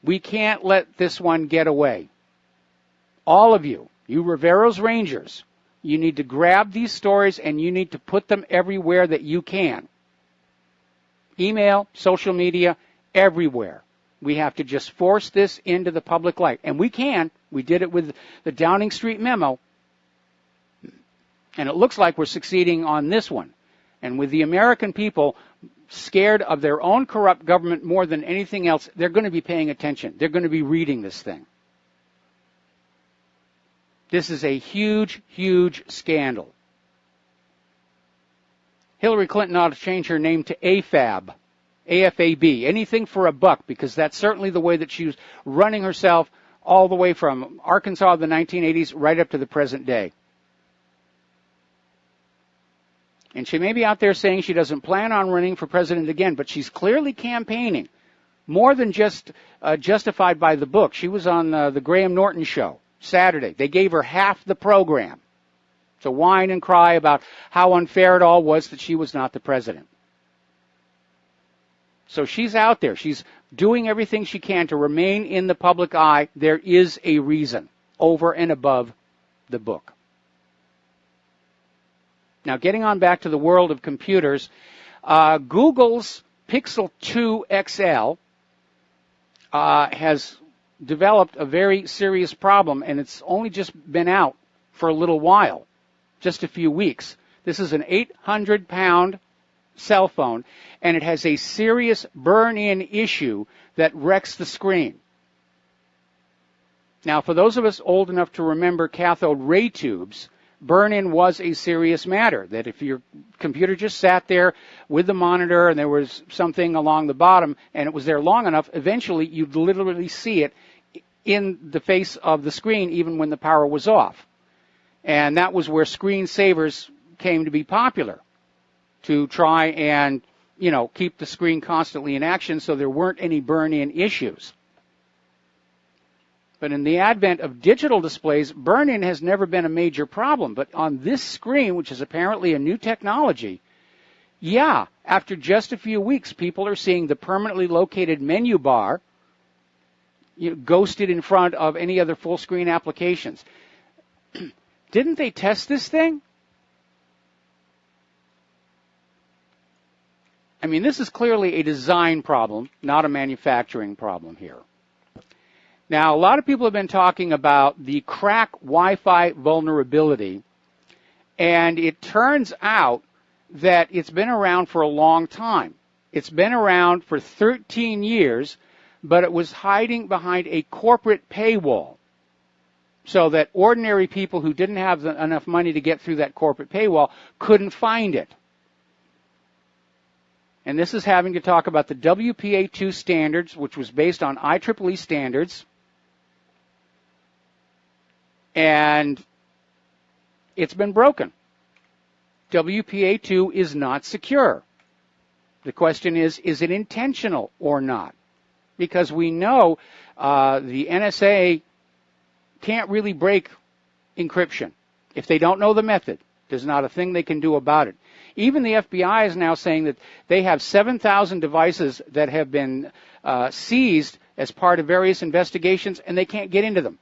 We can't let this one get away. All of you, you Rivero's Rangers, you need to grab these stories and you need to put them everywhere that you can. Email, social media, everywhere. We have to just force this into the public light. And we can. We did it with the Downing Street memo. And it looks like we're succeeding on this one. And with the American people scared of their own corrupt government more than anything else, they're going to be paying attention. They're going to be reading this thing. This is a huge, huge scandal. Hillary Clinton ought to change her name to AFAB, AFAB, anything for a buck, because that's certainly the way that she was running herself all the way from Arkansas of the 1980s right up to the present day. And she may be out there saying she doesn't plan on running for president again, but she's clearly campaigning. More than just justified by the book. She was on the Graham Norton show Saturday. They gave her half the program. to whine and cry about how unfair it all was that she was not the president. So she's out there. She's doing everything she can to remain in the public eye. There is a reason over and above the book. Now, getting on back to the world of computers, Google's Pixel 2 XL has developed a very serious problem, and it's only just been out for a little while, just a few weeks. This is an 800-pound cell phone, and it has a serious burn-in issue that wrecks the screen. Now, for those of us old enough to remember cathode ray tubes, burn-in was a serious matter, that if your computer just sat there with the monitor and there was something along the bottom and it was there long enough, eventually you'd literally see it in the face of the screen even when the power was off. And that was where screensavers came to be popular, to try and, keep the screen constantly in action so there weren't any burn-in issues. But in the advent of digital displays, burn-in has never been a major problem. But on this screen, which is apparently a new technology, after just a few weeks, people are seeing the permanently located menu bar ghosted in front of any other full-screen applications. Didn't they test this thing? I mean, this is clearly a design problem, not a manufacturing problem here. Now, a lot of people have been talking about the crack Wi-Fi vulnerability, and it turns out that it's been around for a long time. It's been around for 13 years, but it was hiding behind a corporate paywall so that ordinary people who didn't have enough money to get through that corporate paywall couldn't find it. And this is having to talk about the WPA2 standards, which was based on IEEE standards. And it's been broken. WPA2 is not secure. The question is it intentional or not? Because we know the NSA can't really break encryption. If they don't know the method, there's not a thing they can do about it. Even the FBI is now saying that they have 7,000 devices that have been seized as part of various investigations, and they can't get into them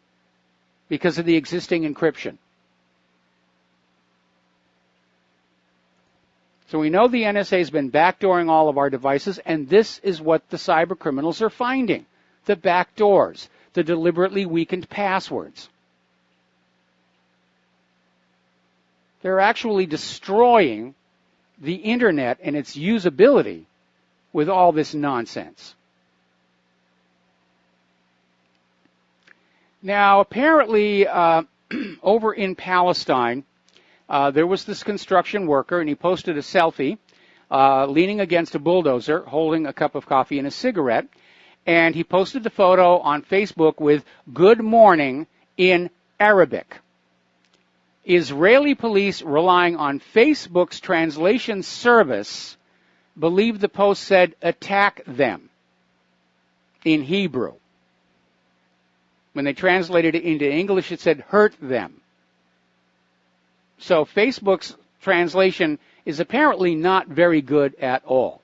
because of the existing encryption. So we know the NSA has been backdooring all of our devices, and this is what the cyber criminals are finding: the backdoors, the deliberately weakened passwords. They're actually destroying the internet and its usability with all this nonsense. Now, apparently, over in Palestine, there was this construction worker, and he posted a selfie leaning against a bulldozer, holding a cup of coffee and a cigarette, and he posted the photo on Facebook with "Good morning" in Arabic. Israeli police, relying on Facebook's translation service, believe the post said "attack them" in Hebrew. When they translated it into English, it said "hurt them." So Facebook's translation is apparently not very good at all.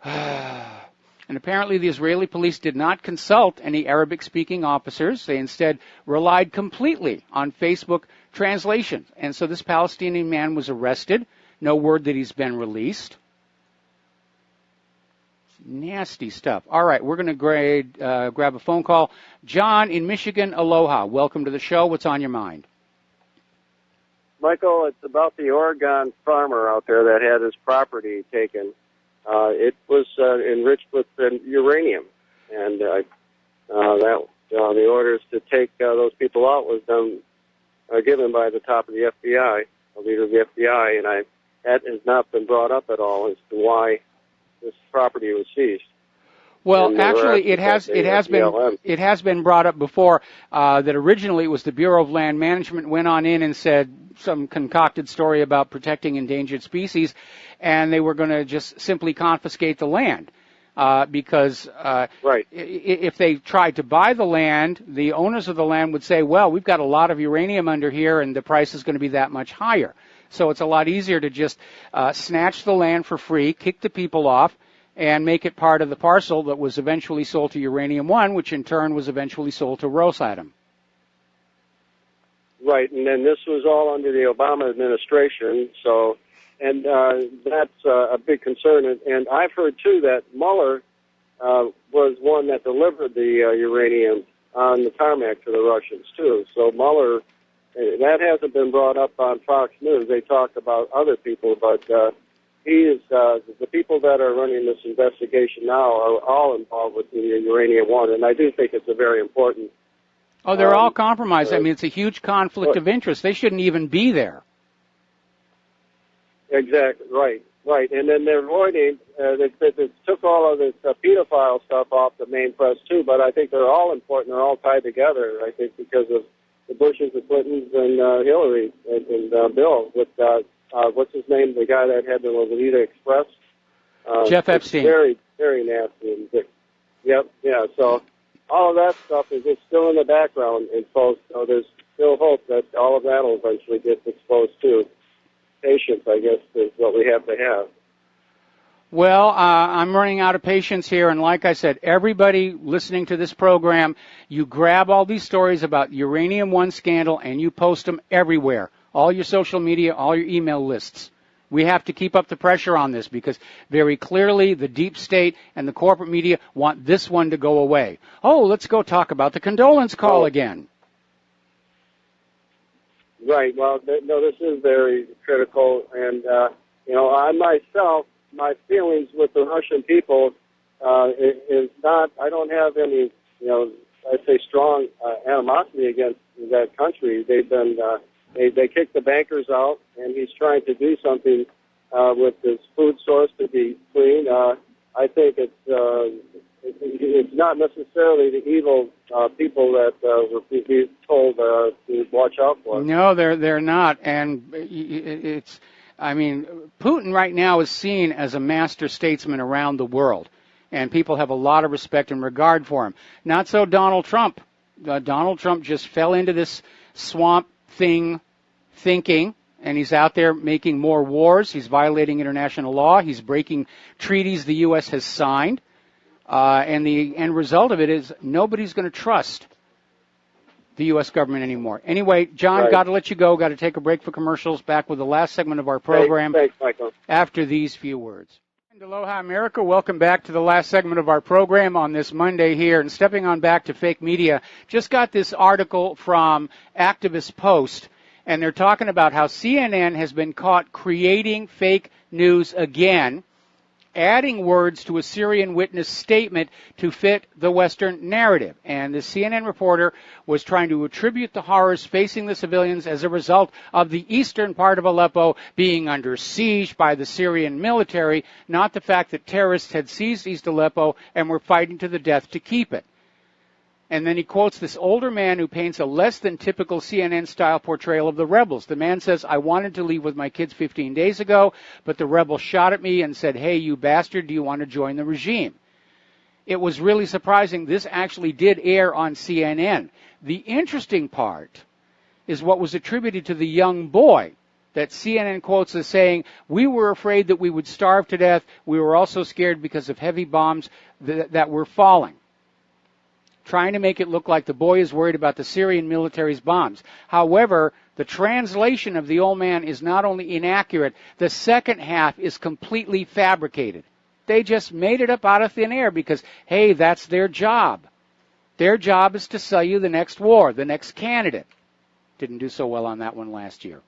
And apparently the Israeli police did not consult any Arabic-speaking officers. They instead relied completely on Facebook translation. And so this Palestinian man was arrested. No word that he's been released. Nasty stuff. All right, we're going to grab a phone call. John in Michigan, aloha. Welcome to the show. What's on your mind? Michael, it's about the Oregon farmer out there that had his property taken. It was enriched with uranium, and the orders to take those people out was given by the top of the FBI, the leader of the FBI, and that has not been brought up at all as to why this property was seized. Well, actually, it has been brought up before that originally it was the Bureau of Land Management went on in and said some concocted story about protecting endangered species, and they were going to just simply confiscate the land. because if they tried to buy the land, the owners of the land would say, well, we've got a lot of uranium under here and the price is going to be that much higher. So it's a lot easier to just snatch the land for free, kick the people off, and make it part of the parcel that was eventually sold to Uranium One, which in turn was eventually sold to Rosatom. Right, and then this was all under the Obama administration, so, and that's a big concern. And I've heard, too, that Mueller was one that delivered the uranium on the tarmac to the Russians, too. So Mueller, that hasn't been brought up on Fox News. They talk about other people, but he is, the people that are running this investigation now are all involved with the Uranium One, and I do think it's a very important. Oh, they're all compromised. I mean, it's a huge conflict of interest. They shouldn't even be there. Exactly, right. And then they're avoiding, they took all of this pedophile stuff off the main press, too, but I think they're all important. They're all tied together, I think, because of the Bushes, the Clintons, and Hillary, and Bill, with, what's his name, the guy that had the Lolita Express? Jeff Epstein. Very, very nasty. And yep, yeah, so all of that stuff is just still in the background, and so there's still hope that all of that will eventually get exposed too. Patience, I guess, is what we have to have. Well, I'm running out of patience here, and like I said, everybody listening to this program, you grab all these stories about Uranium One scandal and you post them everywhere, all your social media, all your email lists. We have to keep up the pressure on this because very clearly the deep state and the corporate media want this one to go away. Oh, let's go talk about the condolence call again. Right. Well, no, this is very critical. And, I myself, my feelings with the Russian people is not, I don't have any, I'd say strong animosity against that country. They've been, they kicked the bankers out, and he's trying to do something with his food source to be clean. I think it's not necessarily the evil people that we're told to watch out for. No, they're not, and Putin right now is seen as a master statesman around the world, and people have a lot of respect and regard for him. Not so Donald Trump. Donald Trump just fell into this swamp thing thinking, and he's out there making more wars. He's violating international law. He's breaking treaties the U.S. has signed. And the end result of it is nobody's going to trust the U.S. government anymore. Anyway, John, got to let you go. Got to take a break for commercials. Back with the last segment of our program Thanks, Michael. After these few words. Aloha, America. Welcome back to the last segment of our program on this Monday here. And stepping on back to fake media, just got this article from Activist Post, and they're talking about how CNN has been caught creating fake news again, adding words to a Syrian witness statement to fit the Western narrative. And the CNN reporter was trying to attribute the horrors facing the civilians as a result of the eastern part of Aleppo being under siege by the Syrian military, not the fact that terrorists had seized East Aleppo and were fighting to the death to keep it. And then he quotes this older man who paints a less than typical CNN-style portrayal of the rebels. The man says, I wanted to leave with my kids 15 days ago, but the rebels shot at me and said, hey, you bastard, do you want to join the regime? It was really surprising. This actually did air on CNN. The interesting part is what was attributed to the young boy that CNN quotes as saying, we were afraid that we would starve to death. We were also scared because of heavy bombs that were falling. Trying to make it look like the boy is worried about the Syrian military's bombs. However, the translation of the old man is not only inaccurate, the second half is completely fabricated. They just made it up out of thin air because, hey, that's their job. Their job is to sell you the next war, the next candidate. Didn't do so well on that one last year.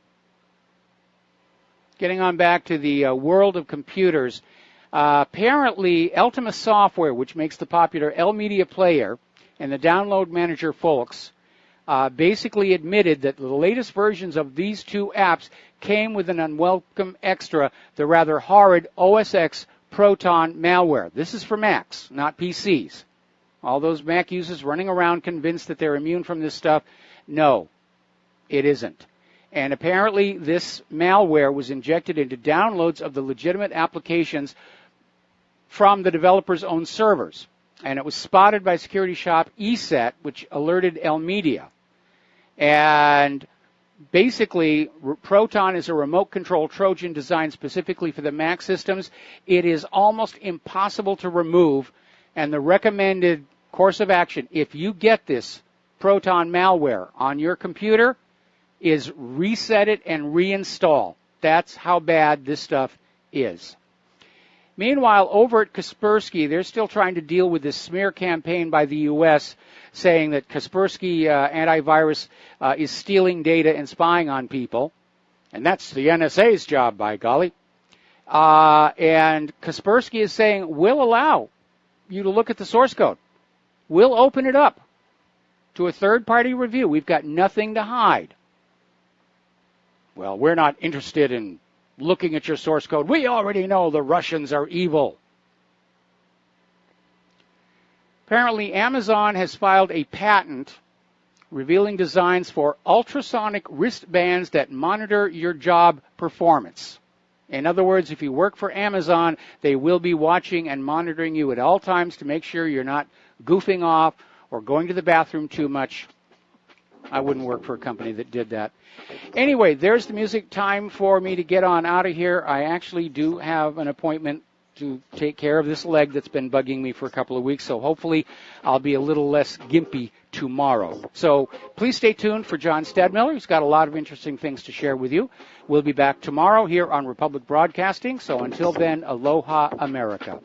Getting on back to the world of computers, apparently Ultima Software, which makes the popular L Media Player, and the download manager folks basically admitted that the latest versions of these two apps came with an unwelcome extra, the rather horrid OS X Proton malware. This is for Macs, not PCs. All those Mac users running around convinced that they're immune from this stuff. No, it isn't. And apparently this malware was injected into downloads of the legitimate applications from the developer's own servers. And it was spotted by security shop ESET, which alerted El Media. And basically, Proton is a remote control Trojan designed specifically for the Mac systems. It is almost impossible to remove, and the recommended course of action, if you get this Proton malware on your computer, is reset it and reinstall. That's how bad this stuff is. Meanwhile, over at Kaspersky, they're still trying to deal with this smear campaign by the U.S. saying that Kaspersky antivirus is stealing data and spying on people. And that's the NSA's job, by golly. And Kaspersky is saying, we'll allow you to look at the source code. We'll open it up to a third-party review. We've got nothing to hide. Well, we're not interested in looking at your source code. We already know the Russians are evil. Apparently, Amazon has filed a patent revealing designs for ultrasonic wristbands that monitor your job performance. In other words, if you work for Amazon, they will be watching and monitoring you at all times to make sure you're not goofing off or going to the bathroom too much. I wouldn't work for a company that did that. Anyway, there's the music. Time for me to get on out of here. I actually do have an appointment to take care of this leg that's been bugging me for a couple of weeks, so hopefully I'll be a little less gimpy tomorrow. So please stay tuned for John Stadmiller. He's got a lot of interesting things to share with you. We'll be back tomorrow here on Republic Broadcasting. So until then, aloha, America.